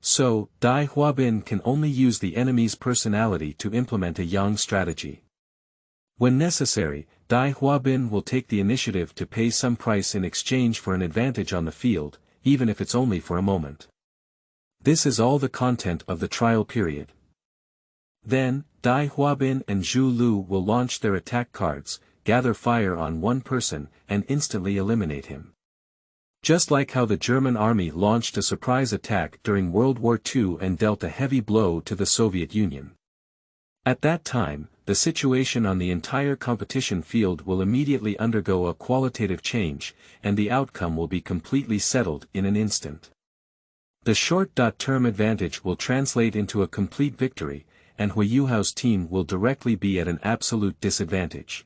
So, Dai Huabin can only use the enemy's personality to implement a yang strategy. When necessary, Dai Huabin will take the initiative to pay some price in exchange for an advantage on the field, even if it's only for a moment. This is all the content of the trial period. Then, Dai Huabin and Zhu Lu will launch their attack cards, gather fire on one person, and instantly eliminate him. Just like how the German army launched a surprise attack during World War II and dealt a heavy blow to the Soviet Union. At that time, the situation on the entire competition field will immediately undergo a qualitative change, and the outcome will be completely settled in an instant. The short-term advantage will translate into a complete victory, and Hui Yuhao's team will directly be at an absolute disadvantage.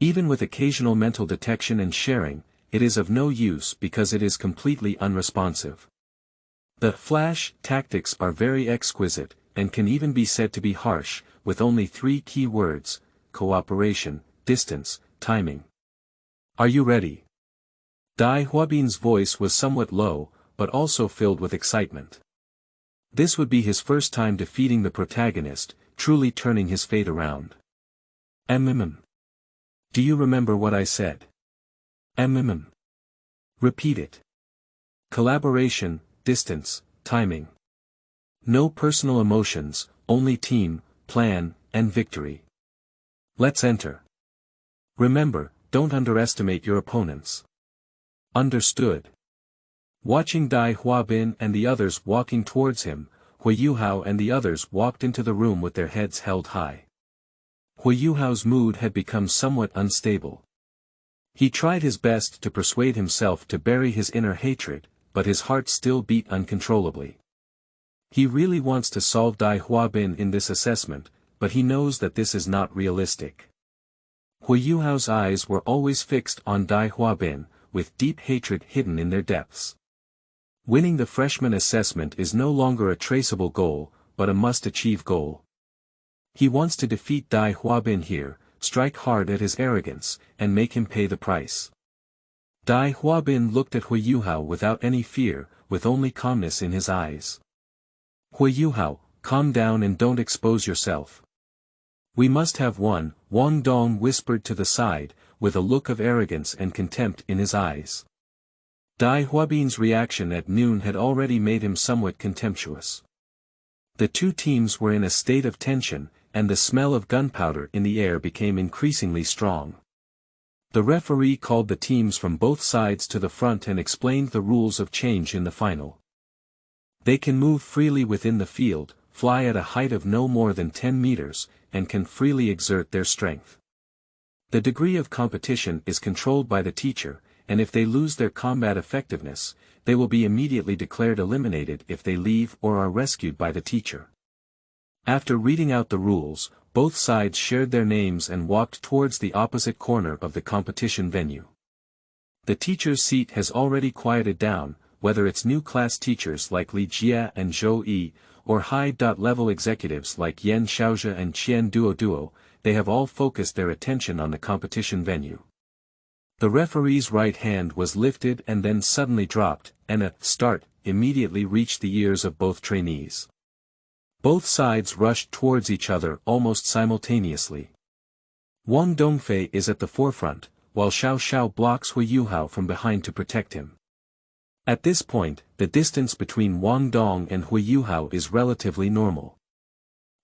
Even with occasional mental detection and sharing, it is of no use because it is completely unresponsive. The flash tactics are very exquisite, and can even be said to be harsh, with only 3 key words: cooperation, distance, timing. Are you ready? Dai Huabin's voice was somewhat low, but also filled with excitement. This would be his first time defeating the protagonist, truly turning his fate around. Do you remember what I said? Repeat it. Collaboration, distance, timing. No personal emotions, only team, plan, and victory. Let's enter. Remember, don't underestimate your opponents. Understood. Watching Dai Huabin and the others walking towards him, Hui Yuhao and the others walked into the room with their heads held high. Hui Yuhao's mood had become somewhat unstable. He tried his best to persuade himself to bury his inner hatred, but his heart still beat uncontrollably. He really wants to solve Dai Huabin in this assessment, but he knows that this is not realistic. Hui Yuhao's eyes were always fixed on Dai Huabin, with deep hatred hidden in their depths. Winning the freshman assessment is no longer a traceable goal, but a must-achieve goal. He wants to defeat Dai Huabin here, strike hard at his arrogance, and make him pay the price. Dai Huabin looked at Hui Yuhao without any fear, with only calmness in his eyes. Hui Yuhao, calm down and don't expose yourself. We must have one, Wang Dong whispered to the side, with a look of arrogance and contempt in his eyes. Dai Huabin's reaction at noon had already made him somewhat contemptuous. The two teams were in a state of tension, and the smell of gunpowder in the air became increasingly strong. The referee called the teams from both sides to the front and explained the rules of change in the final. They can move freely within the field, fly at a height of no more than 10 meters, and can freely exert their strength. The degree of competition is controlled by the teacher, and if they lose their combat effectiveness, they will be immediately declared eliminated if they leave or are rescued by the teacher. After reading out the rules, both sides shared their names and walked towards the opposite corner of the competition venue. The teacher's seat has already quieted down, whether it's new class teachers like Li Jia and Zhou Yi, or high-level executives like Yan Xiaozhe and Qian Duo, they have all focused their attention on the competition venue. The referee's right hand was lifted and then suddenly dropped, and a start immediately reached the ears of both trainees. Both sides rushed towards each other almost simultaneously. Wang Dongfei is at the forefront, while Xiao Xiao blocks Hu Yuhao from behind to protect him. At this point, the distance between Wang Dong and Hu Yuhao is relatively normal.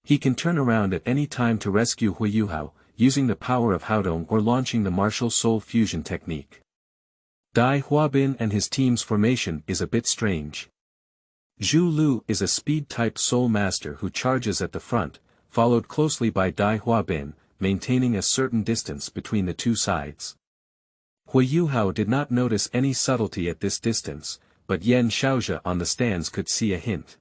He can turn around at any time to rescue Hu Yuhao, using the power of Haodong or launching the martial soul fusion technique. Dai Huabin and his team's formation is a bit strange. Zhu Lu is a speed-type soul master who charges at the front, followed closely by Dai Huabin, maintaining a certain distance between the two sides. Hu Yuhao did not notice any subtlety at this distance, but Yan Xiaozhe on the stands could see a hint.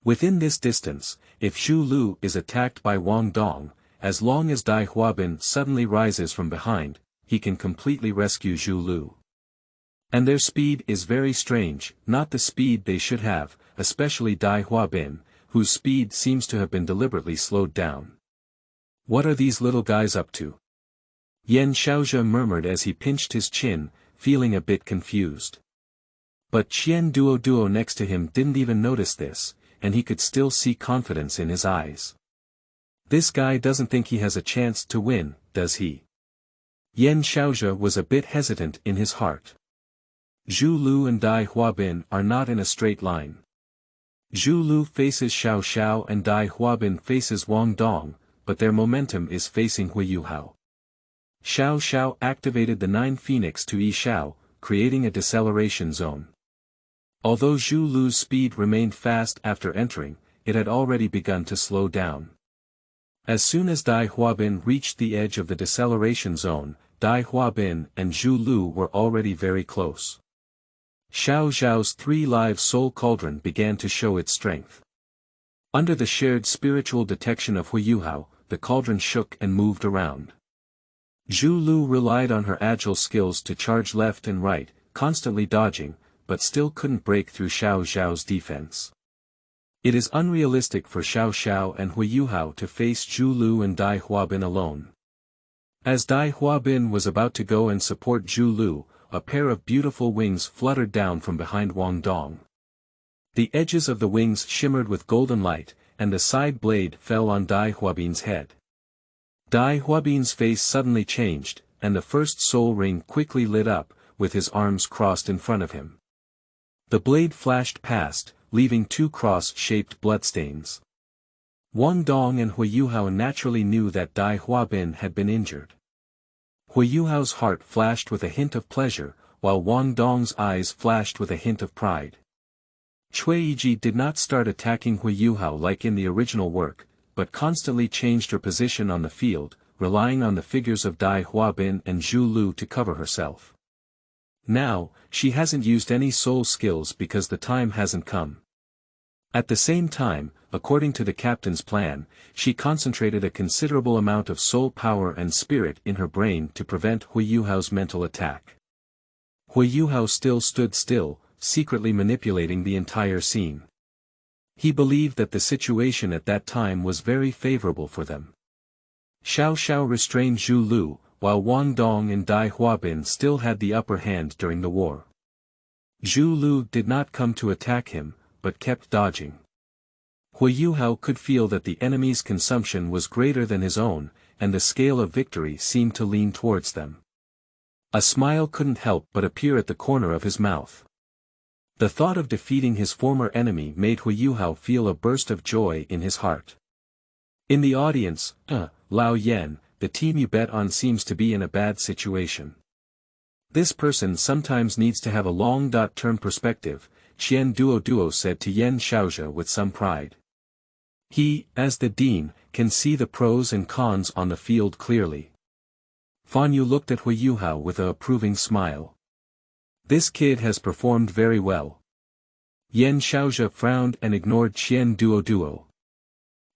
Within this distance, if Zhu Lu is attacked by Wang Dong, as long as Dai Huabin suddenly rises from behind, he can completely rescue Zhu Lu. And their speed is very strange, not the speed they should have, especially Dai Huabin, whose speed seems to have been deliberately slowed down. What are these little guys up to? Yan Xiaozhe murmured as he pinched his chin, feeling a bit confused. But Qian Duo next to him didn't even notice this, and he could still see confidence in his eyes. This guy doesn't think he has a chance to win, does he? Yan Xiaozhe was a bit hesitant in his heart. Zhu Lu and Dai Huabin are not in a straight line. Zhu Lu faces Xiao Xiao and Dai Huabin faces Wang Dong, but their momentum is facing Hu Yuhao. Xiao Xiao activated the 9 Phoenix to Yi Xiao, creating a deceleration zone. Although Zhu Lu's speed remained fast after entering, it had already begun to slow down. As soon as Dai Huabin reached the edge of the deceleration zone, Dai Huabin and Zhu Lu were already very close. Xiao Xiao's 3 live soul cauldron began to show its strength. Under the shared spiritual detection of Hu Yuhao, the cauldron shook and moved around. Zhu Lu relied on her agile skills to charge left and right, constantly dodging, but still couldn't break through Xiao Xiao's defense. It is unrealistic for Xiao Xiao and Hu Yuhao to face Zhu Lu and Dai Huabin alone. As Dai Huabin was about to go and support Zhu Lu, a pair of beautiful wings fluttered down from behind Wang Dong. The edges of the wings shimmered with golden light, and the side blade fell on Dai Huabin's head. Dai Huabin's face suddenly changed, and the first soul ring quickly lit up, with his arms crossed in front of him. The blade flashed past, leaving 2 cross-shaped bloodstains. Wang Dong and Hu Yuhao naturally knew that Dai Huabin had been injured. Hu Yuhao's heart flashed with a hint of pleasure, while Wang Dong's eyes flashed with a hint of pride. Cui Yiji did not start attacking Hu Yuhao like in the original work, but constantly changed her position on the field, relying on the figures of Dai Huabin and Zhu Lu to cover herself. Now, she hasn't used any soul skills because the time hasn't come. At the same time, according to the captain's plan, she concentrated a considerable amount of soul power and spirit in her brain to prevent Hu Yuhao's mental attack. Hu Yuhao still stood still, secretly manipulating the entire scene. He believed that the situation at that time was very favorable for them. Xiao Xiao restrained Zhu Lu, while Wang Dong and Dai Huabin still had the upper hand during the war. Zhu Lu did not come to attack him, but kept dodging. Hu Yuhao could feel that the enemy's consumption was greater than his own, and the scale of victory seemed to lean towards them. A smile couldn't help but appear at the corner of his mouth. The thought of defeating his former enemy made Hu Yuhao feel a burst of joy in his heart. In the audience, Lao Yan, the team you bet on seems to be in a bad situation. This person sometimes needs to have a long-term perspective, Qian Duo said to Yan Xiaozhe with some pride. He, as the dean, can see the pros and cons on the field clearly. Fan Yu looked at Hu Yuhao with a approving smile. This kid has performed very well. Yan Xiaozhe frowned and ignored Qian Duo.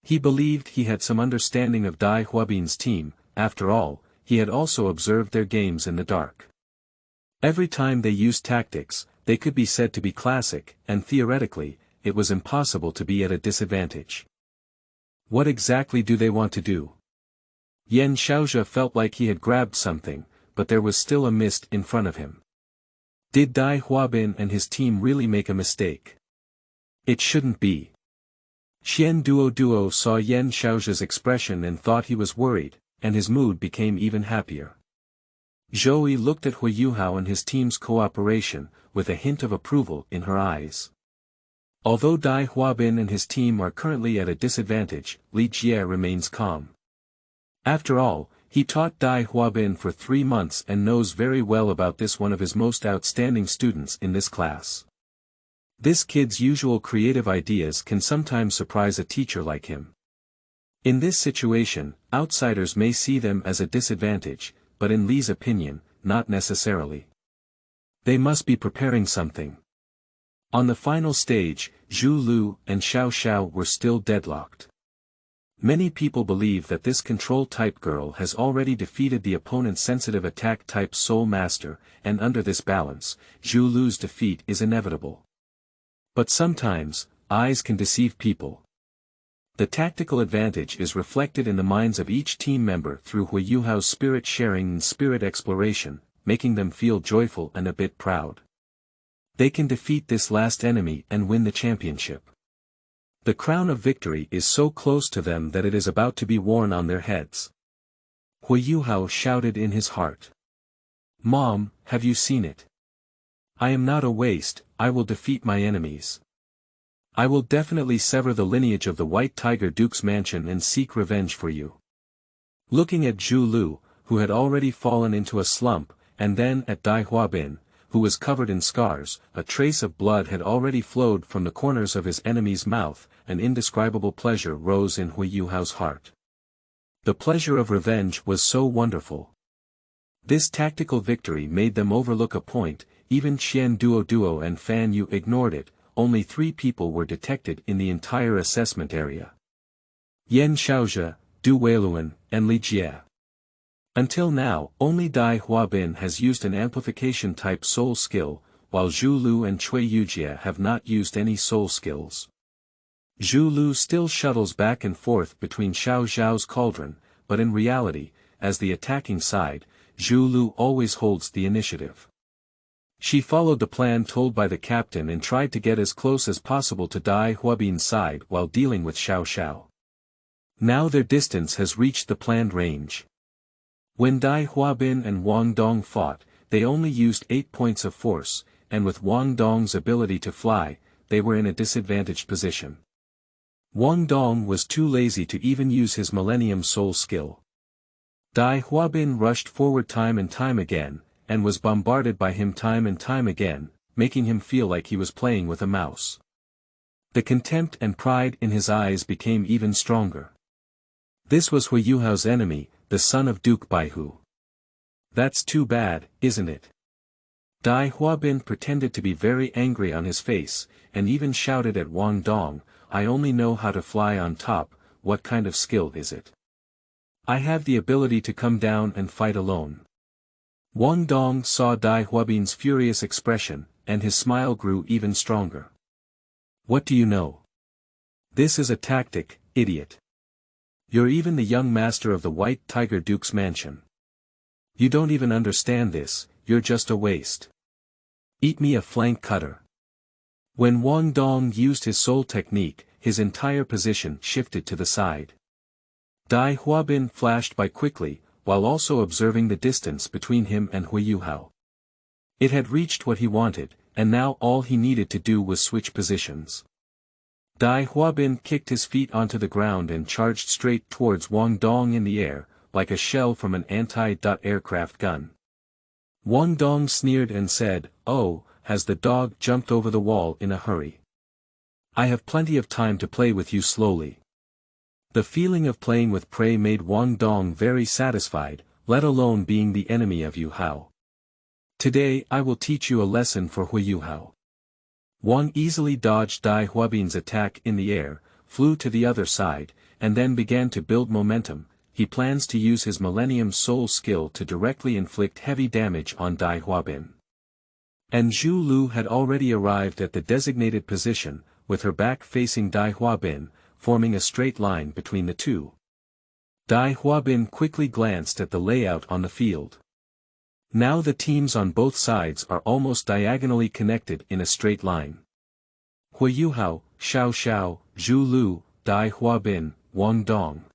He believed he had some understanding of Dai Huabin's team. After all, he had also observed their games in the dark. Every time they used tactics, they could be said to be classic, and theoretically, it was impossible to be at a disadvantage. What exactly do they want to do? Yan Xiaozhe felt like he had grabbed something, but there was still a mist in front of him. Did Dai Huabin and his team really make a mistake? It shouldn't be. Xian Duo saw Yan Xiaozhe's expression and thought he was worried, and his mood became even happier. Zhou Yi looked at Hu Yuhao and his team's cooperation, with a hint of approval in her eyes. Although Dai Huabin and his team are currently at a disadvantage, Li Jie remains calm. After all, he taught Dai Huabin for 3 months and knows very well about this one of his most outstanding students in this class. This kid's usual creative ideas can sometimes surprise a teacher like him. In this situation, outsiders may see them as a disadvantage, but in Li's opinion, not necessarily. They must be preparing something. On the final stage, Zhu Lu and Xiao Xiao were still deadlocked. Many people believe that this control-type girl has already defeated the opponent's sensitive attack-type Soul Master, and under this balance, Zhu Lu's defeat is inevitable. But sometimes, eyes can deceive people. The tactical advantage is reflected in the minds of each team member through Hu Yuhao's spirit sharing and spirit exploration, making them feel joyful and a bit proud. They can defeat this last enemy and win the championship. The crown of victory is so close to them that it is about to be worn on their heads. Hu Yuhao shouted in his heart. "Mom, have you seen it? I am not a waste, I will defeat my enemies. I will definitely sever the lineage of the White Tiger Duke's mansion and seek revenge for you." Looking at Zhu Lu, who had already fallen into a slump, and then at Dai Huabin, who was covered in scars, a trace of blood had already flowed from the corners of his enemy's mouth, an indescribable pleasure rose in Hu Yuhao's heart. The pleasure of revenge was so wonderful. This tactical victory made them overlook a point, even Qian Duo and Fan Yu ignored it. Only 3 people were detected in the entire assessment area. Yan Xiaozhe, Du Weiluan, and Li Jie. Until now, only Dai Huabin has used an amplification-type soul skill, while Zhu Lu and Cui Yujie have not used any soul skills. Zhu Lu still shuttles back and forth between Xiao Zhao's cauldron, but in reality, as the attacking side, Zhu Lu always holds the initiative. She followed the plan told by the captain and tried to get as close as possible to Dai Huabin's side while dealing with Xiao Xiao. Now their distance has reached the planned range. When Dai Huabin and Wang Dong fought, they only used 8 points of force, and with Wang Dong's ability to fly, they were in a disadvantaged position. Wang Dong was too lazy to even use his Millennium Soul skill. Dai Huabin rushed forward time and time again, and was bombarded by him time and time again, making him feel like he was playing with a mouse. The contempt and pride in his eyes became even stronger. This was Hu Yuhao's enemy, the son of Duke Baihu. That's too bad, isn't it? Dai Huabin pretended to be very angry on his face, and even shouted at Wang Dong, "I only know how to fly on top, what kind of skill is it? I have the ability to come down and fight alone." Wang Dong saw Dai Huabin's furious expression, and his smile grew even stronger. "What do you know? This is a tactic, idiot. You're even the young master of the White Tiger Duke's mansion. You don't even understand this, you're just a waste. Eat me a flank cutter." When Wang Dong used his soul technique, his entire position shifted to the side. Dai Huabin flashed by quickly, while also observing the distance between him and Hu Yuhao. It had reached what he wanted, and now all he needed to do was switch positions. Dai Huabin kicked his feet onto the ground and charged straight towards Wang Dong in the air, like a shell from an anti-aircraft gun. Wang Dong sneered and said, "Oh, has the dog jumped over the wall in a hurry? I have plenty of time to play with you slowly." The feeling of playing with prey made Wang Dong very satisfied, let alone being the enemy of Yu Hao. "Today I will teach you a lesson for Hu Yuhao." Wang easily dodged Dai Huabin's attack in the air, flew to the other side, and then began to build momentum. He plans to use his Millennium Soul skill to directly inflict heavy damage on Dai Huabin. And Zhu Lu had already arrived at the designated position, with her back facing Dai Huabin, forming a straight line between the two. Dai Huabin quickly glanced at the layout on the field. Now the teams on both sides are almost diagonally connected in a straight line. Hui Yuhao, Xiao Xiao, Zhu Lu, Dai Huabin, Wang Dong.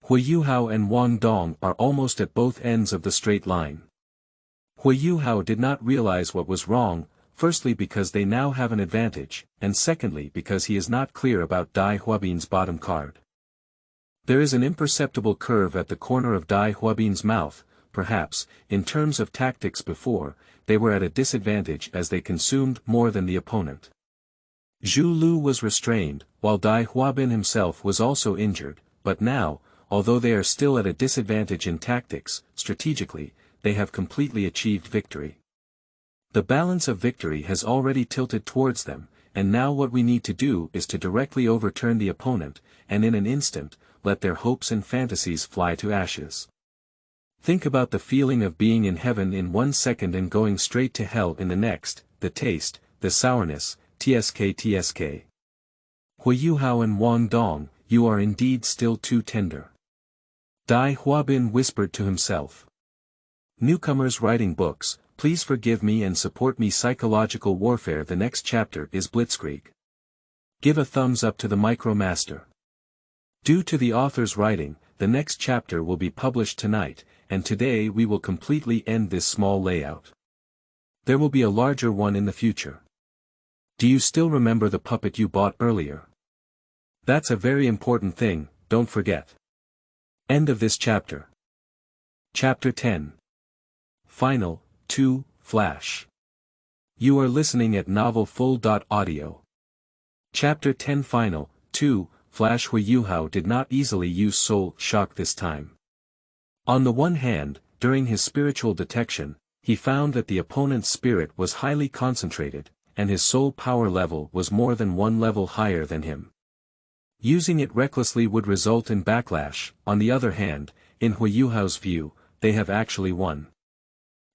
Hui Yuhao and Wang Dong are almost at both ends of the straight line. Hui Yuhao did not realize what was wrong, firstly because they now have an advantage, and secondly because he is not clear about Dai Huabin's bottom card. There is an imperceptible curve at the corner of Dai Huabin's mouth. Perhaps, in terms of tactics before, they were at a disadvantage as they consumed more than the opponent. Zhu Lu was restrained, while Dai Huabin himself was also injured, but now, although they are still at a disadvantage in tactics, strategically, they have completely achieved victory. The balance of victory has already tilted towards them, and now what we need to do is to directly overturn the opponent, and in an instant, let their hopes and fantasies fly to ashes. Think about the feeling of being in heaven in 1 second and going straight to hell in the next, the taste, the sourness, tsk. Hui Yuhao and Wang Dong, you are indeed still too tender. Dai Huabin whispered to himself. Newcomers writing books, please forgive me and support me. Psychological warfare. The next chapter is Blitzkrieg. Give a thumbs up to the Micromaster. Due to the author's writing, the next chapter will be published tonight, and today we will completely end this small layout. There will be a larger one in the future. Do you still remember the puppet you bought earlier? That's a very important thing, don't forget. End of this chapter. Chapter 10. Final, 2, Flash. You are listening at novelfull.audio. Chapter 10 Final, 2, Flash. Hui Yuhao did not easily use Soul Shock this time. On the one hand, during his spiritual detection, he found that the opponent's spirit was highly concentrated, and his soul power level was more than 1 level higher than him. Using it recklessly would result in backlash. On the other hand, in Hui Yuhao's view, they have actually won.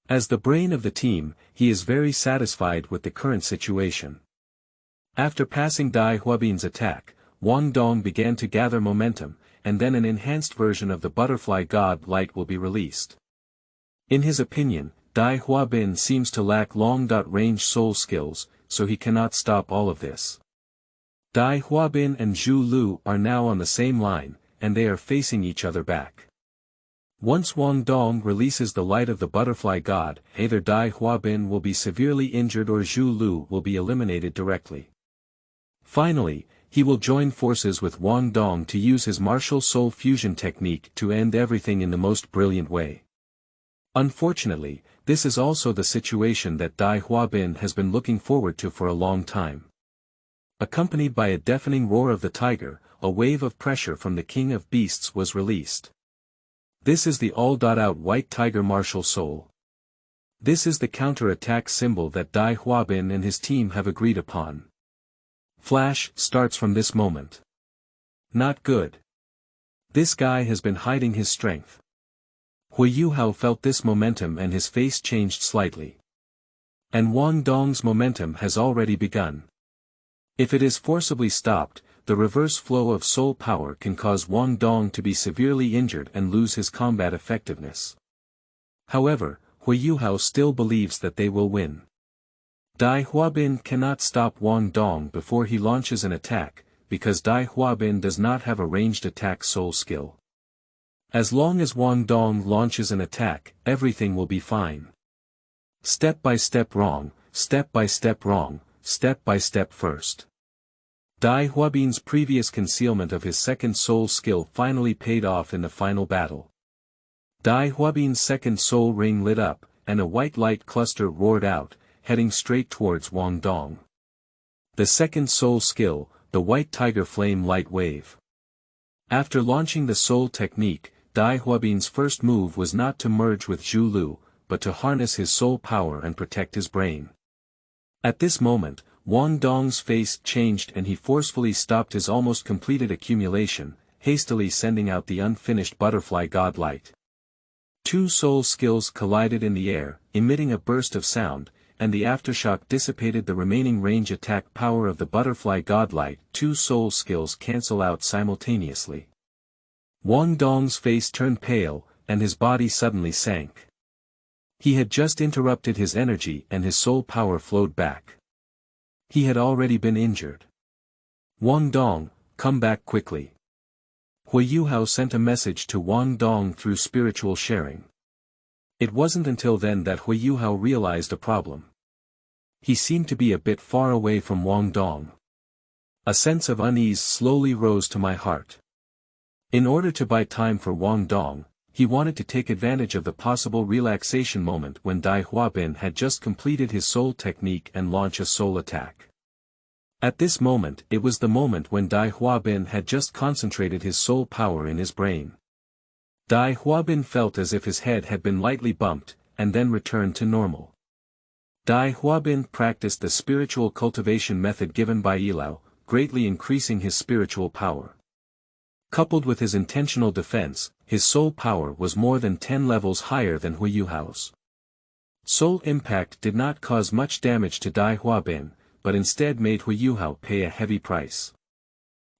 As the brain of the team, he is very satisfied with the current situation. After passing Dai Huabin's attack, Wang Dong began to gather momentum, and then an enhanced version of the Butterfly God Light will be released. In his opinion, Dai Huabin seems to lack long-range soul skills, so he cannot stop all of this. Dai Huabin and Zhu Lu are now on the same line, and they are facing each other back. Once Wang Dong releases the light of the Butterfly God, either Dai Huabin will be severely injured or Zhu Lu will be eliminated directly. Finally, he will join forces with Wang Dong to use his martial soul fusion technique to end everything in the most brilliant way. Unfortunately, this is also the situation that Dai Huabin has been looking forward to for a long time. Accompanied by a deafening roar of the tiger, a wave of pressure from the King of Beasts was released. This is the all-out white tiger martial soul. This is the counter-attack symbol that Dai Huabin and his team have agreed upon. Flash starts from this moment. Not good. This guy has been hiding his strength. Hui Yuhao felt this momentum and his face changed slightly. And Wang Dong's momentum has already begun. If it is forcibly stopped, the reverse flow of soul power can cause Wang Dong to be severely injured and lose his combat effectiveness. However, Hui Yuhao still believes that they will win. Dai Huabin cannot stop Wang Dong before he launches an attack, because Dai Huabin does not have a ranged attack soul skill. As long as Wang Dong launches an attack, everything will be fine. Step by step wrong, step by step wrong, step by step first. Dai Huabin's previous concealment of his second soul skill finally paid off in the final battle. Dai Huabin's second soul ring lit up, and a white light cluster roared out, heading straight towards Wang Dong. The second soul skill, the white tiger flame light wave. After launching the soul technique, Dai Huabin's first move was not to merge with Zhu Lu, but to harness his soul power and protect his brain. At this moment, Wang Dong's face changed and he forcefully stopped his almost completed accumulation, hastily sending out the unfinished butterfly godlight. Two soul skills collided in the air, emitting a burst of sound, and the aftershock dissipated the remaining range attack power of the butterfly godlight. Two soul skills cancel out simultaneously. Wang Dong's face turned pale, and his body suddenly sank. He had just interrupted his energy and his soul power flowed back. He had already been injured. Wang Dong, come back quickly. Hui Yuhao sent a message to Wang Dong through spiritual sharing. It wasn't until then that Hui Yuhao realized a problem. He seemed to be a bit far away from Wang Dong. A sense of unease slowly rose to my heart. In order to buy time for Wang Dong, he wanted to take advantage of the possible relaxation moment when Dai Huabin had just completed his soul technique and launch a soul attack. At this moment it was the moment when Dai Huabin had just concentrated his soul power in his brain. Dai Huabin felt as if his head had been lightly bumped, and then returned to normal. Dai Huabin practiced the spiritual cultivation method given by Yilao, greatly increasing his spiritual power. Coupled with his intentional defense, his soul power was more than 10 levels higher than Hui Yuhao's. Soul impact did not cause much damage to Dai Huabin, but instead made Hui Yuhao pay a heavy price.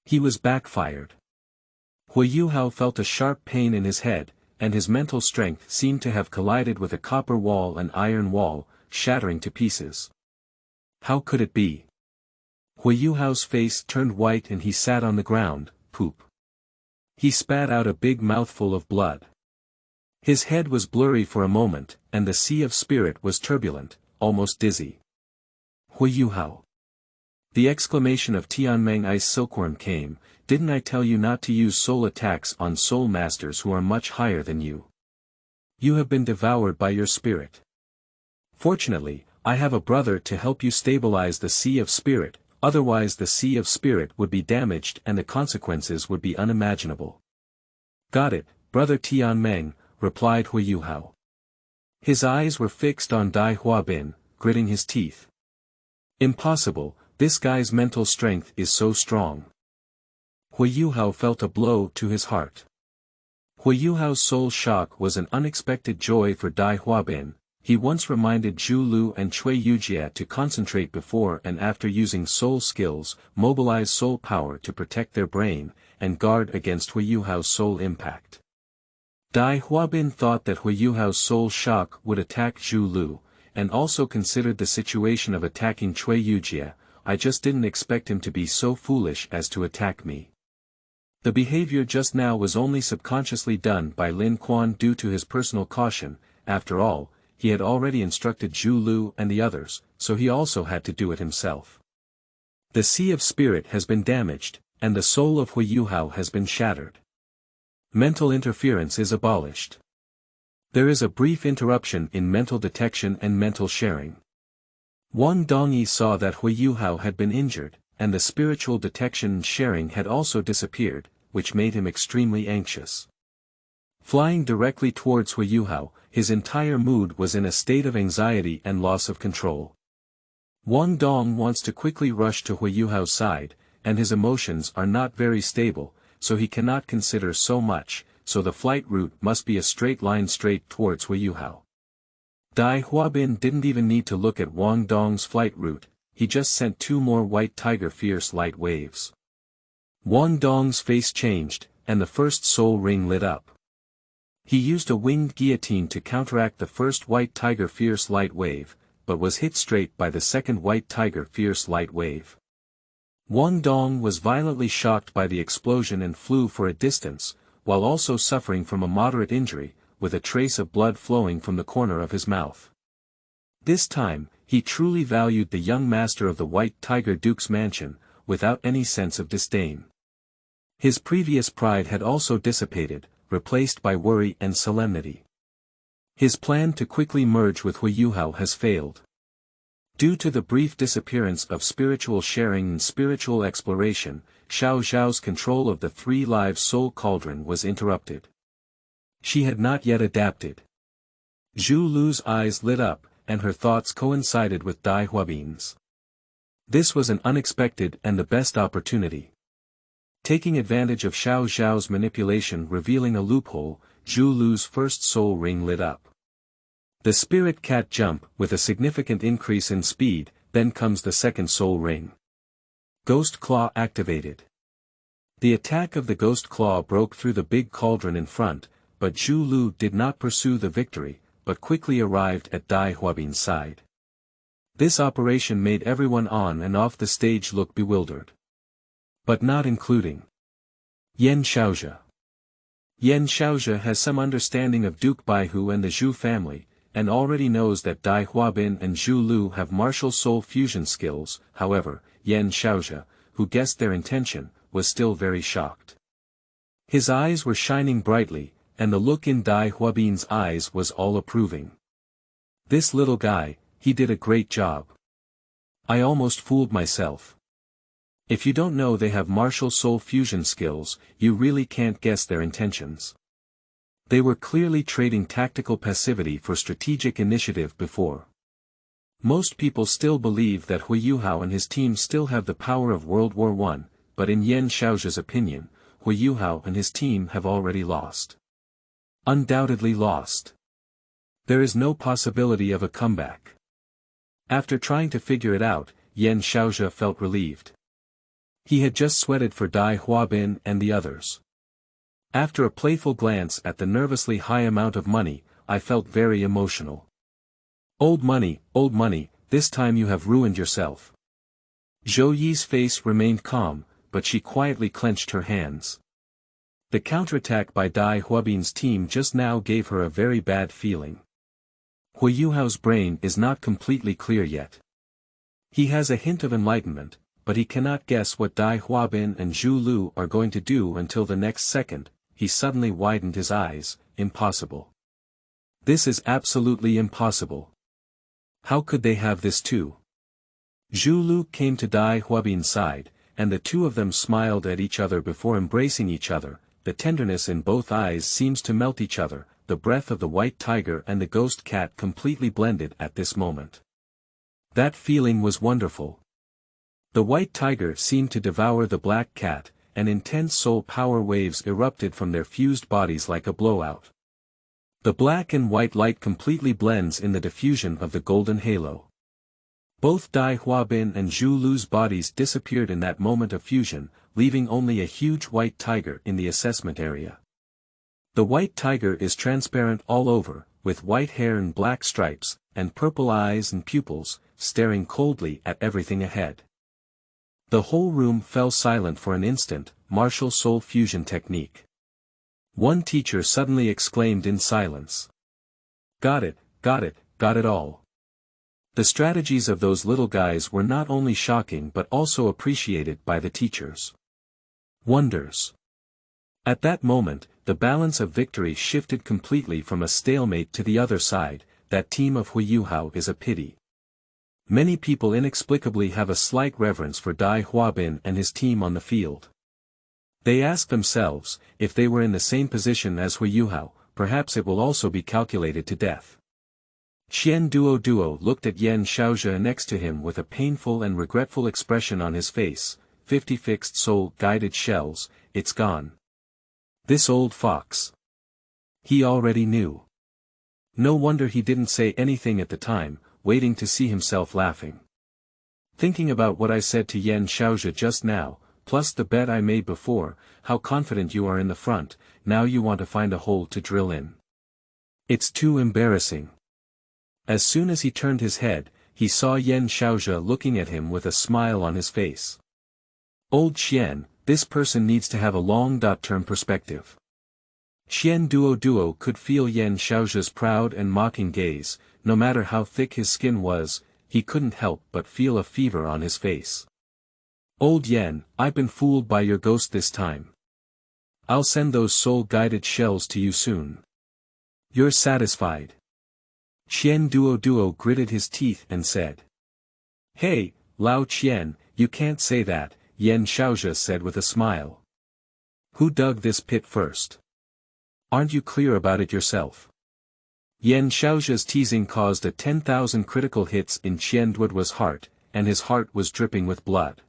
He was backfired. Hui Yuhao felt a sharp pain in his head, and his mental strength seemed to have collided with a copper wall and iron wall, shattering to pieces. How could it be? Hui Yuhao's face turned white and he sat on the ground, poop. He spat out a big mouthful of blood. His head was blurry for a moment, and the sea of spirit was turbulent, almost dizzy. Hui Yuhao. The exclamation of Tianmeng Ice Silkworm came, didn't I tell you not to use soul attacks on soul masters who are much higher than you? You have been devoured by your spirit. Fortunately, I have a brother to help you stabilize the sea of spirit, otherwise the sea of spirit would be damaged and the consequences would be unimaginable. Got it, brother Tianmeng, replied Hui Yuhao. His eyes were fixed on Dai Huabin, gritting his teeth. Impossible, this guy's mental strength is so strong. Hui Yuhao felt a blow to his heart. Hui Yuhao's soul shock was an unexpected joy for Dai Huabin. He once reminded Zhu Lu and Cui Yujia to concentrate before and after using soul skills, mobilize soul power to protect their brain, and guard against Hui Yuhao's soul impact. Dai Huabin thought that Hui Yuhao's soul shock would attack Zhu Lu, and also considered the situation of attacking Cui Yujia. I just didn't expect him to be so foolish as to attack me. The behavior just now was only subconsciously done by Lin Quan due to his personal caution. After all, he had already instructed Zhu Lu and the others, so he also had to do it himself. The sea of spirit has been damaged, and the soul of Hui Yuhao has been shattered. Mental interference is abolished. There is a brief interruption in mental detection and mental sharing. Wang Dongyi saw that Hui Yuhao had been injured, and the spiritual detection and sharing had also disappeared, which made him extremely anxious. Flying directly towards Hui Yuhao, his entire mood was in a state of anxiety and loss of control. Wang Dong wants to quickly rush to Hui Yuhao's side, and his emotions are not very stable, so he cannot consider so much, so the flight route must be a straight line straight towards Hui Yuhao. Dai Huabin didn't even need to look at Wang Dong's flight route, he just sent 2 more white tiger fierce light waves. Wang Dong's face changed, and the first soul ring lit up. He used a winged guillotine to counteract the first white tiger fierce light wave, but was hit straight by the second white tiger fierce light wave. Wang Dong was violently shocked by the explosion and flew for a distance, while also suffering from a moderate injury, with a trace of blood flowing from the corner of his mouth. This time, he truly valued the young master of the White Tiger Duke's mansion, without any sense of disdain. His previous pride had also dissipated, replaced by worry and solemnity. His plan to quickly merge with Hui Yuhao has failed. Due to the brief disappearance of spiritual sharing and spiritual exploration, Xiao Zhao's control of the 3 live soul cauldron was interrupted. She had not yet adapted. Zhu Lu's eyes lit up, and her thoughts coincided with Dai Huabin's. This was an unexpected and the best opportunity. Taking advantage of Xiao Zhao's manipulation revealing a loophole, Zhu Lu's first soul ring lit up. The spirit cat jump with a significant increase in speed, then comes the second soul ring. Ghost Claw activated. The attack of the Ghost Claw broke through the big cauldron in front, but Zhu Lu did not pursue the victory, but quickly arrived at Dai Huabin's side. This operation made everyone on and off the stage look bewildered. But not including Yan Xiaozhe. Yan Xiaozhe has some understanding of Duke Baihu and the Zhu family, and already knows that Dai Huabin and Zhu Lu have martial soul fusion skills. However, Yan Xiaozhe, who guessed their intention, was still very shocked. His eyes were shining brightly, and the look in Dai Huabin's eyes was all approving. This little guy, he did a great job. I almost fooled myself. If you don't know they have martial soul fusion skills, you really can't guess their intentions. They were clearly trading tactical passivity for strategic initiative before. Most people still believe that Hu Yuhao and his team still have the power of World War I, but in Yan Xiaozhe's opinion, Hu Yuhao and his team have already lost. Undoubtedly lost. There is no possibility of a comeback. After trying to figure it out, Yan Xiaozhe felt relieved. He had just sweated for Dai Huabin and the others. After a playful glance at the nervously high amount of money, I felt very emotional. Old money, this time you have ruined yourself. Zhou Yi's face remained calm, but she quietly clenched her hands. The counterattack by Dai Huabin's team just now gave her a very bad feeling. Hu Yuhao's brain is not completely clear yet. He has a hint of enlightenment, but he cannot guess what Dai Huabin and Zhu Lu are going to do until the next second. He suddenly widened his eyes. Impossible. This is absolutely impossible. How could they have this too? Zhu Lu came to Dai Huabin's side, and the two of them smiled at each other before embracing each other. The tenderness in both eyes seems to melt each other. The breath of the white tiger and the ghost cat completely blended at this moment. That feeling was wonderful. The white tiger seemed to devour the black cat, and intense soul power waves erupted from their fused bodies like a blowout. The black and white light completely blends in the diffusion of the golden halo. Both Dai Huabin and Zhu Lu's bodies disappeared in that moment of fusion, leaving only a huge white tiger in the assessment area. The white tiger is transparent all over, with white hair and black stripes, and purple eyes and pupils, staring coldly at everything ahead. The whole room fell silent for an instant. Martial soul fusion technique. One teacher suddenly exclaimed in silence. Got it all. The strategies of those little guys were not only shocking but also appreciated by the teachers. Wonders. At that moment, the balance of victory shifted completely from a stalemate to the other side. That team of Hu Yuhao is a pity. Many people inexplicably have a slight reverence for Dai Huabin and his team on the field. They ask themselves, if they were in the same position as Hu Yuhao, perhaps it will also be calculated to death. Qian Duo looked at Yan Xiaozhe next to him with a painful and regretful expression on his face. 50 fixed soul guided shells, it's gone. This old fox. He already knew. No wonder he didn't say anything at the time, waiting to see himself laughing. Thinking about what I said to Yan Xiaozhe just now, plus the bet I made before, how confident you are in the front, now you want to find a hole to drill in. It's too embarrassing. As soon as he turned his head, he saw Yan Xiaozhe looking at him with a smile on his face. Old Qian, this person needs to have a long-term perspective. Qian Duo could feel Yan Xiaozhe's proud and mocking gaze. No matter how thick his skin was, he couldn't help but feel a fever on his face. Old Yan, I've been fooled by your ghost this time. I'll send those soul-guided shells to you soon. You're satisfied. Qian Duo gritted his teeth and said. Hey, Lao Qian, you can't say that, Yan Xiaozhe said with a smile. Who dug this pit first? Aren't you clear about it yourself? Yan Xiaozhe's teasing caused a 10,000 critical hits in Qian Duo's heart, and his heart was dripping with blood.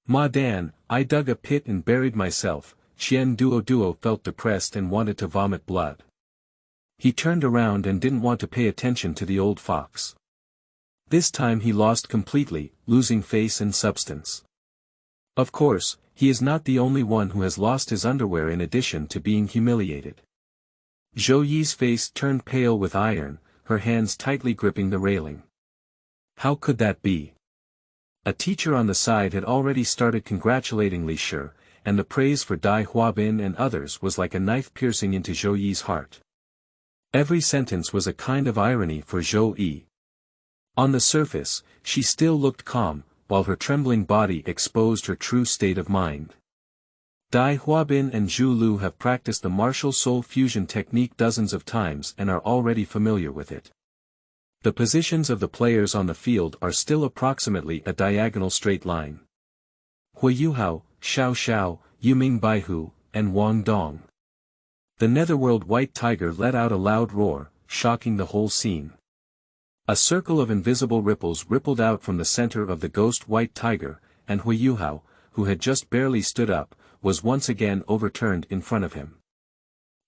Ma Dan, I dug a pit and buried myself. Qian Duo felt depressed and wanted to vomit blood. He turned around and didn't want to pay attention to the old fox. This time he lost completely, losing face and substance. Of course, he is not the only one who has lost his underwear in addition to being humiliated. Zhou Yi's face turned pale with iron, her hands tightly gripping the railing. How could that be? A teacher on the side had already started congratulating Li Shi, and the praise for Dai Huabin and others was like a knife piercing into Zhou Yi's heart. Every sentence was a kind of irony for Zhou Yi. On the surface, she still looked calm, while her trembling body exposed her true state of mind. Dai Huabin and Zhu Lu have practiced the martial soul fusion technique dozens of times and are already familiar with it. The positions of the players on the field are still approximately a diagonal straight line. Hui Yuhao, Xiao Xiao, Yuming Baihu, and Wang Dong. The netherworld white tiger let out a loud roar, shocking the whole scene. A circle of invisible ripples rippled out from the center of the ghost white tiger, and Hui Yuhao, who had just barely stood up, was once again overturned in front of him.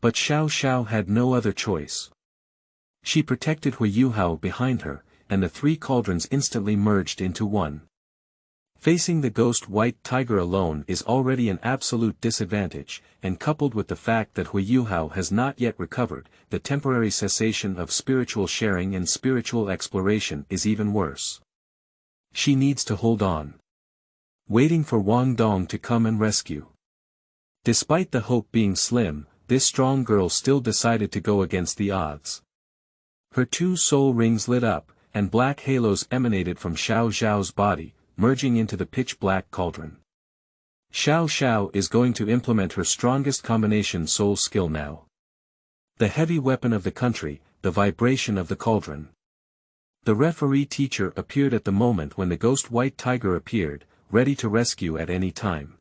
But Xiao Xiao had no other choice. She protected Hui Yuhao behind her, and the three cauldrons instantly merged into one. Facing the ghost white tiger alone is already an absolute disadvantage, and coupled with the fact that Hui Yuhao has not yet recovered, the temporary cessation of spiritual sharing and spiritual exploration is even worse. She needs to hold on. Waiting for Wang Dong to come and rescue. Despite the hope being slim, this strong girl still decided to go against the odds. Her two soul rings lit up, and black halos emanated from Xiao Xiao's body, merging into the pitch-black cauldron. Xiao Xiao is going to implement her strongest combination soul skill now. The heavy weapon of the country, the vibration of the cauldron. The referee teacher appeared at the moment when the ghost white tiger appeared, ready to rescue at any time.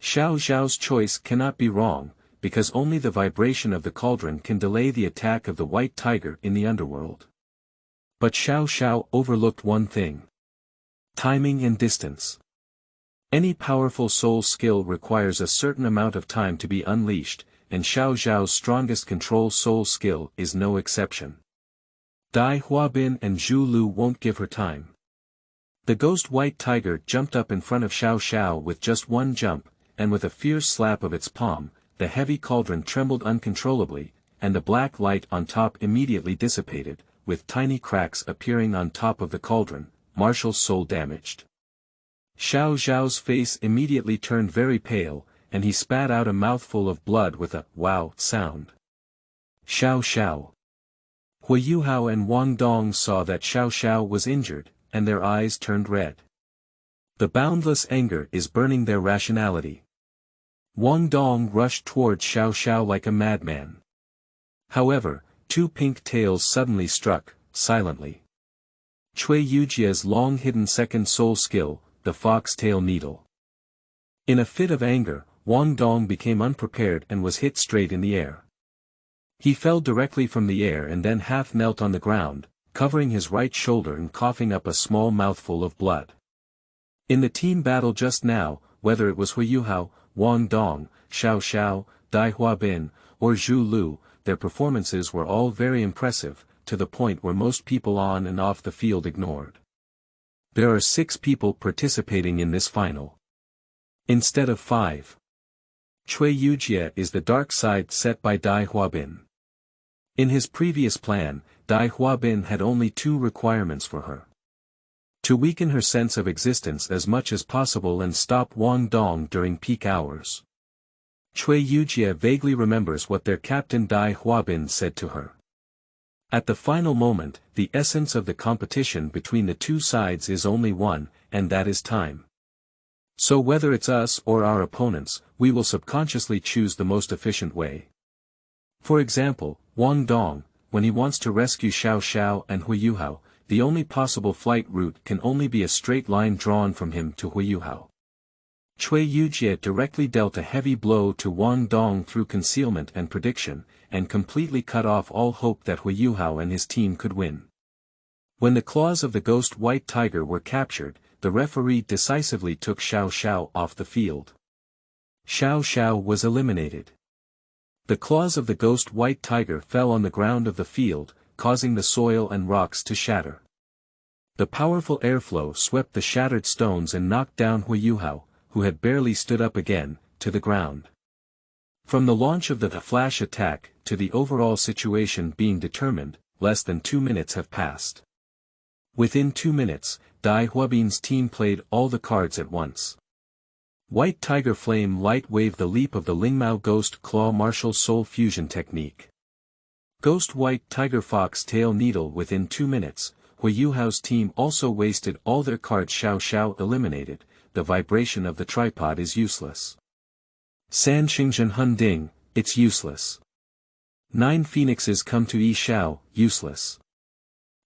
Xiao Xiao's choice cannot be wrong, because only the vibration of the cauldron can delay the attack of the white tiger in the underworld. But Xiao Xiao overlooked one thing. Timing and distance. Any powerful soul skill requires a certain amount of time to be unleashed, and Xiao Xiao's strongest control soul skill is no exception. Dai Huabin and Zhu Lu won't give her time. The ghost white tiger jumped up in front of Xiao Xiao with just one jump, and with a fierce slap of its palm, the heavy cauldron trembled uncontrollably, and the black light on top immediately dissipated, with tiny cracks appearing on top of the cauldron, martial soul damaged. Xiao Xiao's face immediately turned very pale, and he spat out a mouthful of blood with a wow sound. Xiao Xiao. Hui Yuhao and Wang Dong saw that Xiao Xiao was injured, and their eyes turned red. The boundless anger is burning their rationality. Wang Dong rushed towards Xiao Xiao like a madman. However, two pink tails suddenly struck, silently. Cui Yujia's long-hidden second soul skill, the fox-tail needle. In a fit of anger, Wang Dong became unprepared and was hit straight in the air. He fell directly from the air and then half knelt on the ground, covering his right shoulder and coughing up a small mouthful of blood. In the team battle just now, whether it was Hui Yuhao, Wang Dong, Xiao Xiao, Dai Huabin, or Zhu Lu, their performances were all very impressive, to the point where most people on and off the field ignored. There are 6 people participating in this final. Instead of 5. Cui Yujia is the dark side set by Dai Huabin. In his previous plan, Dai Huabin had only 2 requirements for her. To weaken her sense of existence as much as possible and stop Wang Dong during peak hours. Cui Yujia vaguely remembers what their captain Dai Huabin said to her. At the final moment, the essence of the competition between the two sides is only one, and that is time. So whether it's us or our opponents, we will subconsciously choose the most efficient way. For example, Wang Dong, when he wants to rescue Xiao Xiao and Hui Yuhao, the only possible flight route can only be a straight line drawn from him to Hui Yuhao. Cui Yujia directly dealt a heavy blow to Wang Dong through concealment and prediction, and completely cut off all hope that Hui Yuhao and his team could win. When the claws of the ghost white tiger were captured, the referee decisively took Xiao Xiao off the field. Xiao Xiao was eliminated. The claws of the ghost white tiger fell on the ground of the field, causing the soil and rocks to shatter. The powerful airflow swept the shattered stones and knocked down Huiyuhao, who had barely stood up again, to the ground. From the launch of the flash attack, to the overall situation being determined, less than 2 minutes have passed. Within 2 minutes, Dai Huabin's team played all the cards at once. White Tiger Flame Light waved the leap of the Lingmao Ghost Claw Martial Soul Fusion technique. Ghost White Tiger Fox Tail Needle within 2 minutes, Huiyuhao's team also wasted all their cards. Xiao Xiao eliminated, the vibration of the tripod is useless. San Xingzhen Hun Ding, it's useless. 9 phoenixes come to Yi Xiao, useless.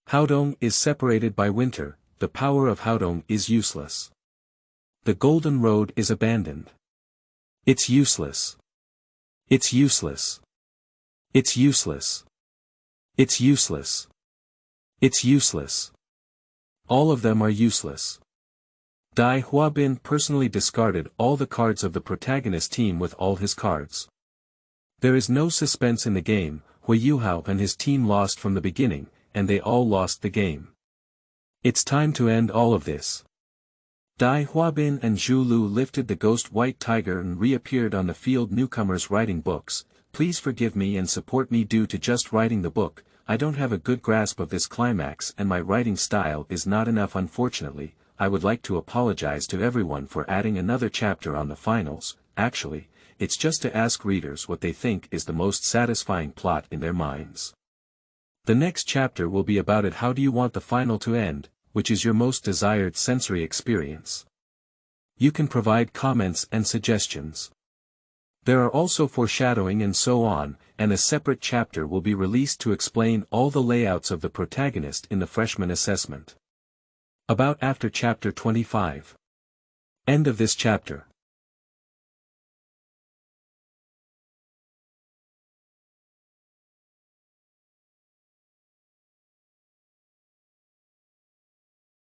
Haodong is separated by winter, the power of Haodong is useless. The golden road is abandoned. It's useless. It's useless. It's useless. It's useless. It's useless. All of them are useless. Dai Huabin personally discarded all the cards of the protagonist team with all his cards. There is no suspense in the game. Huiyuhao and his team lost from the beginning, and they all lost the game. It's time to end all of this. Dai Huabin and Zhu Lu lifted the ghost white tiger and reappeared on the field. Newcomers writing books, please forgive me and support me. Due to just writing the book, I don't have a good grasp of this climax and my writing style is not enough. Unfortunately, I would like to apologize to everyone for adding another chapter on the finals. Actually, it's just to ask readers what they think is the most satisfying plot in their minds. The next chapter will be about it. How do you want the final to end? Which is your most desired sensory experience? You can provide comments and suggestions. There are also foreshadowing and so on, and a separate chapter will be released to explain all the layouts of the protagonist in the freshman assessment. About after chapter 25. End of this chapter.